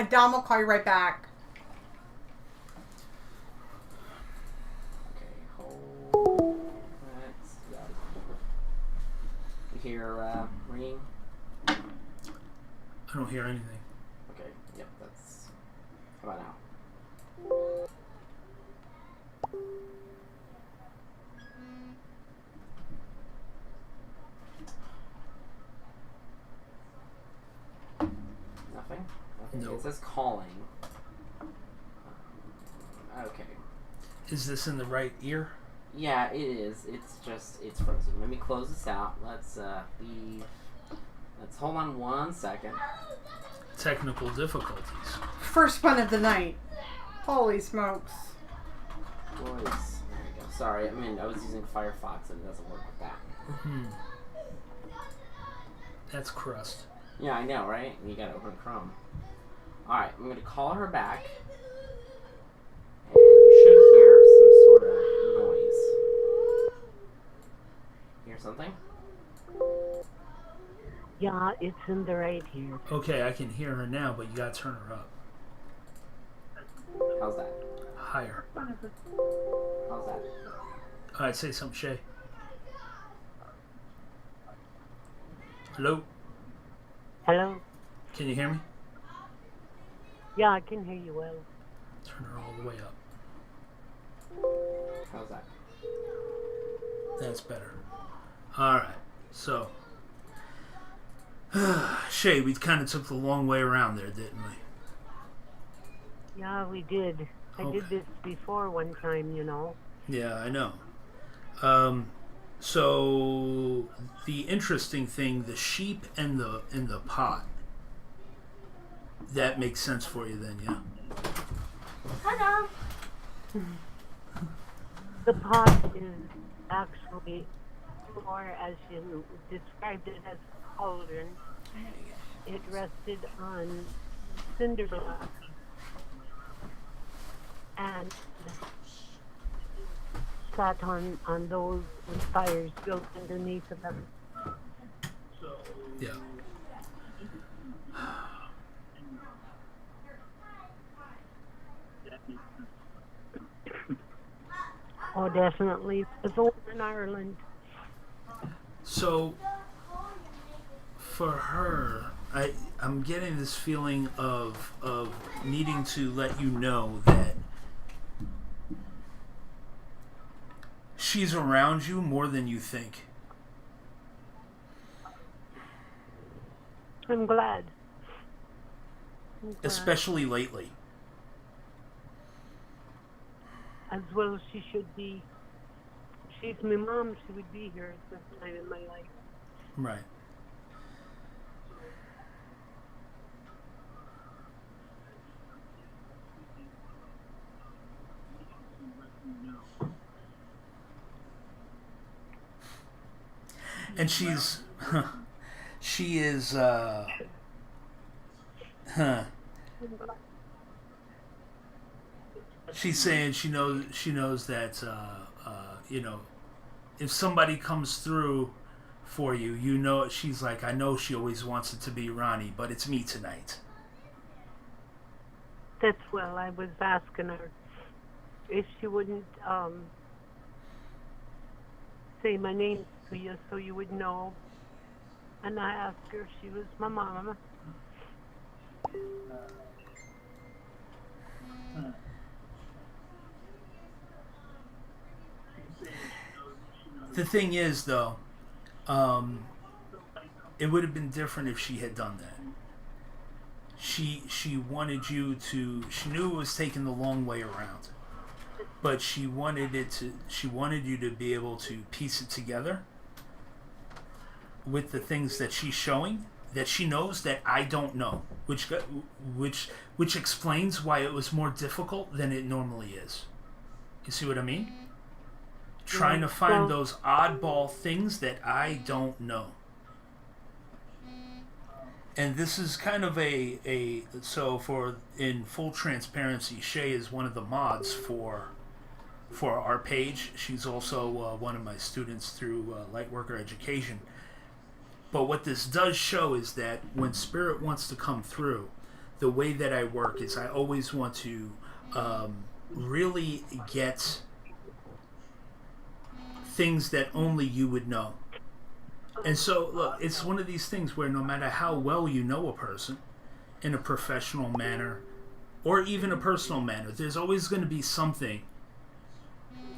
Dom will call you right back. Okay, hold. Let's go. You hear ringing? I don't hear anything. Okay, yep, that's. How about now? Nothing? Okay, Nope. it says calling. Okay. Is this in the right ear? Yeah, it is. It's frozen. Let me close this out. Let's leave. Let's hold on 1 second. Technical difficulties. First one of the night. Holy smokes. Voice. There we go. Sorry, I was using Firefox and it doesn't work with that. That's crust. Yeah, I know, right? You gotta open Chrome. Alright, I'm gonna call her back. And you should hear some sort of noise. Hear something? Yeah, it's in the right here. Okay, I can hear her now, but you gotta turn her up. How's that? Higher. How's that? Alright, say something, Shay. Hello? Hello? Can you hear me? Yeah, I can hear you well. Turn her all the way up. How's that? That's better. All right. So, Shay, we kind of took the long way around there, didn't we? Yeah, we did. I Okay. did this before one time, you know. Yeah, I know. So the interesting thing, the sheep and the pot, that makes sense for you then, yeah? Hello. The pot is actually more, as you described it, as a cauldron. It rested on cinder blocks and sat on those with fires built underneath of them. Yeah. Oh, definitely. It's over in Ireland. So for her, I'm getting this feeling of needing to let you know that she's around you more than you think. I'm glad. Especially lately. As well as she should be. She's my mom. She would be here at this time in my life. Right. And she is, she's saying she knows that, you know, if somebody comes through for you, you know, she's like, I know she always wants it to be Ronnie, but it's me tonight. That's well. I was asking her if she wouldn't say my name to you so you would know. And I asked her if she was my mama. The thing is, though, it would have been different if she had done that. She wanted you to. She knew it was taking the long way around, but she wanted it to. She wanted you to be able to piece it together with the things that she's showing that she knows that I don't know, which explains why it was more difficult than it normally is. You see what I mean? Trying to find those oddball things that I don't know. And this is kind of so for in full transparency, Shay is one of the mods for our page. She's also one of my students through Lightworker Education. But what this does show is that when Spirit wants to come through, the way that I work is I always want to really get things that only you would know. And so, look, it's one of these things where no matter how well you know a person in a professional manner or even a personal manner, there's always going to be something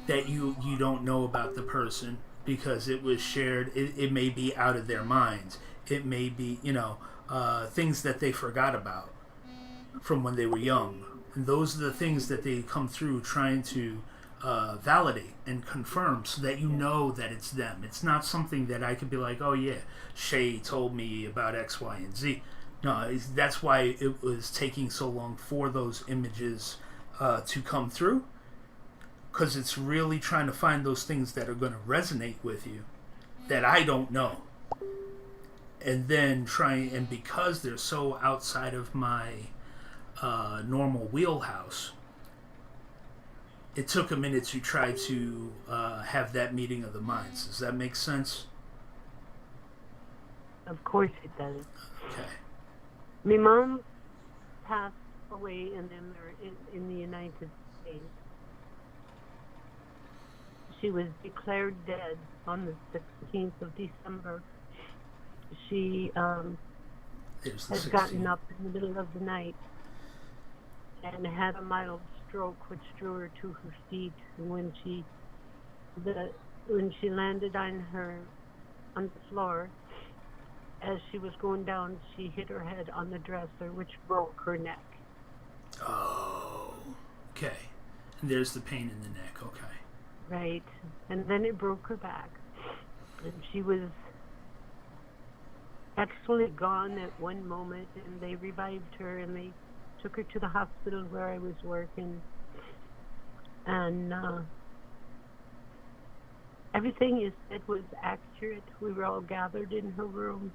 that you don't know about the person because it was shared. It may be out of their minds. It may be, things that they forgot about from when they were young. And those are the things that they come through trying to validate and confirm so that you know that it's them. It's not something that I could be like, oh yeah, Shay told me about X, Y, and Z. No, that's why it was taking so long for those images to come through, because it's really trying to find those things that are going to resonate with you that I don't know, and then and because they're so outside of my normal wheelhouse, it took a minute to try to have that meeting of the minds. Does that make sense? Of course it does. Okay. My mom passed away in the United States. She was declared dead on the 16th of December. She had gotten up in the middle of the night and had a mild stroke which drew her to her feet. And when the when she landed on the floor, as she was going down, she hit her head on the dresser, which broke her neck. Oh, okay. And there's the pain in the neck, okay. Right. And then it broke her back. And she was actually gone at one moment, and they revived her, and they took her to the hospital where I was working. And everything you said was accurate. We were all gathered in her room.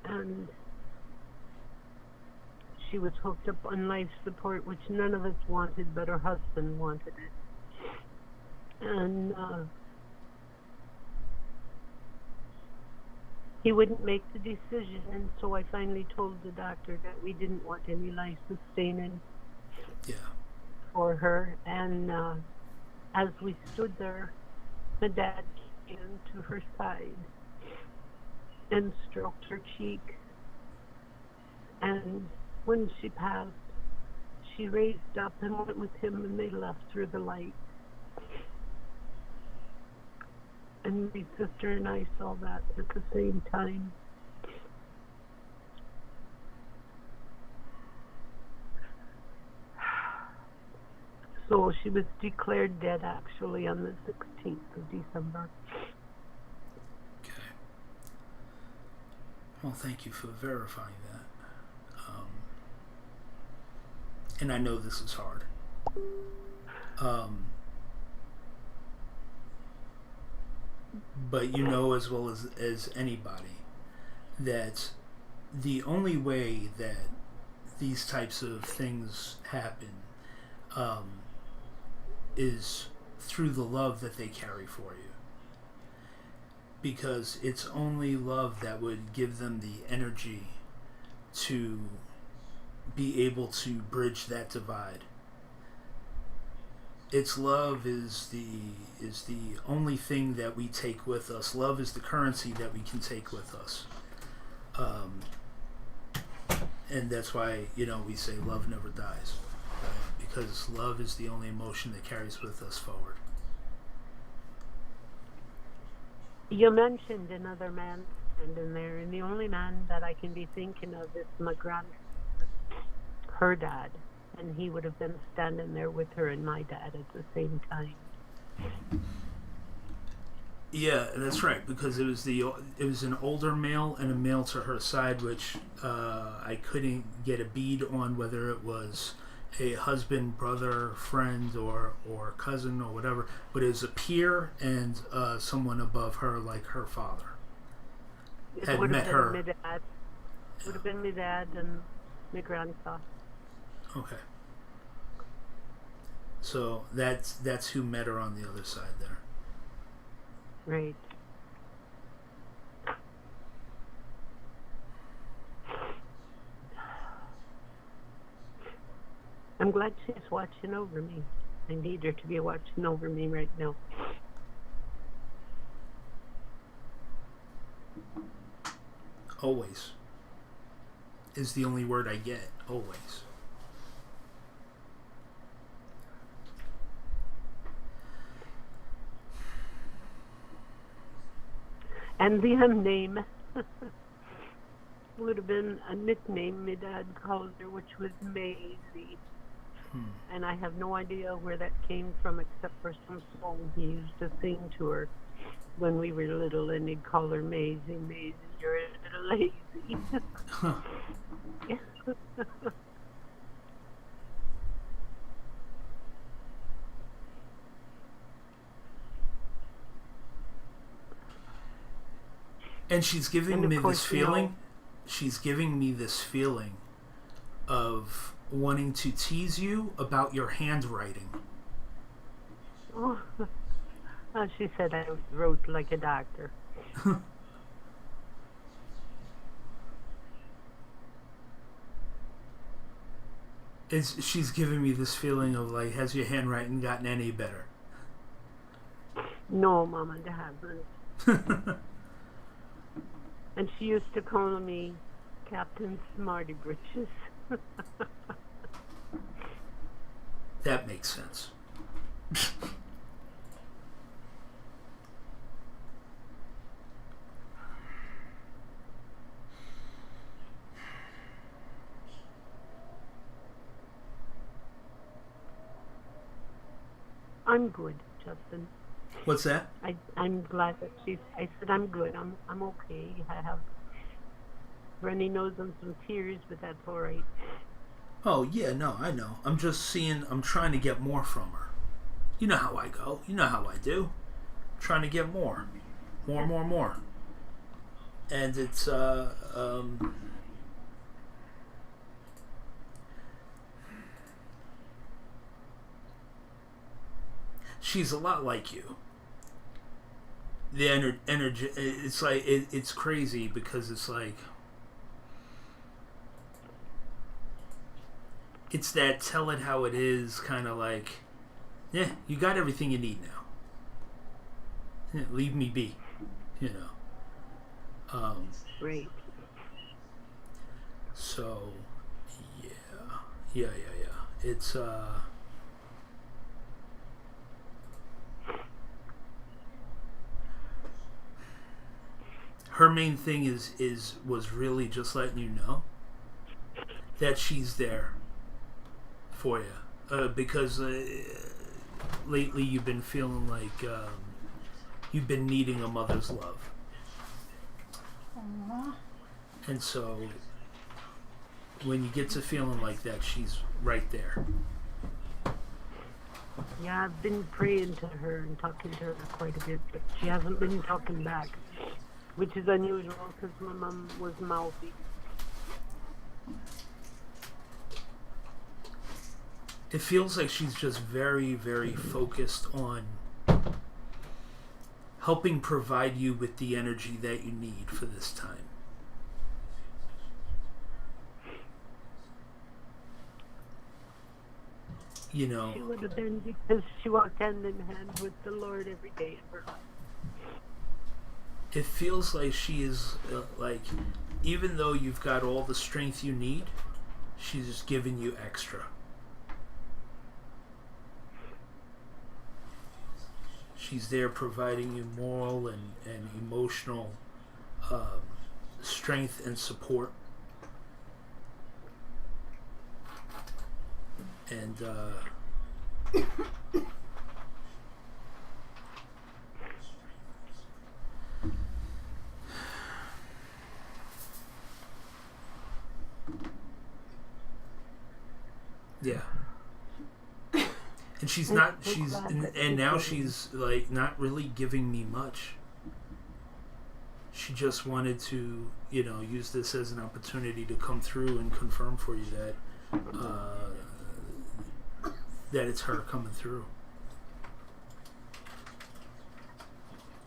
And she was hooked up on life support, which none of us wanted, but her husband wanted it. And he wouldn't make the decision, and so I finally told the doctor that we didn't want any life-sustaining for her. And as we stood there, my dad came to her side and stroked her cheek. And when she passed, she raised up and went with him, and they left through the light. And my sister and I saw that at the same time. So she was declared dead actually on the 16th of December. Okay. Well, thank you for verifying that. And I know this is hard. But you know as well as anybody that the only way that these types of things happen is through the love that they carry for you. Because it's only love that would give them the energy to be able to bridge that divide. It's love is the only thing that we take with us. Love is the currency that we can take with us. And that's why, we say love never dies. Right? Because love is the only emotion that carries with us forward. You mentioned another man in there, and the only man that I can be thinking of is my grandfather, her dad, and he would have been standing there with her and my dad at the same time. Yeah, that's right, because it was an older male and a male to her side, which I couldn't get a bead on whether it was a husband, brother, friend, or cousin or whatever, but it was a peer and someone above her, like her father. Had met her. My dad. It would have been my dad and my grandpa. Okay. So that's who met her on the other side there. Right. I'm glad she's watching over me. I need her to be watching over me right now. Always is the only word I get. Always. And the name would have been a nickname my dad called her, which was Maisie. And I have no idea where that came from except for some song he used to sing to her when we were little, and he'd call her Maisie. Maisie, you're a little lazy. And she's giving me this feeling. She's giving me this feeling of wanting to tease you about your handwriting. Oh, she said I wrote like a doctor. She's giving me this feeling of like, has your handwriting gotten any better? No, Mama, it hasn't. And she used to call me Captain Smarty Britches. That makes sense. I'm good, Justin. What's that? I'm glad that I said I'm good. I'm okay. I have runny nose and some tears, but that's all right. Oh, yeah, no, I know. I'm trying to get more from her. You know how I go. You know how I do. I'm trying to get more. More. And it's, she's a lot like you. The energy, it's like, it's crazy because it's like, it's that tell it how it is kind of like, yeah, you got everything you need now. Yeah, leave me be, you know. Great. So, yeah. It's, her main thing was really just letting you know that she's there for you, because lately you've been feeling like you've been needing a mother's love. Aww. And so when you get to feeling like that, she's right there. Yeah, I've been praying to her and talking to her quite a bit, but she hasn't been talking back, which is unusual because my mom was mouthy. It feels like she's just very, very focused on helping provide you with the energy that you need for this time. You know, She would have been because she walked hand in hand with the Lord every day of her life. it feels like she is like, even though you've got all the strength you need, she's just giving you extra. She's there providing you moral and emotional strength and support. And yeah. And she's not, and now she's like not really giving me much. She just wanted to, use this as an opportunity to come through and confirm for you that it's her coming through.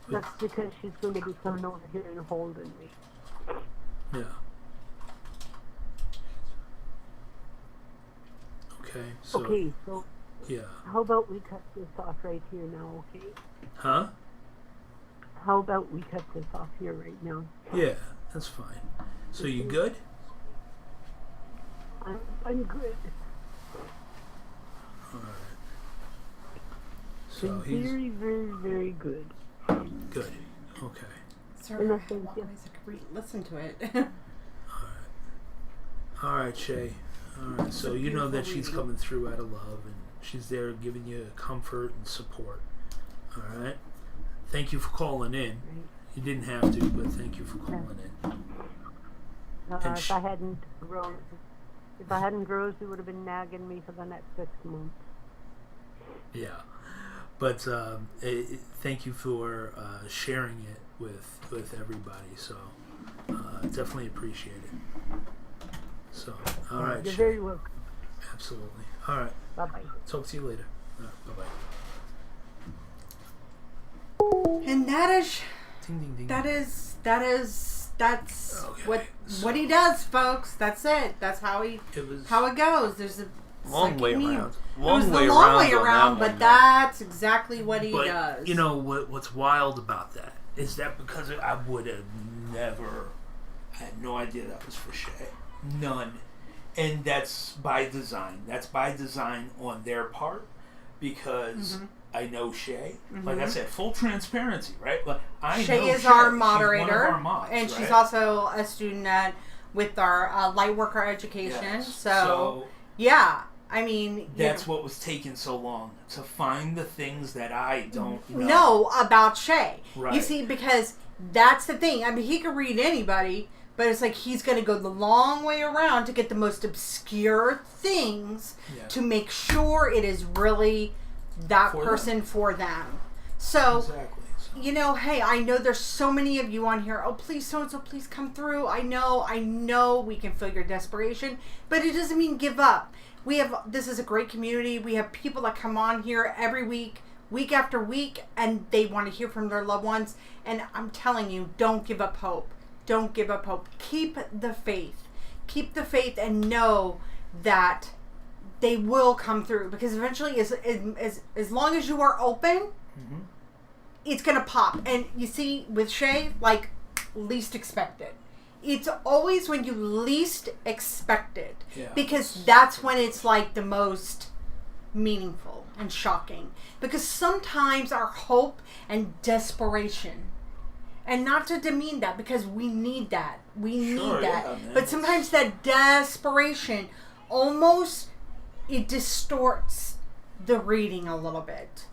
That's because she's going to be coming over here and holding me. Yeah. Okay, so yeah. How about we cut this off right here now, okay? Huh? How about we cut this off here right now? Yeah, that's fine. So you good? I'm good. All right. So he's very, very, very good. good. Okay. Sorry, I listen to it. All right, Shay. All right. So you know that she's coming through out of love, and she's there giving you comfort and support. All right. Thank you for calling in. You didn't have to, but thank you for calling in. If I hadn't Rose, he would have been nagging me for the next 6 months. Yeah, but thank you for sharing it with everybody. So definitely appreciate it. So all right, you're very welcome. Absolutely. All right. Bye bye. Talk to you later. All right, bye bye. And that is, Ding, ding, ding. that's Okay, what he does, folks. That's it. That's how it goes. There's a Long way around. It was the long way around, but that's exactly what he does. You know what's wild about that is that because I would have never, I had no idea that was for Shay. None. And that's by design. That's by design on their part because I know Shay. Like I said, full transparency, right? Like Shay is our moderator, she's one of our mods, and right? she's also a student with our light worker education. Yes. So yeah, I mean... That's what was taking so long. To find the things that I don't know about Shay. Right. You see, because that's the thing. I mean, he could read anybody, but it's like he's going to go the long way around to get the most obscure things to make sure it is really that person for them. So... Exactly. You know, hey, I know there's so many of you on here. Oh, please, so-and-so, please come through. I know we can feel your desperation, but it doesn't mean give up. This is a great community. We have people that come on here every week after week, and they want to hear from their loved ones. And I'm telling you, don't give up hope. Don't give up hope. Keep the faith. Keep the faith and know that they will come through, because eventually, as long as you are open, it's going to pop. And you see, with Shay, like, least expected. It's always when you least expect it. Yeah. Because that's when it's, like, the most meaningful and shocking. Because sometimes our hope and desperation, and not to demean that, because we need that. We need that. Yeah, but sometimes that desperation almost, it distorts the reading a little bit.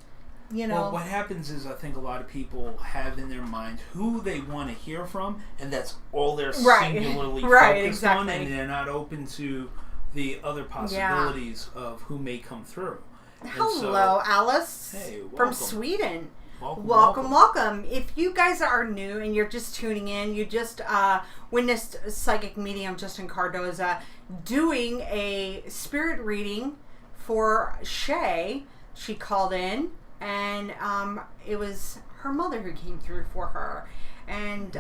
You know, well, what happens is I think a lot of people have in their mind who they want to hear from, and that's all they're singularly focused on, and they're not open to the other possibilities of who may come through. Hello, Alice. Hey, welcome. From Sweden. Welcome. If you guys are new and you're just tuning in, you just witnessed psychic medium Justin Cardoza doing a spirit reading for Shay. She called in. And it was her mother who came through for her. And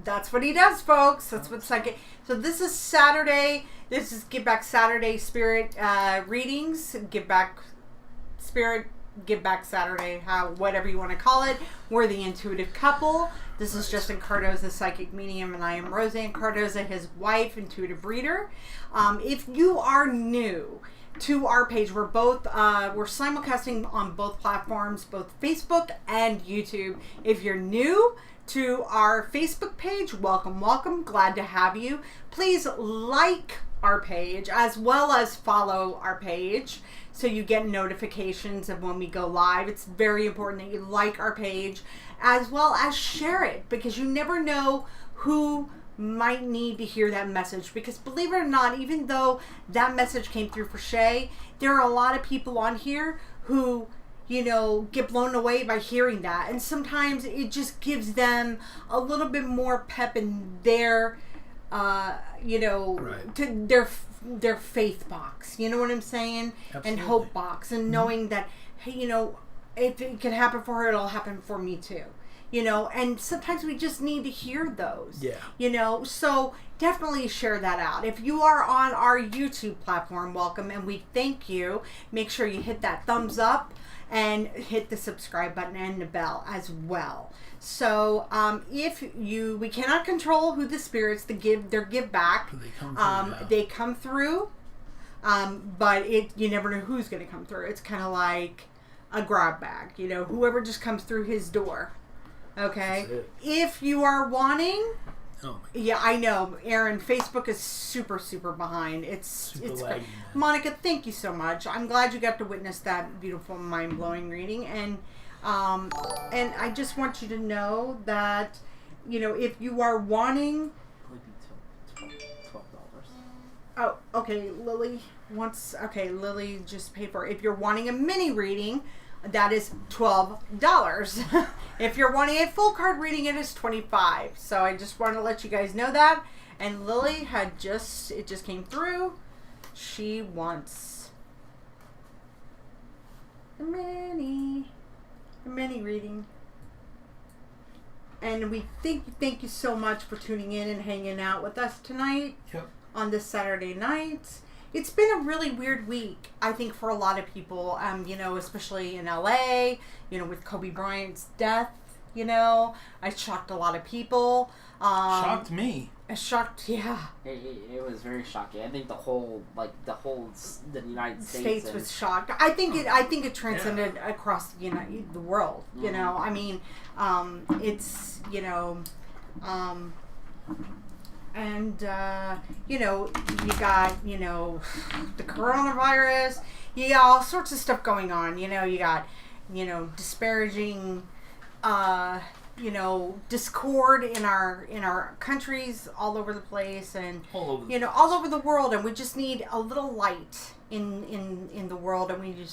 that's what he does, folks. That's what psychic. So this is Saturday. This is Give Back Saturday Spirit readings. Give Back Spirit, Give Back Saturday, whatever you want to call it. We're the intuitive couple. This is Justin Cardoza, psychic medium, and I am Roseanne Cardoza, his wife, intuitive reader. If you are new to our page, we're simulcasting on both platforms, both Facebook and YouTube. If you're new to our Facebook page, welcome, glad to have you. Please like our page as well as follow our page so you get notifications of when we go live. It's very important that you like our page as well as share it, because you never know who might need to hear that message. Because believe it or not, even though that message came through for Shay, there are a lot of people on here who, get blown away by hearing that. And sometimes it just gives them a little bit more pep in their, to their faith box. You know what I'm saying? Absolutely. And hope box. And knowing that, hey, if it can happen for her, it'll happen for me too. And sometimes we just need to hear those. Yeah. So definitely share that out. If you are on our YouTube platform, welcome, and we thank you. Make sure you hit that thumbs up and hit the subscribe button and the bell as well. So we cannot control who the spirits give back. They come through. But you never know who's going to come through. It's kind of like a grab bag. Whoever just comes through his door. Okay. If you are wanting, I know, Aaron. Facebook is super behind. It's laggy, Monica, thank you so much. I'm glad you got to witness that beautiful, mind blowing reading, and I just want you to know that if you are wanting, $12. Oh, okay, Lily wants. Okay, Lily just paid for it. If you're wanting a mini reading, that is $12. If you're wanting a full card reading, it is $25. So I just want to let you guys know that. And Lily it just came through. She wants a mini reading. And we thank you so much for tuning in and hanging out with us tonight on this Saturday night. It's been a really weird week, I think, for a lot of people, especially in LA, with Kobe Bryant's death, I shocked a lot of people. Shocked me. Yeah. It was very shocking. I think the United States was shocked. I think it transcended across the world. And, you know, you got, you know, the coronavirus. You got all sorts of stuff going on. You know, you got, you know, disparaging, you know, discord in our countries all over the place, and all over the world, and we just need a little light in the world, and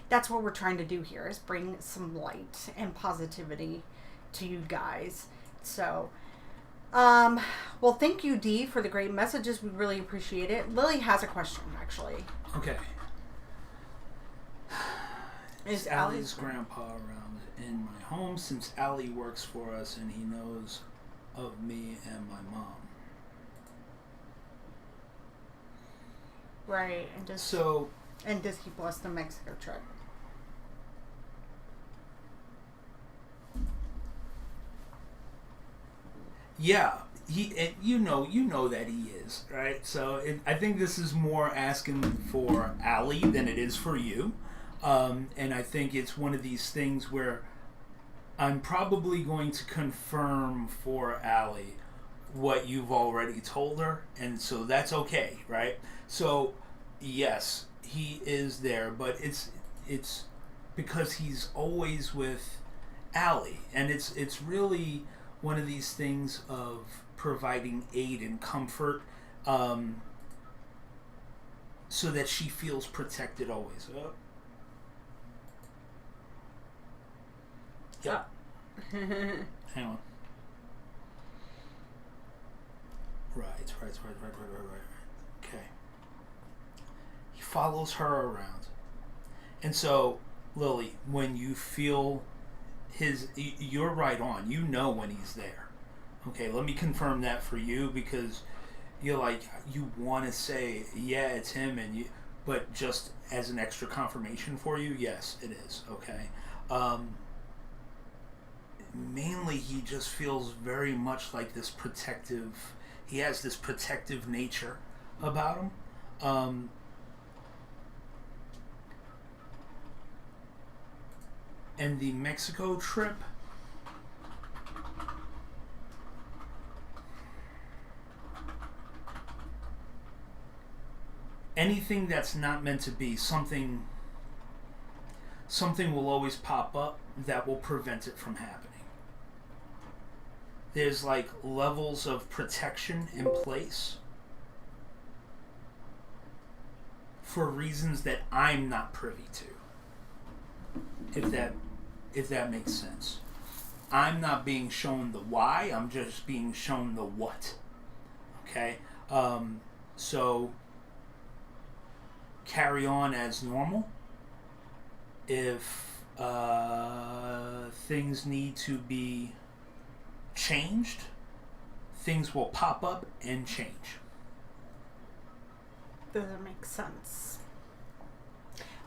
that's what we're trying to do here, is bring some light and positivity to you guys. So well, thank you, Dee, for the great messages. We really appreciate it. Lily has a question, actually. Okay. Is Allie's grandpa around in my home, since Allie works for us and he knows of me and my mom? Right. And does he bless the Mexico trip? Yeah, you know that he is, right? So I think this is more asking for Allie than it is for you. And I think it's one of these things where I'm probably going to confirm for Allie what you've already told her, and so that's okay, right? So yes, he is there, but it's because he's always with Allie, and it's really one of these things of providing aid and comfort, so that she feels protected always. Yeah. Hang on. Right. Okay. He follows her around. And so, Lily, when you feel you're right on. You know when he's there. Okay, let me confirm that for you, because you want to say, yeah, it's him, but just as an extra confirmation for you, yes, it is. Okay. Mainly, he just feels very much like this protective. He has this protective nature about him. And the Mexico trip, anything that's not meant to be, something will always pop up that will prevent it from happening. There's like levels of protection in place for reasons that I'm not privy to. If that makes sense. I'm not being shown the why, I'm just being shown the what. Okay? So carry on as normal. If things need to be changed, things will pop up and change. Does that make sense?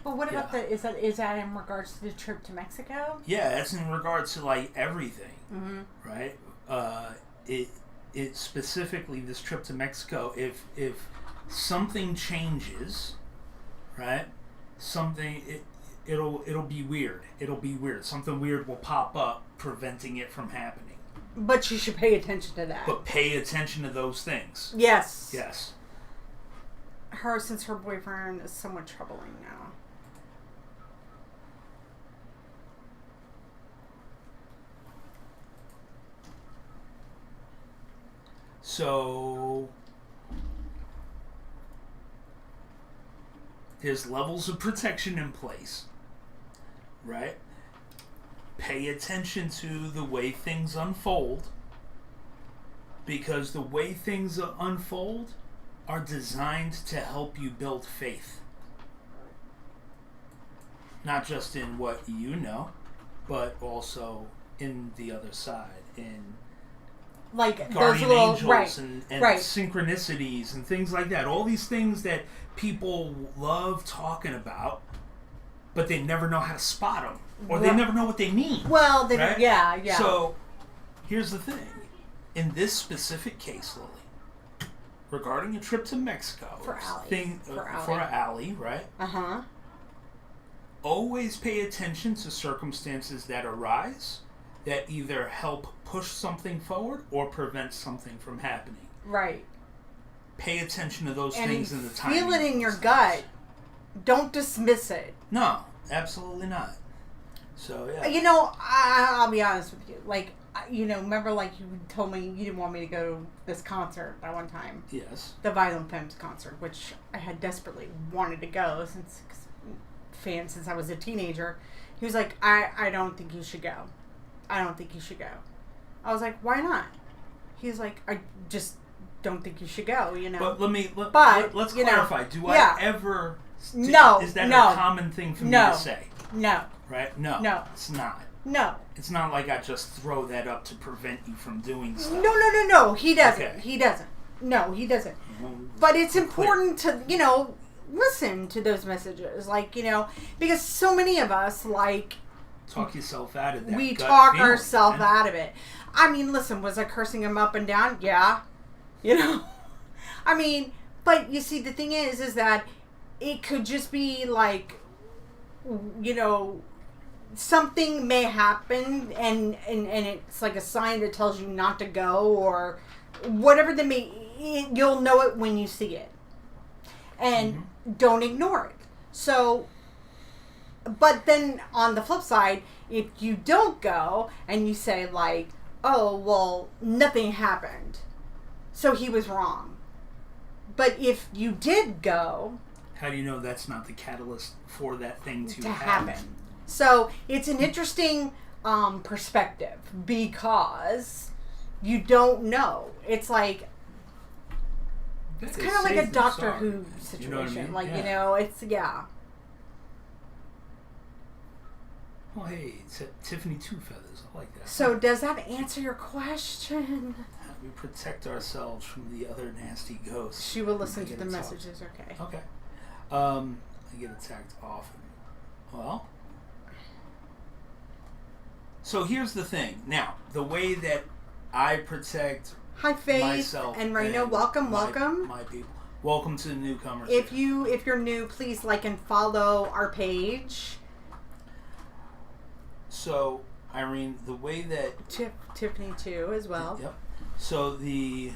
But what about is that in regards to the trip to Mexico? Yeah, that's in regards to like everything, right? It specifically this trip to Mexico. If something changes, right? It'll be weird. It'll be weird. Something weird will pop up, preventing it from happening. But you should pay attention to that. But pay attention to those things. Yes. Yes. Since her boyfriend is somewhat troubling now. So there's levels of protection in place, right? Pay attention to the way things unfold, because the way things unfold are designed to help you build faith. Not just in what you know, but also in the other side, in like guardian those little, angels and synchronicities and things like that. All these things that people love talking about, but they never know how to spot them, or they never know what they mean. Well, right? yeah. So, here's the thing. In this specific case, Lily, regarding a trip to Mexico, for Allie, right? Always pay attention to circumstances that arise that either help push something forward or prevent something from happening. Right. Pay attention to those and things in the time. Feel it in your gut. Don't dismiss it. No, absolutely not. So, yeah. You know, I'll be honest with you. Like, you know, remember, like, you told me you didn't want me to go to this concert that one time? Yes. The Violent Femmes concert, which I had desperately wanted to go since I was a teenager. He was like, I don't think you should go. I don't think you should go. I was like, why not? He's like, I just don't think you should go, you know. But let's clarify. Do yeah. I ever... No. Is that no, a common thing for me to say? No. Right? No. No. It's not. No. It's not like I just throw that up to prevent you from doing stuff. No. He doesn't. Okay. He doesn't. No, he doesn't. Well, but it's important to, you know, listen to those messages. Like, you know, because so many of us, like... Talk yourself out of that. We gut talk feeling, ourselves man. out of it. I mean, listen, was I cursing him up and down? Yeah. You know? I mean, but you see, the thing is that it could just be like, you know, something may happen and it's like a sign that tells you not to go or whatever you'll know it when you see it. And don't ignore it. So, but then on the flip side, if you don't go and you say like, oh, well, nothing happened, so he was wrong. But if you did go... How do you know that's not the catalyst for that thing to happen? So it's an interesting perspective because you don't know. It's like... It's kind of like a Doctor Who situation. You know what I mean? Like, you know, it's... Yeah. Oh, hey, it's Tiffany Two Feathers. I like that. So does that answer your question? We protect ourselves from the other nasty ghosts. She will listen to the messages, okay. Okay. I get attacked often. Well, so here's the thing. Now, the way that I protect Hi, Faith myself and Raina. Welcome. My people. Welcome to the newcomers. If you're new, please like and follow our page. So, Irene, the way that... Tiffany, too, as well. Yep. So, the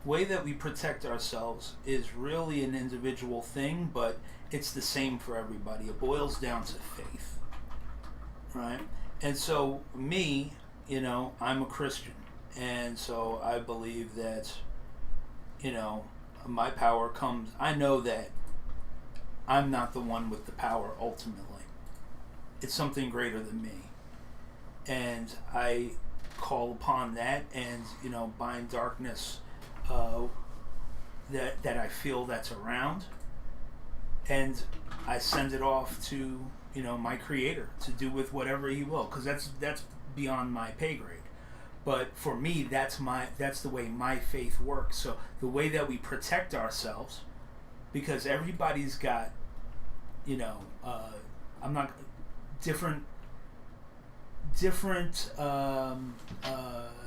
way that we protect ourselves is really an individual thing, but it's the same for everybody. It boils down to faith. Right? And so, me, you know, I'm a Christian. And so, I believe that, you know, my power comes... I know that I'm not the one with the power, ultimately. It's something greater than me. And I call upon that and, you know, bind darkness that I feel that's around. And I send it off to, you know, my Creator to do with whatever He will. Because that's beyond my pay grade. But for me, that's the way my faith works. So the way that we protect ourselves, because everybody's got, you know, different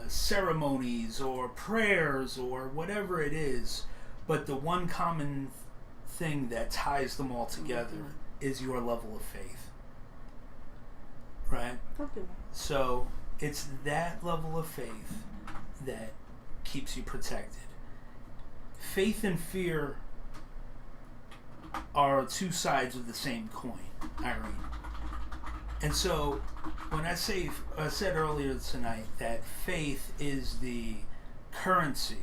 ceremonies or prayers or whatever it is, but the one common thing that ties them all together is your level of faith, right? Okay. So it's that level of faith that keeps you protected. Faith and fear are two sides of the same coin, Irene. And so, when I said earlier tonight that faith is the currency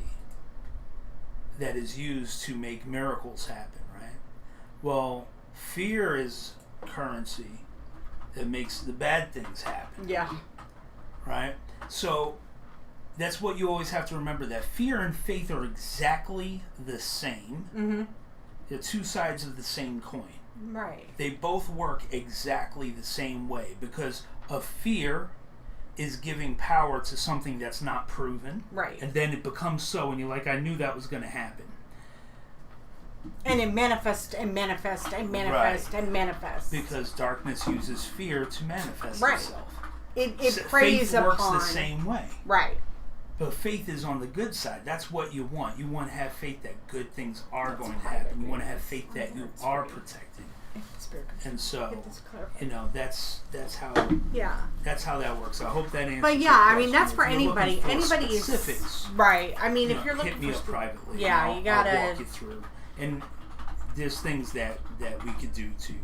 that is used to make miracles happen, right? Well, fear is currency that makes the bad things happen. Yeah. Right? So, that's what you always have to remember, that fear and faith are exactly the same. Mm-hmm. They're two sides of the same coin. Right. They both work exactly the same way because of fear is giving power to something that's not proven. Right. And then it becomes so, and you're like, I knew that was going to happen. And it manifests and manifests and manifests and manifests. Because darkness uses fear to manifest itself. It preys upon. Faith works the same way. Right. But faith is on the good side. That's what you want. You want to have faith that good things are going to happen. You want to have faith that you are protected. And so, that's how that's how that works. I hope that answers. But your I mean, question. that's for If you're anybody. looking for Anybody specifics, is right. I mean, if you're looking hit me for up privately. yeah, you gotta I'll walk you through. And there's things that we could do to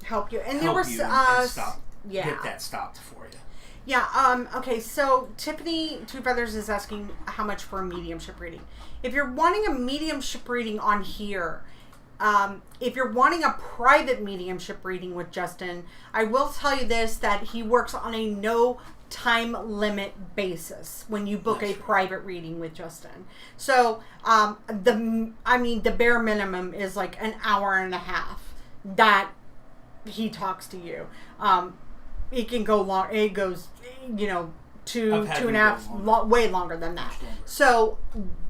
help you. And help there was you and stop, yeah, get that stopped for you. Yeah, okay, so Tiffany Two Feathers is asking how much for a mediumship reading. If you're wanting a mediumship reading on here, if you're wanting a private mediumship reading with Justin, I will tell you this, that he works on a no time limit basis when you book a private reading with Justin. So, the bare minimum is like an hour and a half that he talks to you. It can go long. It goes, 2.5, way longer than that. So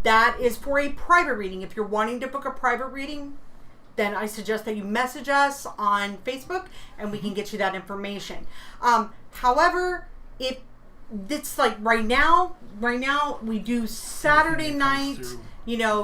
that is for a private reading. If you're wanting to book a private reading, then I suggest that you message us on Facebook and we can get you that information. However, if it's like right now we do Saturday night.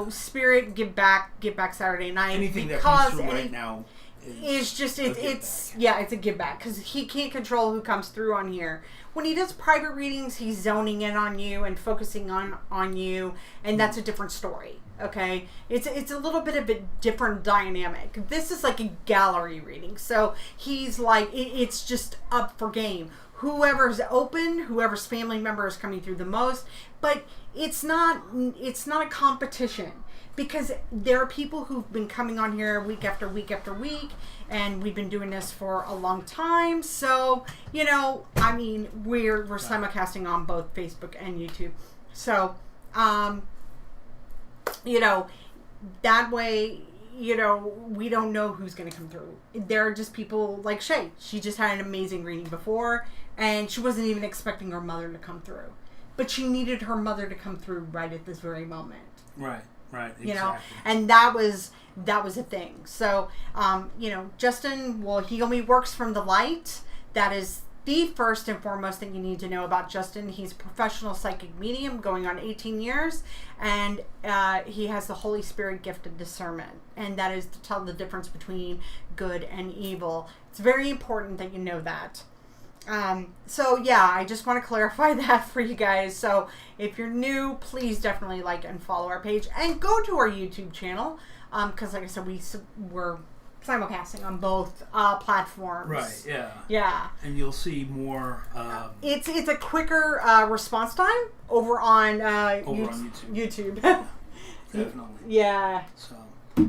Spirit give back Saturday night. Anything that comes through right now. It's a give back because he can't control who comes through on here. When he does private readings, he's zoning in on you and focusing on you, and that's a different story. Okay, it's a little bit of a different dynamic. This is like a gallery reading, so he's like it's just up for game. Whoever's open, whoever's family member is coming through the most, but it's not a competition. Because there are people who've been coming on here week after week after week, and we've been doing this for a long time. So, we're simulcasting on both Facebook and YouTube. So, that way, we don't know who's going to come through. There are just people like Shay. She just had an amazing reading before, and she wasn't even expecting her mother to come through. But she needed her mother to come through right at this very moment. Right. Exactly. And that was a thing. So, Justin, he only works from the light. That is the first and foremost thing you need to know about Justin. He's a professional psychic medium going on 18 years, and he has the Holy Spirit gift of discernment, and that is to tell the difference between good and evil. It's very important that you know that. I just want to clarify that for you guys. So if you're new, please definitely like and follow our page and go to our YouTube channel. Cause like I said, we're simulcasting on both, platforms. Right. Yeah. Yeah. And you'll see more, it's a quicker, response time over on YouTube. Definitely. Yeah. So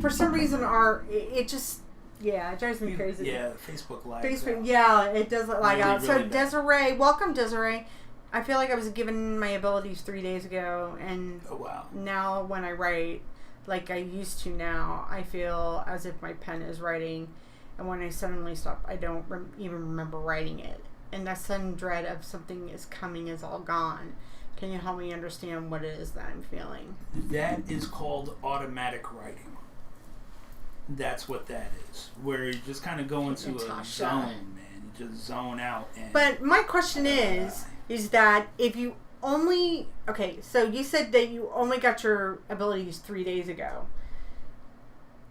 for some reason it just, it drives me crazy. Yeah, Facebook Live. It does look like really, so really Desiree, welcome Desiree. I feel like I was given my abilities 3 days ago, and now when I write, like I used to now, I feel as if my pen is writing, and when I suddenly stop, I don't even remember writing it. And that sudden dread of something is coming is all gone. Can you help me understand what it is that I'm feeling? That is called automatic writing. That's what that is. Where you just kind of go into a zone, man. You just zone out. But my question is that if you only... Okay, so you said that you only got your abilities 3 days ago.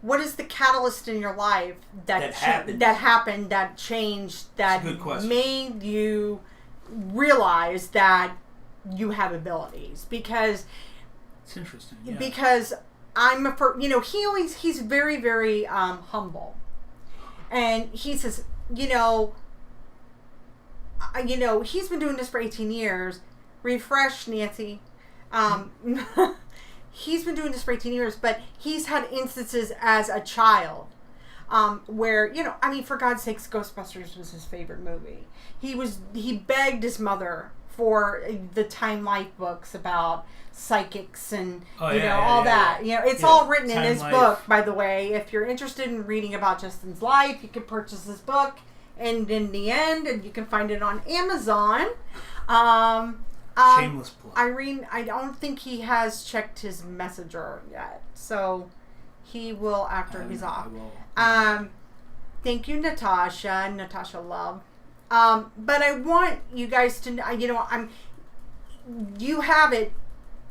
What is the catalyst in your life that happened, that changed, that made you realize that you have abilities? Because... It's interesting, yeah. Because... he's very, very humble, and he says, he's been doing this for 18 years. Refresh, Nancy. He's been doing this for 18 years, but he's had instances as a child, where, for God's sakes, Ghostbusters was his favorite movie. He begged his mother for the Time Life books about psychics and all that. It's all written in his book, by the way. If you're interested in reading about Justin's life, you can purchase this book, and in the end, and you can find it on Amazon. Shameless plug. Irene, I don't think he has checked his messenger yet, so he will after he's off. Thank you, Natasha Love. But I want you guys to, you have it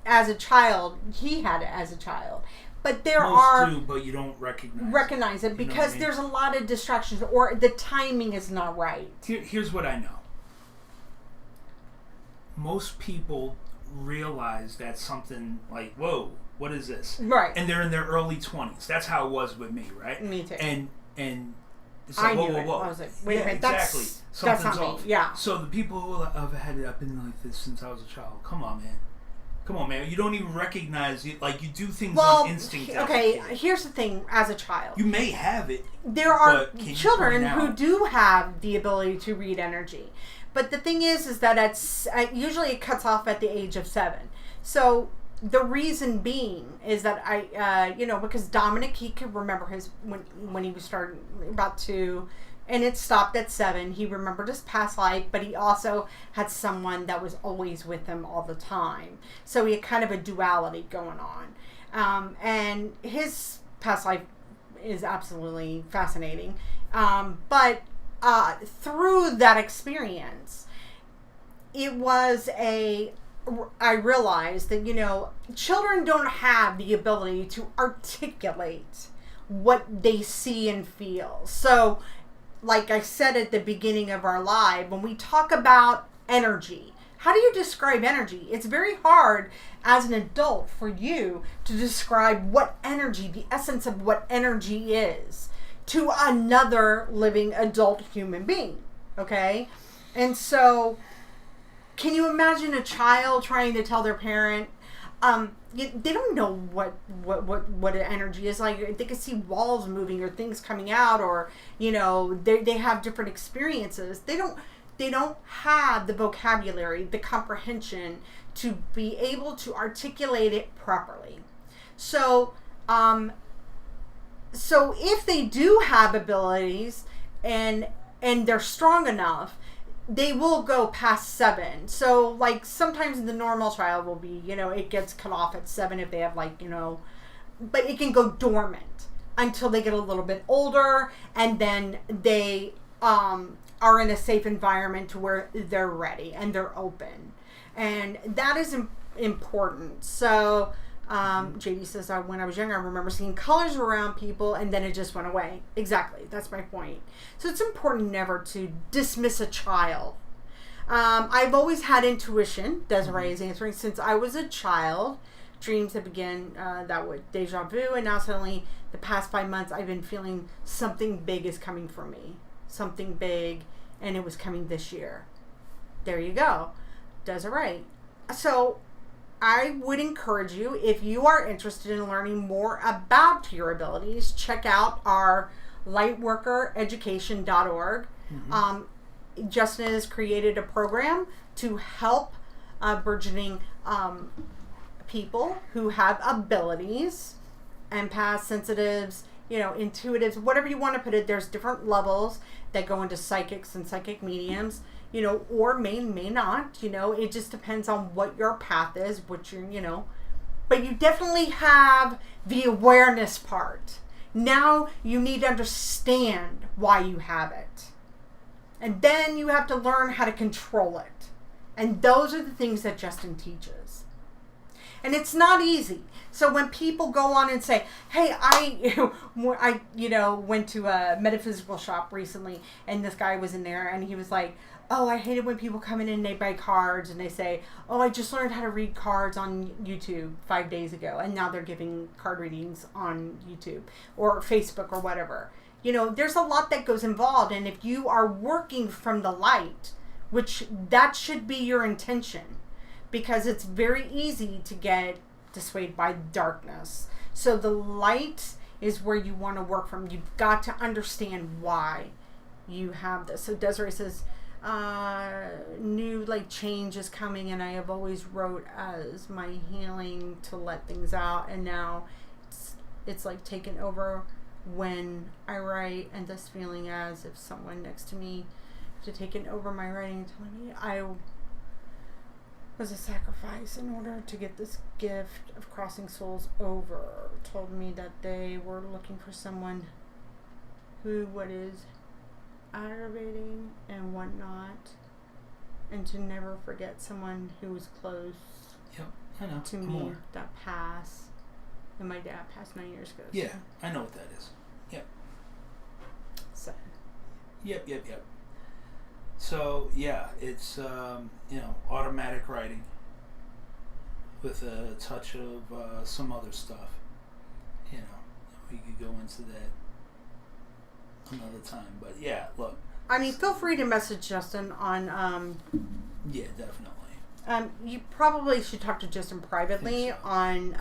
as a child. He had it as a child. But there Most do, but you don't recognize it because there's a lot of distractions or the timing is not right. Here's what I know. Most people realize that something like, whoa, what is this? Right. And they're in their early 20s. That's how it was with me, right? Me too. And it's like, whoa. I was like, wait a minute, exactly. That's not off. me. Yeah. So the people who have had it, I've been like this since I was a child. Come on, man. You don't even recognize it. Like, you do things on instinct. Okay, here's the thing. As a child, you may have it. There are children who do have the ability to read energy. But the thing is that usually it cuts off at the age of 7. So the reason being is that because Dominic, he could remember his when he was starting about 2, and it stopped at 7. He remembered his past life, but he also had someone that was always with him all the time. So he had kind of a duality going on, and his past life is absolutely fascinating. But through that experience, I realized that, children don't have the ability to articulate what they see and feel. So, like I said at the beginning of our live, when we talk about energy, how do you describe energy? It's very hard as an adult for you to describe what energy, the essence of what energy is, to another living adult human being. Okay? And so, can you imagine a child trying to tell their parent, they don't know what an energy is like. They can see walls moving or things coming out, or they have different experiences. They don't have the vocabulary, the comprehension to be able to articulate it properly. So if they do have abilities and they're strong enough, they will go past 7. So, like, sometimes the normal child will be, it gets cut off at 7 if they have, but it can go dormant until they get a little bit older, and then they are in a safe environment to where they're ready and they're open. And that is important. So, JD says, when I was younger, I remember seeing colors around people, and then it just went away. Exactly. That's my point. So it's important never to dismiss a child. I've always had intuition, Desiree is answering, since I was a child. Dreams that began that with deja vu, and now suddenly the past 5 months I've been feeling something big is coming for me. Something big, and it was coming this year. There you go. Desiree. So I would encourage you, if you are interested in learning more about your abilities, check out our lightworkereducation.org. Justin has created a program to help burgeoning people who have abilities, empaths, sensitives, intuitives, whatever you want to put it. There's different levels that go into psychics and psychic mediums, or may not, it just depends on what your path is, what you're, but you definitely have the awareness part. Now you need to understand why you have it. And then you have to learn how to control it. And those are the things that Justin teaches. And it's not easy. So when people go on and say, hey, I went to a metaphysical shop recently, and this guy was in there, and he was like, oh, I hate it when people come in and they buy cards and they say, oh, I just learned how to read cards on YouTube 5 days ago, and now they're giving card readings on YouTube or Facebook or whatever. There's a lot that goes involved, and if you are working from the light, which that should be your intention, because it's very easy to get dissuaded by darkness. So the light is where you want to work from. You've got to understand why you have this. So Desiree says, new change is coming, and I have always wrote as my healing to let things out, and now it's like taken over when I write, and this feeling as if someone next to me had taken over my writing, telling me I was a sacrifice in order to get this gift of crossing souls over. Told me that they were looking for someone who what is aggravating and whatnot, and to never forget someone who was close I know. to me that passed, And my dad passed 9 years ago. Yeah, I know what that is. Yep. So. Yep. So, yeah, it's, automatic writing with a touch of some other stuff. We could go into that another time. But, yeah, look. I mean, feel free to message Justin on... yeah, definitely. You probably should talk to Justin privately on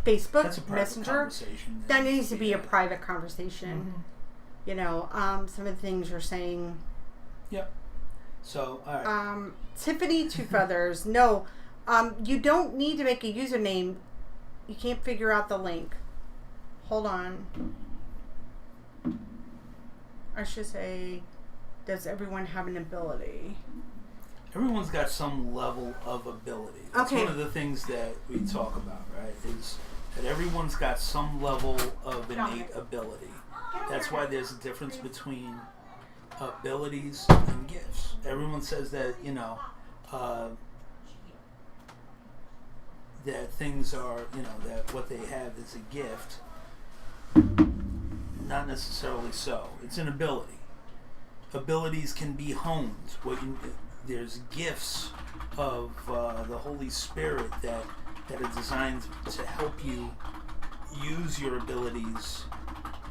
Facebook That's a private Messenger. conversation. That needs to be a private conversation. Mm-hmm. Some of the things you're saying. Yep. So, all right. Tiffany Two Feathers. No, you don't need to make a username. You can't figure out the link. Hold on. I should say, does everyone have an ability? Everyone's got some level of ability. That's one of the things that we talk about, right? Is that everyone's got some level of innate ability. That's why there's a difference between abilities and gifts. Everyone says that, that things are, that what they have is a gift. Not necessarily so. It's an ability. Abilities can be honed. There's gifts of the Holy Spirit that are designed to help you use your abilities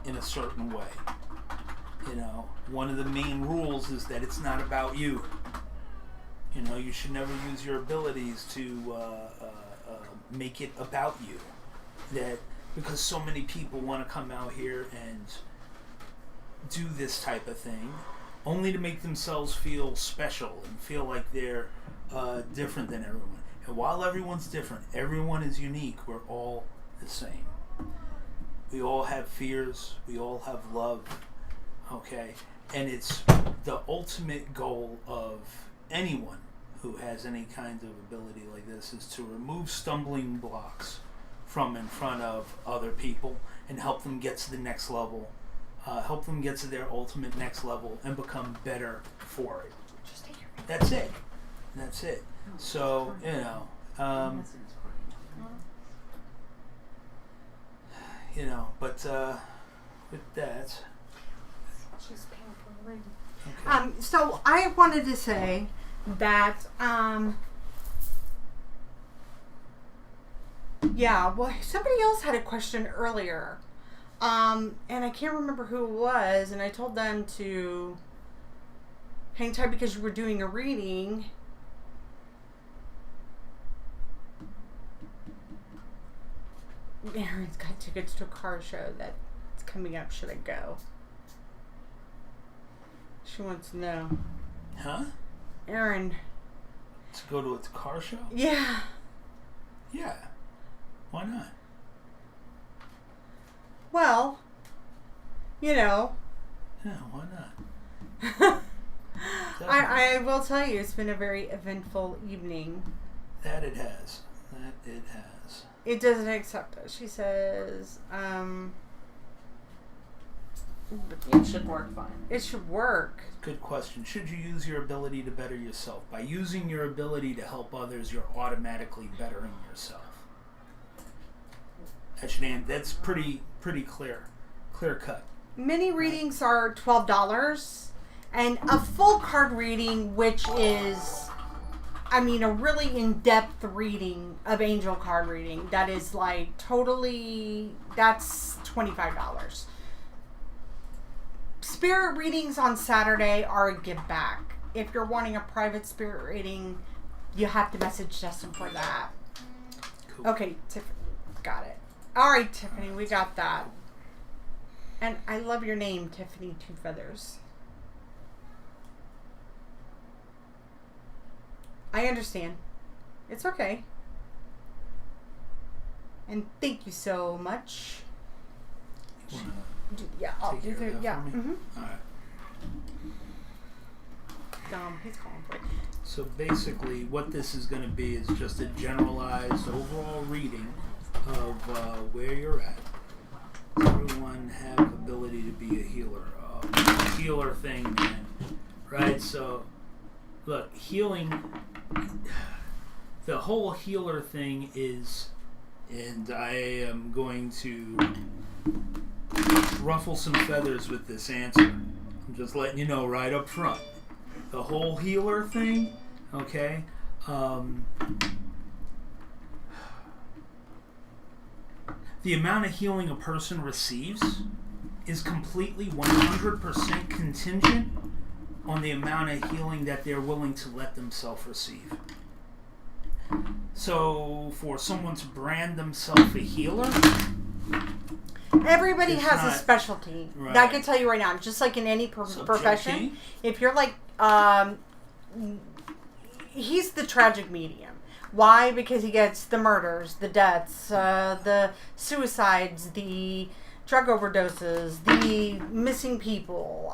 in a certain way. One of the main rules is that it's not about you. You should never use your abilities to make it about you. Because so many people want to come out here and do this type of thing only to make themselves feel special and feel like they're different than everyone. And while everyone's different, everyone is unique. We're all the same. We all have fears. We all have love. Okay? And it's the ultimate goal of anyone who has any kind of ability like this is to remove stumbling blocks from in front of other people and help them get to the next level. Help them get to their ultimate next level and become better for it. That's it. So, but with that. Okay. So I wanted to say that, somebody else had a question earlier. And I can't remember who it was, and I told them to hang tight because you were doing a reading. Aaron's got tickets to a car show that's coming up. Should I go? She wants to know. Huh? Aaron. To go to a car show? Yeah. Yeah. Why not? Well, Yeah, why not? I will tell you, it's been a very eventful evening. That it has. It doesn't accept it. She says, it should work fine. It should work. Good question. Should you use your ability to better yourself? By using your ability to help others, you're automatically bettering yourself. That's pretty clear cut. Mini readings are $12, and a full card reading, which is, a really in-depth reading of angel card reading, that is that's $25. Spirit readings on Saturday are a give back. If you're wanting a private spirit reading, you have to message Justin for that. Cool. Okay, Tiffany, got it. All right, Tiffany, we got that. And I love your name, Tiffany Two Feathers. I understand. It's okay. And thank you so much. I'll do the Mm-hmm. All right. He's calling for it. So basically, what this is going to be is just a generalized overall reading of where you're at. Does everyone have ability to be a healer? Healer thing, man. Right? So, look, healing, the whole healer thing is And I am going to ruffle some feathers with this answer. I'm just letting you know right up front. The whole healer thing, okay? The amount of healing a person receives is completely 100% contingent on the amount of healing that they're willing to let themselves receive. So, for someone to brand themselves a healer, everybody has a not, specialty. right. I can tell you right now, just like in any profession, if you're like, he's the tragic medium. Why? Because he gets the murders, the deaths, the suicides, the drug overdoses, the missing people,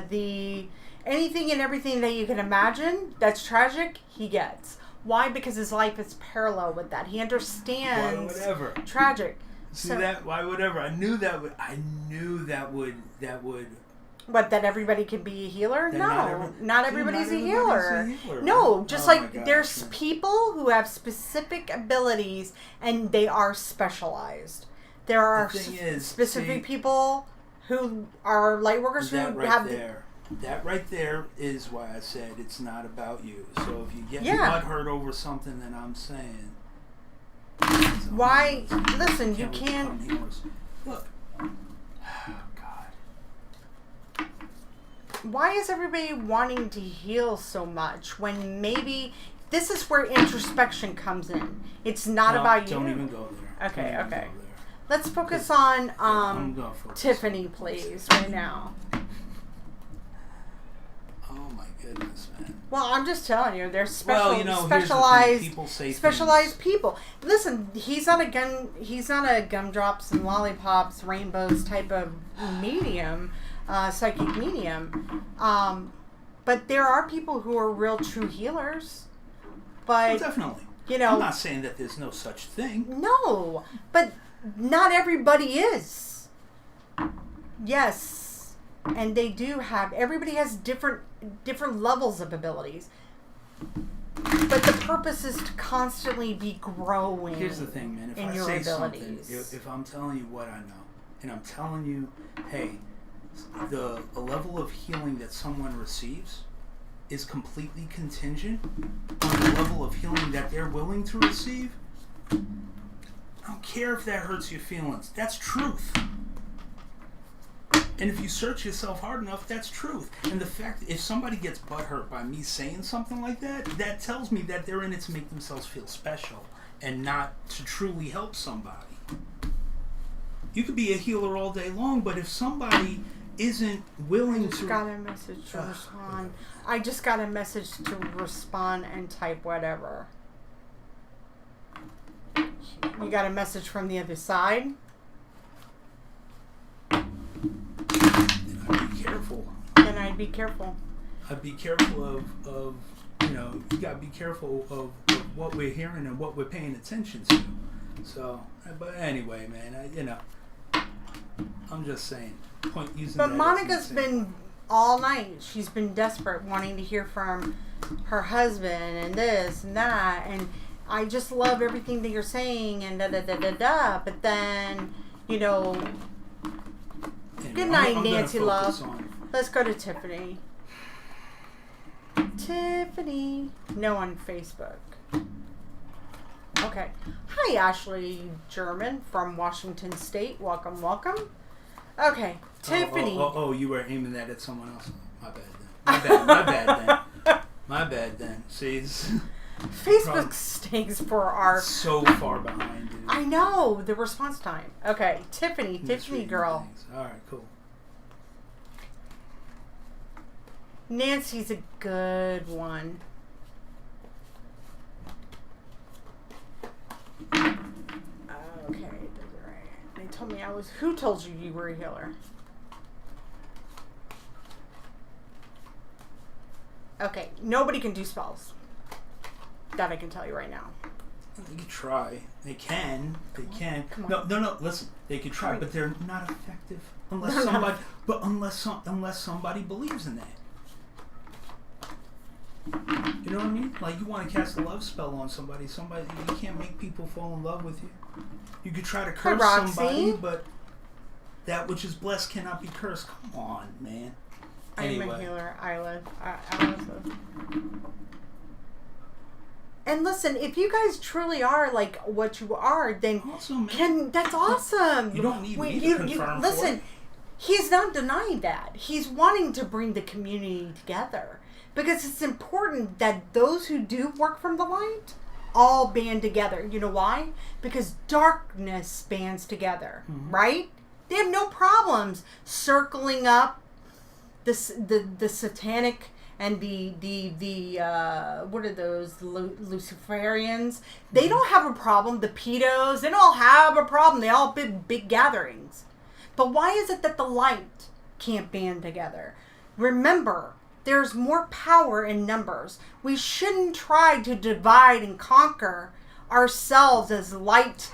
the anything and everything that you can imagine that's tragic, he gets. Why? Because his life is parallel with that. He understands tragic. See that? Why whatever? I knew that would. What, that everybody can be a healer? No, not everybody's a healer. No, just there's people who have specific abilities and they are specialized. There are specific people who are light workers who have That right there is why I said it's not about you. So if you get butthurt over something that I'm saying, why? Listen, you can't. Look, God. Why is everybody wanting to heal so much when maybe this is where introspection comes in? It's not about you. Don't even go there. Okay. Let's focus on Tiffany, please, right now. Oh my goodness, man. Well, I'm just telling you, there's specialized people. Listen, he's not a gumdrops and lollipops, rainbows type of medium, psychic medium. But there are people who are real true healers. But definitely. You know, I'm not saying that there's no such thing. No, but not everybody is. Yes. And they do have, everybody has different levels of abilities. But the purpose is to constantly be growing. Here's the thing, man. If I say something, if I'm telling you what I know, and I'm telling you, hey, the level of healing that someone receives is completely contingent on the level of healing that they're willing to receive, I don't care if that hurts your feelings. That's truth. And if you search yourself hard enough, that's truth. And the fact, if somebody gets butthurt by me saying something like that, that tells me that they're in it to make themselves feel special and not to truly help somebody. You could be a healer all day long, but if somebody isn't willing to... got a message to respond. I just got a message to respond and type whatever. You got a message from the other side? Then I'd be careful. I'd be careful of you gotta be careful of what we're hearing and what we're paying attention to. So, but anyway, man, I'm just saying. But Monica's been all night. She's been desperate, wanting to hear from her husband and this and that, and I just love everything that you're saying and da da da da da. But then, anyway, good night, Nancy love. Let's go to Tiffany. Tiffany. No, on Facebook. Okay. Hi, Ashley German from Washington State. Welcome, welcome. Okay, Tiffany. Oh, you were aiming that at someone else. My bad then. My bad then. See, Facebook stinks for our... So far behind, dude. I know, the response time. Okay, Tiffany girl. Things. All right, cool. Nancy's a good one. Okay, they told me I was... Who told you you were a healer? Okay, nobody can do spells. That I can tell you right now. They can try. They can. Come on. No. Listen, they can try, but they're not effective unless somebody. But unless somebody believes in that. You know what I mean? Like, you want to cast a love spell on somebody. You can't make people fall in love with you. You could try to curse somebody, but that which is blessed cannot be cursed. Come on, man. Anyway. I'm a healer, Isla. And listen, if you guys truly are like what you are, then that's awesome. You don't need me to confirm listen, he's not denying that. He's wanting to bring the community together. Because it's important that those who do work from the light all band together. You know why? Because darkness bands together, right? They have no problems circling up the satanic and the what are those, Luciferians? They don't have a problem. The pedos, they don't have a problem. They all big gatherings. But why is it that the light can't band together? Remember, there's more power in numbers. We shouldn't try to divide and conquer ourselves as light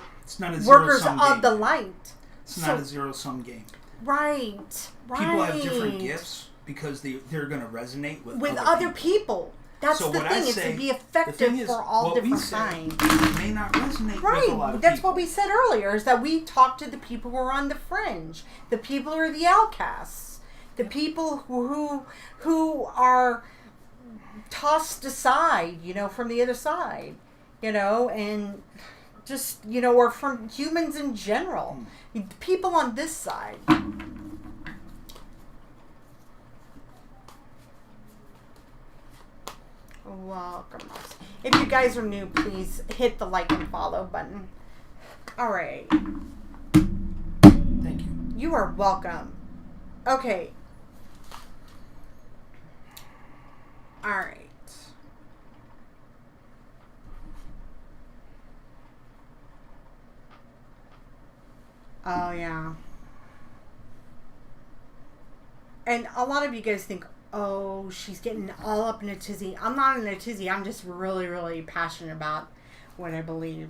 workers of the light. It's not a zero-sum game. Right. People have different gifts because they're going to resonate with other people. That's the thing. It's to be effective for all different kinds. It may not resonate with a lot of people. That's what we said earlier, is that we talk to the people who are on the fringe. The people who are the outcasts. The people who are tossed aside, from the other side, and just, or from humans in general. People on this side. Welcome. If you guys are new, please hit the like and follow button. All right. Thank you. You are welcome. Okay. All right. Oh, yeah. And a lot of you guys think, oh, she's getting all up in a tizzy. I'm not in a tizzy. I'm just really, really passionate about what I believe.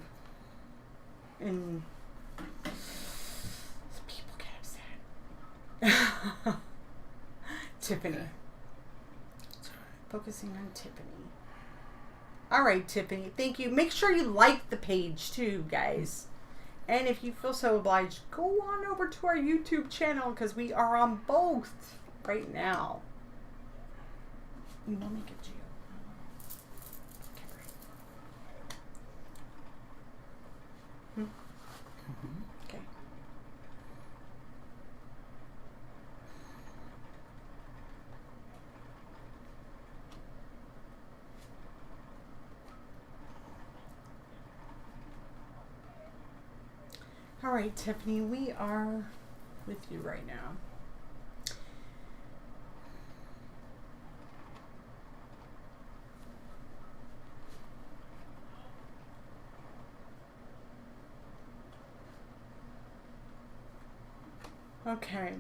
And people get upset. Tiffany. Okay. Focusing on Tiffany. All right, Tiffany. Thank you. Make sure you like the page too, guys. And if you feel so obliged, go on over to our YouTube channel because we are on both right now. You want me to get you? Okay. All right, Tiffany, we are with you right now. Okay.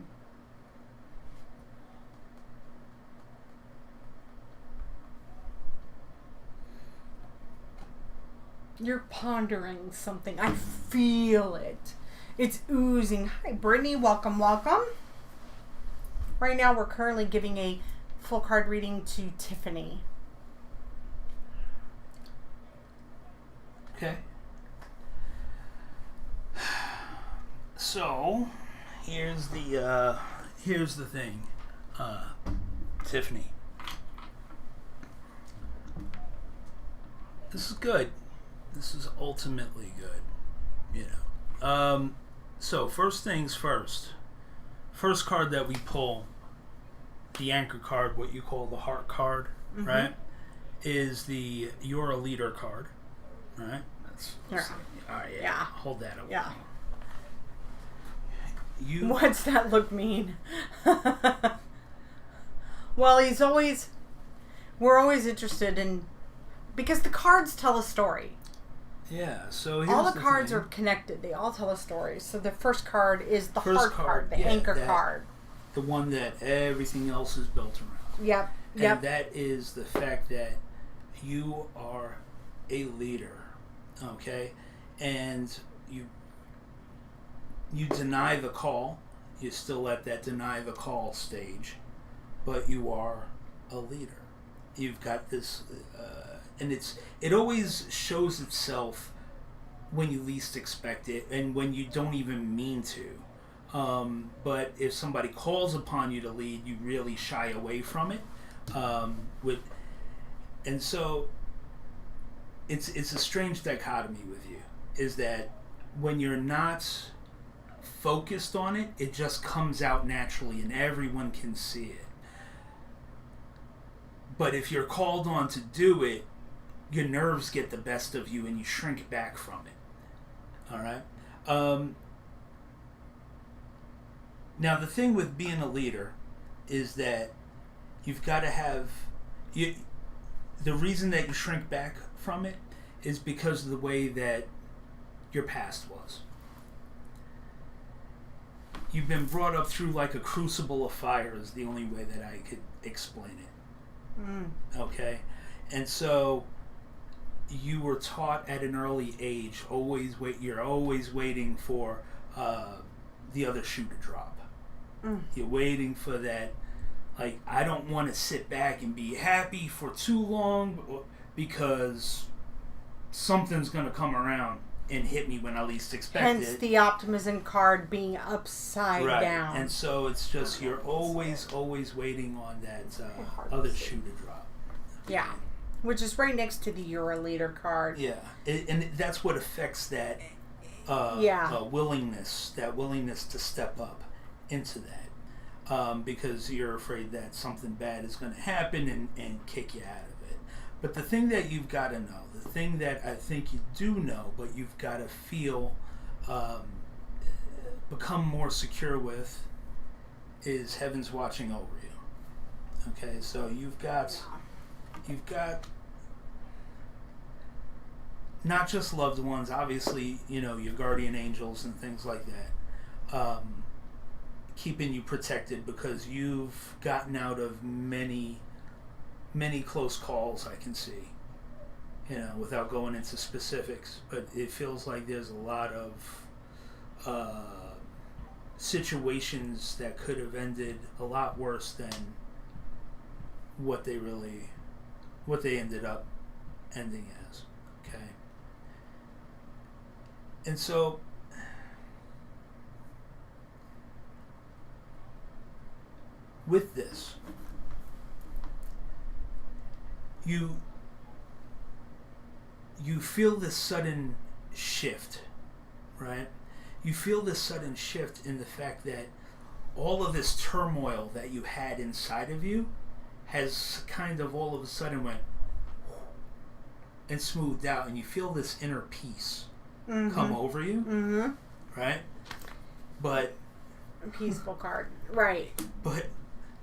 You're pondering something. I feel it. It's oozing. Hi, Brittany. Welcome, welcome. Right now, we're currently giving a full card reading to Tiffany. Okay. So, here's the thing, Tiffany. This is good. This is ultimately good, So, first things first. First card that we pull, the anchor card, what you call the heart card, right, is the You're a Leader card, right? That's all right, yeah. Hold that up. Yeah. What's that look mean? Well, we're always interested in, because the cards tell a story. Yeah, so all the cards are connected. They all tell a story. So the first card is the heart card, the anchor card. The one that everything else is built around. Yep. And that is the fact that you are a leader, okay? And you deny the call. You're still at that deny the call stage, but you are a leader. You've got this, and it always shows itself when you least expect it and when you don't even mean to. But if somebody calls upon you to lead, you really shy away from it. And so it's a strange dichotomy with you, is that when you're not focused on it, it just comes out naturally and everyone can see it. But if you're called on to do it, your nerves get the best of you and you shrink back from it. All right? Now, the thing with being a leader is that you've got to have... the reason that you shrink back from it is because of the way that your past was. You've been brought up through like a crucible of fire is the only way that I could explain it. Okay? And so you were taught at an early age, you're always waiting for the other shoe to drop. You're waiting for that, like, I don't want to sit back and be happy for too long because something's going to come around and hit me when I least expect it. Hence the optimism card being upside down. And so it's just, you're always waiting on that other shoe to drop. Yeah. Which is right next to the You're a Leader card. Yeah. And that's what affects that willingness to step up into that. Because you're afraid that something bad is going to happen and kick you out of it. But the thing that you've got to know, the thing that I think you do know, but you've got to feel, become more secure with, is heaven's watching over you. Okay, so you've got not just loved ones, obviously, your guardian angels and things like that, keeping you protected because you've gotten out of many close calls, I can see, without going into specifics, but it feels like there's a lot of situations that could have ended a lot worse than what they ended up ending as. Okay. And so with this, you feel this sudden shift, right? You feel this sudden shift in the fact that all of this turmoil that you had inside of you has kind of all of a sudden went and smoothed out, and you feel this inner peace come over you, right? But a peaceful card, right? But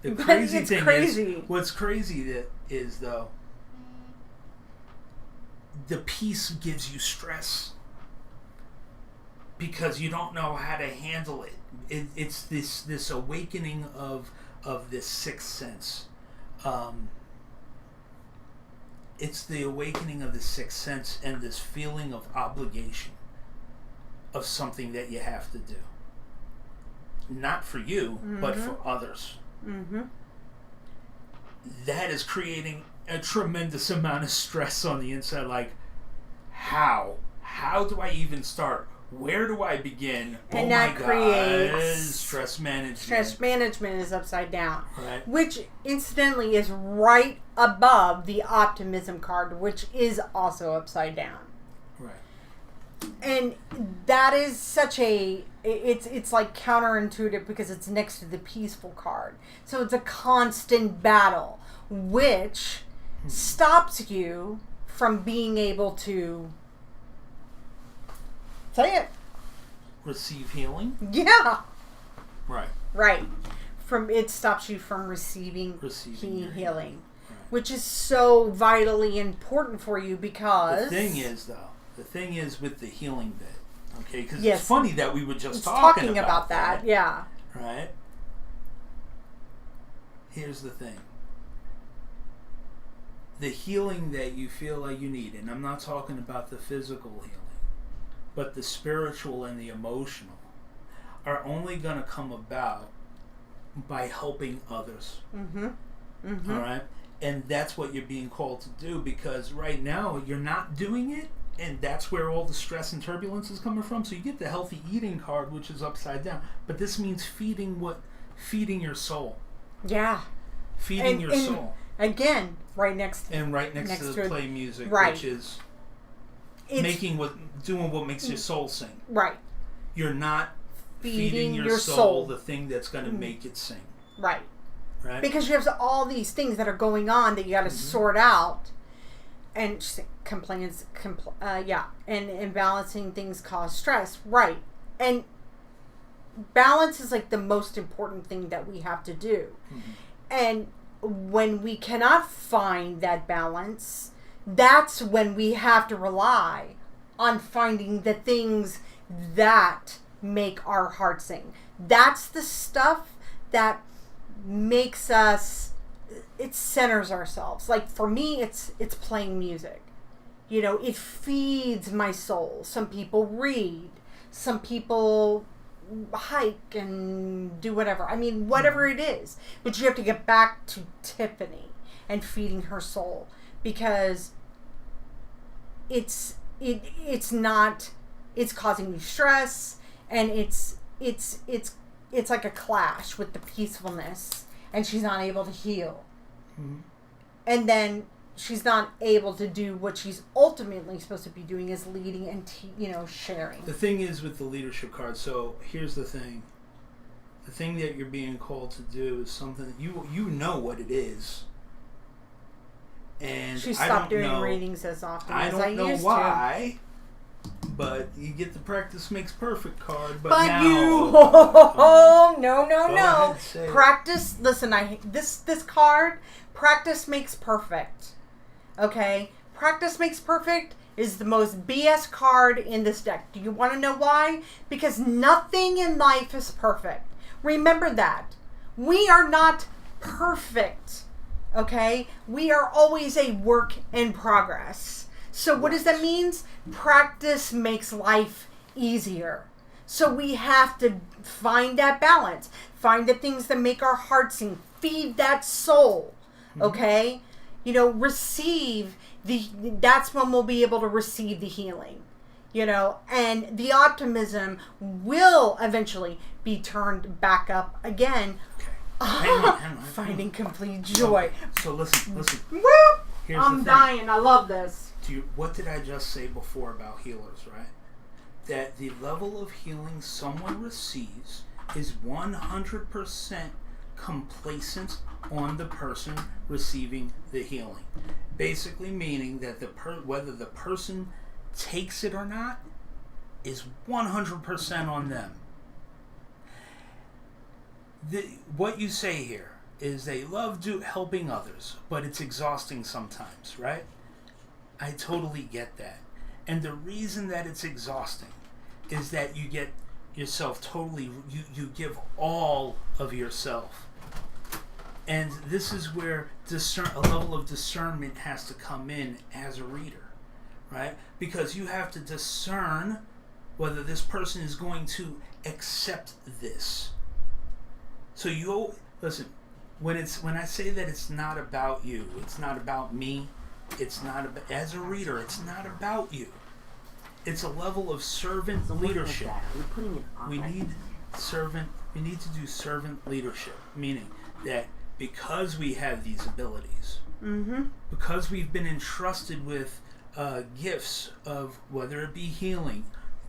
the crazy thing is, what's crazy is though, the peace gives you stress because you don't know how to handle it. It's this awakening of this sixth sense. It's the awakening of the sixth sense and this feeling of obligation of something that you have to do. Not for you, but for others. That is creating a tremendous amount of stress on the inside. Like, how do I even start? Where do I begin? And that creates stress management. Stress management is upside down, right? Which incidentally is right above the optimism card, which is also upside down. Right. And that is such a it's like counterintuitive because it's next to the peaceful card. So it's a constant battle, which stops you from being able to say it. Receive healing? Yeah. Right. Right. It stops you from receiving healing. Right. Which is so vitally important for you because... The thing is with the healing bit, okay? Because yes. It's funny that we were just talking about that. Yeah. Right? Here's the thing. The healing that you feel like you need, and I'm not talking about the physical healing, but the spiritual and the emotional, are only going to come about by helping others. All right? And that's what you're being called to do, because right now you're not doing it, and that's where all the stress and turbulence is coming from. So you get the healthy eating card, which is upside down. But this means feeding your soul. Yeah. Feeding your soul. Again, right next to the play music, right. Which is doing what makes your soul sing. Right. You're not feeding your soul the thing that's going to make it sing. Right. Right. Because you have all these things that are going on that you got to sort out, and complaints, and balancing things cause stress. Right. And balance is like the most important thing that we have to do. Mm-hmm. And when we cannot find that balance, that's when we have to rely on finding the things that make our heart sing. That's the stuff that makes us, it centers ourselves. Like for me, it's playing music. You know, it feeds my soul. Some people read, some people hike and do whatever. I mean, whatever it is. But you have to get back to Tiffany and feeding her soul, because it's causing you stress, and it's like a clash with the peacefulness, and she's not able to heal. Mm-hmm. And then she's not able to do what she's ultimately supposed to be doing, is leading and sharing. The thing is with the leadership card, so here's the thing. The thing that you're being called to do is something you know what it is. And she stopped doing readings as often as I used to. I don't know why. But you get the practice makes perfect card. But now, no. Practice. Listen, this card. Practice makes perfect. Okay, practice makes perfect is the most BS card in this deck. Do you want to know why? Because nothing in life is perfect. Remember that. We are not perfect. Okay, we are always a work in progress. So what does that mean? Practice makes life easier. So we have to find that balance. Find the things that make our heart sing. Feed that soul. Okay? Receive that's when we'll be able to receive the healing. And the optimism will eventually be turned back up again. Okay. Hang on. Finding complete joy. So listen. Woo! Here's I'm dying. I love this. What did I just say before about healers, right? That the level of healing someone receives is 100% complacent on the person receiving the healing. Basically meaning that whether the person takes it or not is 100% on them. What you say here is they love helping others, but it's exhausting sometimes, right? I totally get that. And the reason that it's exhausting is that you get yourself totally, you give all of yourself. And this is where a level of discernment has to come in as a reader, right? Because you have to discern whether this person is going to accept this. So listen, when I say that it's not about you, it's not about me, it's not about, as a reader, it's not about you. It's a level of servant leadership. We need to do servant leadership, meaning that because we have these abilities, because we've been entrusted with gifts of, whether it be healing,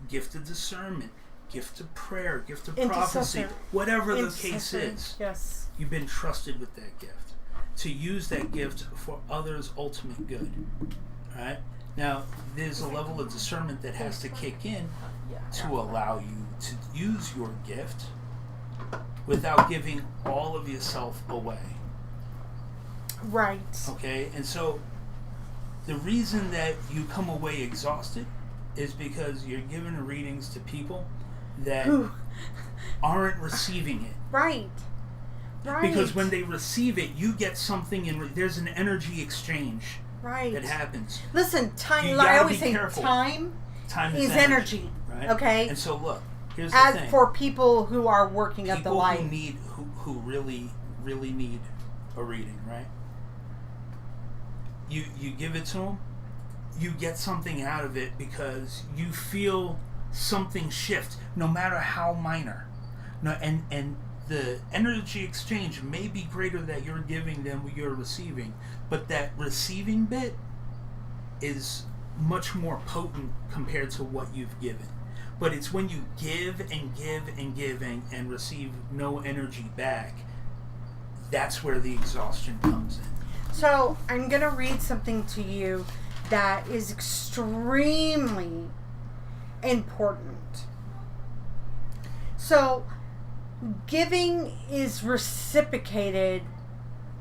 gift of discernment, gift of prayer, gift of prophecy, whatever the case is, yes, you've been trusted with that gift to use that gift for others' ultimate good. All right? Now, there's a level of discernment that has to kick in to allow you to use your gift without giving all of yourself away. Right. Okay? And so the reason that you come away exhausted is because you're giving readings to people that aren't receiving it. Right. Because when they receive it, you get something, and there's an energy exchange that happens. Listen, time. I always say time is energy. Right? Okay. And so look, here's the thing. For people who are working at the light, who really need a reading, right? you give it to them, you get something out of it because you feel something shift, no matter how minor. No, and the energy exchange may be greater that you're giving than what you're receiving, but that receiving bit is much more potent compared to what you've given. But it's when you give and give and give and receive no energy back, that's where the exhaustion comes in. So I'm going to read something to you that is extremely important. So giving is reciprocated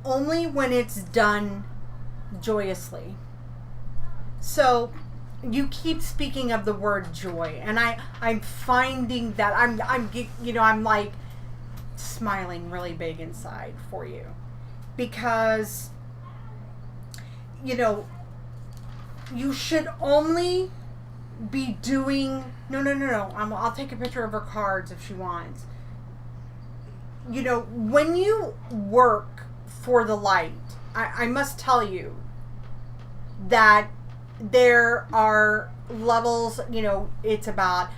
only when it's done joyously. So you keep speaking of the word joy, and I'm finding that I'm like smiling really big inside for you, because you should only be doing no. I'll take a picture of her cards if she wants. When you work for the light, I must tell you that there are levels. It's about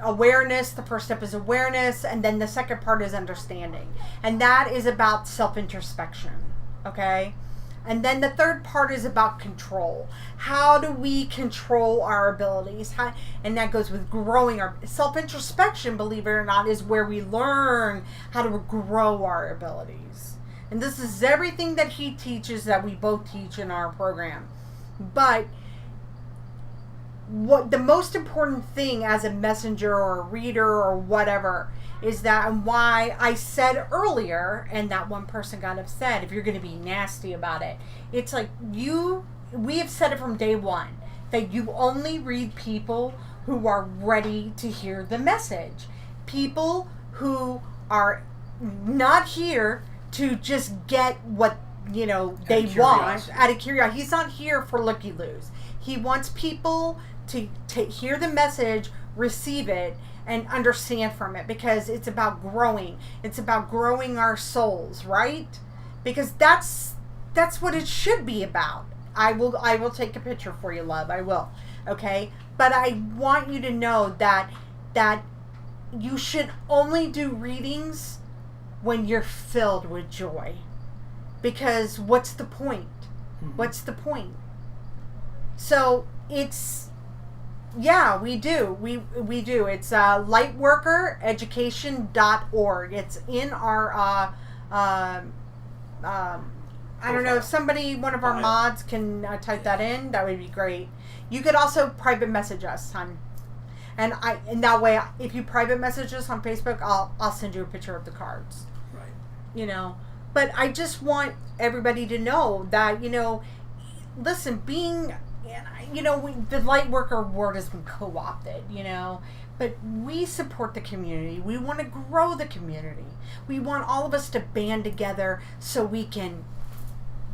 awareness. The first step is awareness, and then the second part is understanding, and that is about self-introspection. Okay. And then the third part is about control. How do we control our abilities? And that goes with growing our self-introspection, believe it or not, is where we learn how to grow our abilities. And this is everything that he teaches, that we both teach in our program. But what the most important thing as a messenger or a reader or whatever is that, and why I said earlier, and that one person got upset, if you're going to be nasty about it, it's like we have said it from day one, that you only read people who are ready to hear the message. People who are not here to just get what, they want out of curiosity. He's not here for looky-loos. He wants people to hear the message, receive it, and understand from it, because it's about growing. It's about growing our souls, right? Because that's what it should be about. I will take a picture for you, love. I will. Okay? But I want you to know that you should only do readings when you're filled with joy. Because what's the point? Mm-hmm. What's the point? So it's yeah, we do. We do. It's lightworkereducation.org. It's in our I don't know if one of our mods can type that in. That would be great. You could also private message us, hon. And that way, if you private message us on Facebook, I'll send you a picture of the cards. Right. But I just want everybody to know that listen, being. The light worker word has been co-opted, but we support the community. We want to grow the community. We want all of us to band together so we can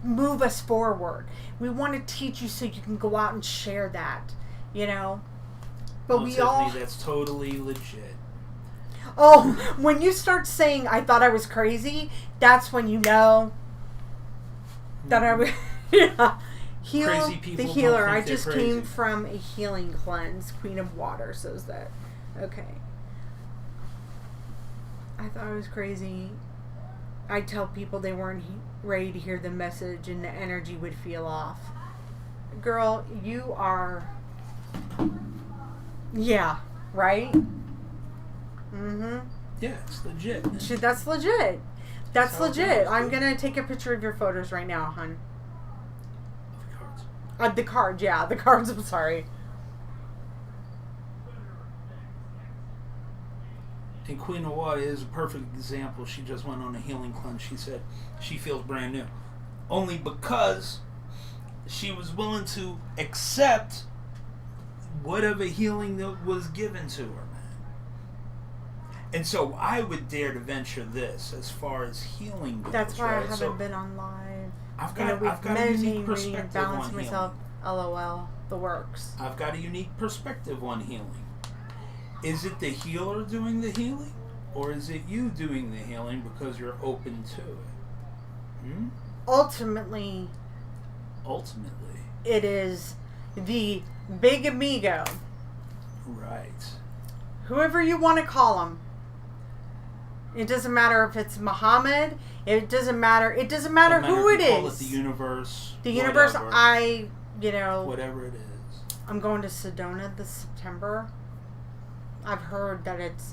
move us forward. We want to teach you so you can go out and share that, But Tiffany, that's totally legit. Oh, when you start saying, I thought I was crazy, that's when you know that I was, yeah. Crazy people the healer. don't think I just they're came crazy. from a healing cleanse. Queen of Water says that. Okay. I thought I was crazy. I'd tell people they weren't ready to hear the message and the energy would feel off. Girl, you are... Yeah, right? Mm-hmm. Yeah, it's legit. That's legit. That's legit. I'm good. going to take a picture of your photos right now, hon. The cards. The cards, I'm sorry. And Queen of Water is a perfect example. She just went on a healing cleanse. She said she feels brand new. Only because she was willing to accept whatever healing that was given to her, man. And so I would dare to venture this as far as healing goes. That's why right? I haven't been on live. I've got a unique perspective on healing. Myself. LOL. The works. I've got a unique perspective on healing. Is it the healer doing the healing? Or is it you doing the healing because you're open to it? Ultimately, Ultimately. It is the big amigo. Right. Whoever you want to call him. It doesn't matter if it's Muhammad. It doesn't matter. It doesn't matter who it is. Call it the universe. The universe. Whatever. Whatever it is. I'm going to Sedona this September. I've heard that it's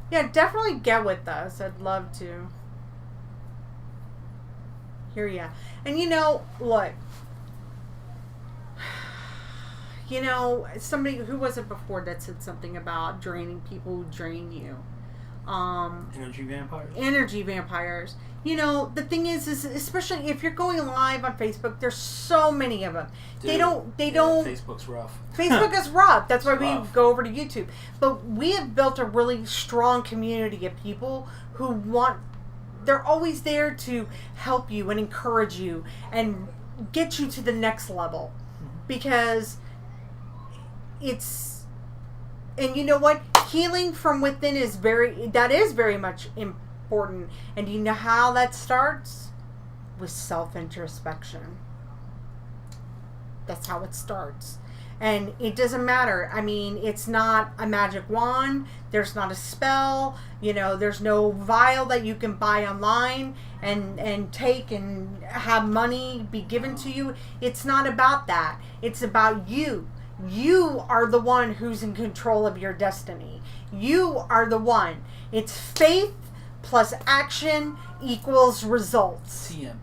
yeah, definitely get with us. I'd love to. Hear ya. And look. Somebody, who was it before that said something about draining people who drain you? Energy vampires. Energy vampires. The thing is especially if you're going live on Facebook, there's so many of them. Dude, they don't. Facebook's rough. Facebook is rough. That's why we rough. go over to YouTube. But we have built a really strong community of people who they're always there to help you and encourage you and get you to the next level. Because and you know what? Healing from within is very much important. And you know how that starts? With self-introspection. That's how it starts. And it doesn't matter. I mean, it's not a magic wand. There's not a spell. There's no vial that you can buy online and take and have money be given to you. It's not about that. It's about you. You are the one who's in control of your destiny. You are the one. It's faith plus action equals results. TM.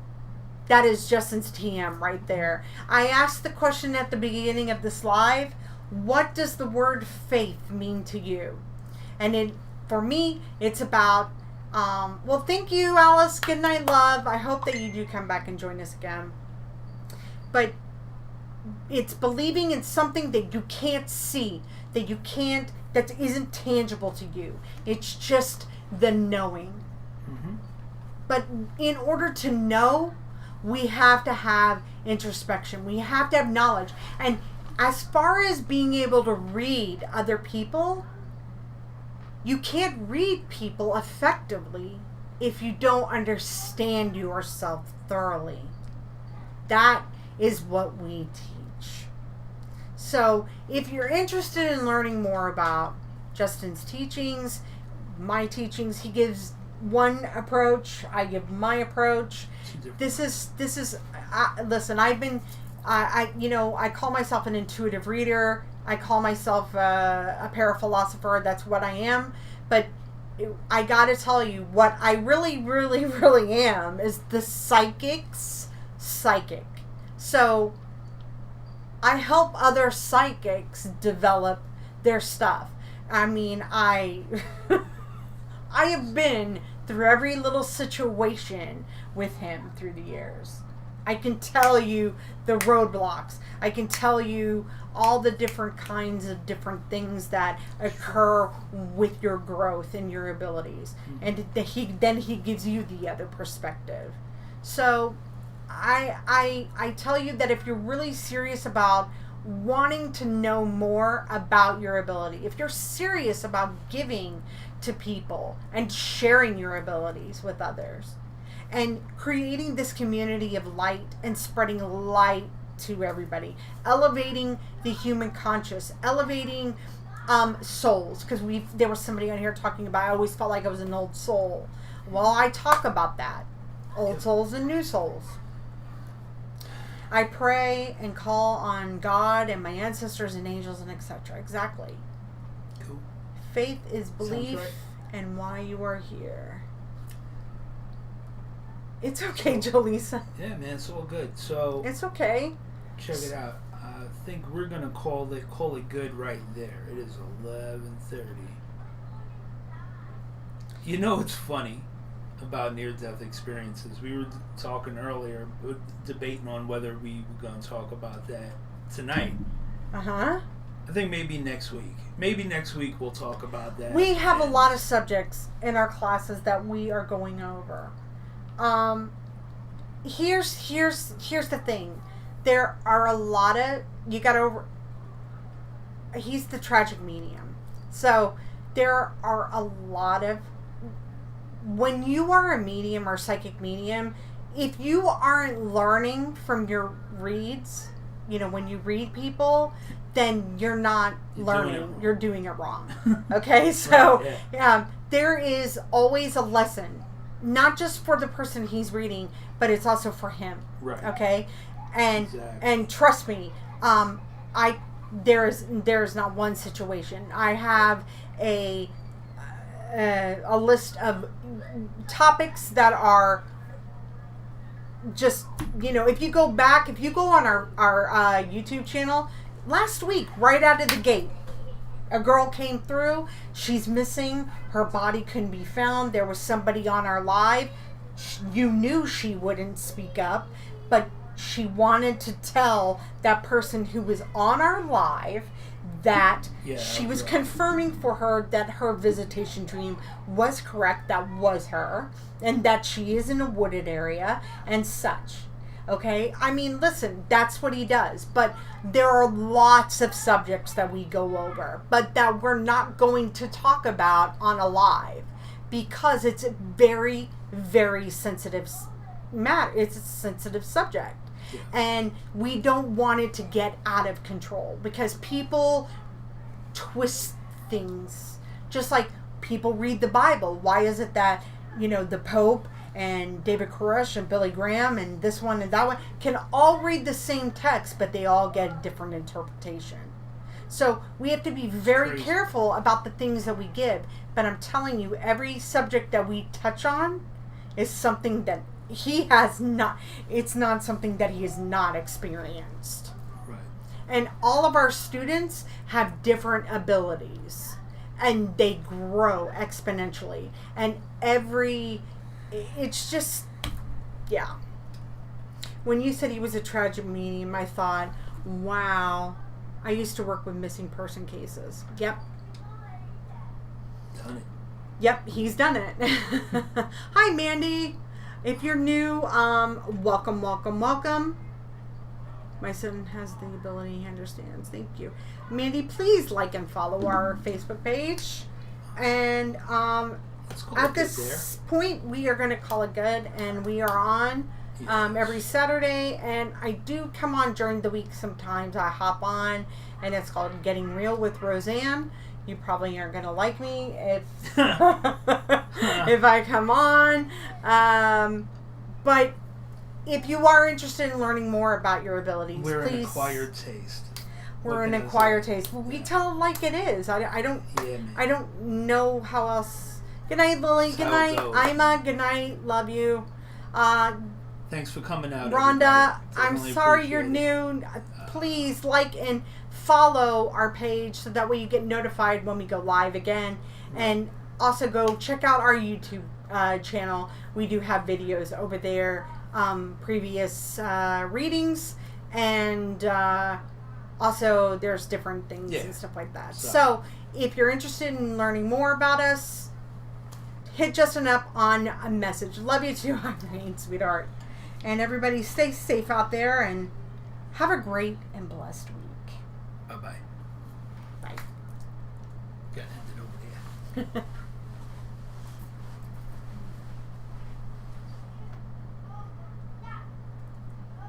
That is Justin's TM right there. I asked the question at the beginning of this live, what does the word faith mean to you? And for me, it's about, well, thank you, Alice. Good night, love. I hope that you do come back and join us again. But it's believing in something that you can't see, that isn't tangible to you. It's just the knowing. Mm-hmm. But in order to know, we have to have introspection. We have to have knowledge. And as far as being able to read other people, you can't read people effectively if you don't understand yourself thoroughly. That is what we teach. So if you're interested in learning more about Justin's teachings, my teachings, he gives one approach, I give my approach. This is listen, I call myself an intuitive reader. I call myself a paraphilosopher. That's what I am. But I gotta tell you, what I really, really, really am is the psychic's psychic. So I help other psychics develop their stuff. I mean, I have been through every little situation with him through the years. I can tell you the roadblocks. I can tell you all the different kinds of different things that occur with your growth and your abilities. And then he gives you the other perspective. So I tell you that if you're really serious about wanting to know more about your ability, if you're serious about giving to people and sharing your abilities with others and creating this community of light and spreading light to everybody, elevating the human conscious, elevating souls, because there was somebody on here talking about, I always felt like I was an old soul. Well, I talk about that, old souls and new souls. I pray and call on God and my ancestors and angels and etc. Exactly. Cool. Faith is belief right. and why you are here. It's okay, Jolisa. Yeah, man, it's all good. So It's okay. check it out. I think we're gonna call it good right there. It is 11:30. You know, it's funny about near-death experiences. We were talking earlier, debating on whether we were going to talk about that tonight. Uh-huh. I think maybe next week. Maybe next week we'll talk about that. We have a lot of subjects in our classes that we are going over. Here's the thing. There are a lot of, he's the tragic medium. So there are a lot of when you are a medium or psychic medium, if you aren't learning from your reads, when you read people, then you're not learning. You're doing it wrong. Okay? So, right, yeah. There is always a lesson, not just for the person he's reading, but it's also for him. Right. Okay? And exactly. and trust me, there's not one situation. I have a list of topics that are just, if you go on our YouTube channel, last week, right out of the gate, a girl came through. She's missing. Her body couldn't be found. There was somebody on our live. You knew she wouldn't speak up, but she wanted to tell that person who was on our live that she was confirming for her that her visitation dream was correct, that was her, and that she is in a wooded area and such. Okay? I mean, listen, that's what he does. But there are lots of subjects that we go over, but that we're not going to talk about on a live because it's a very, very sensitive matter. It's a sensitive subject. Yeah. And we don't want it to get out of control because people twist things. Just like people read the Bible. Why is it that, the Pope and David Koresh and Billy Graham and this one and that one can all read the same text, but they all get a different interpretation? So we have to be very careful about the things that we give. But I'm telling you, every subject that we touch on is something that he has not, it's not something that he has not experienced. Right. And all of our students have different abilities and they grow exponentially. And it's just, yeah. When you said he was a tragic medium, I thought, wow, I used to work with missing person cases. Yep. Done it. Yep, he's done it. Hi, Mandy. If you're new, welcome, welcome, welcome. My son has the ability, he understands. Thank you. Mandy, please like and follow our Facebook page. And at this point, we are going to call it good. And we are on every Saturday. And I do come on during the week sometimes. I hop on, and it's called Getting Real with Roseanne. You probably aren't going to like me if if I come on. But if you are interested in learning more about your abilities, we're please. An acquired taste. We're an acquired taste. We tell it like it is. I don't know how else. Good night, Lily. Good night, Ima. Good night. Love you. Thanks for coming out, Rhonda. I'm sorry you're new. Please like and follow our page so that way you get notified when we go live again. And also go check out our YouTube channel. We do have videos over there, previous readings, and also there's different things and stuff like that. So if you're interested in learning more about us, hit Justin up on a message. Love you too, Irene, sweetheart. And everybody stay safe out there and have a great and blessed week. Bye-bye. Bye. Got to end it over there.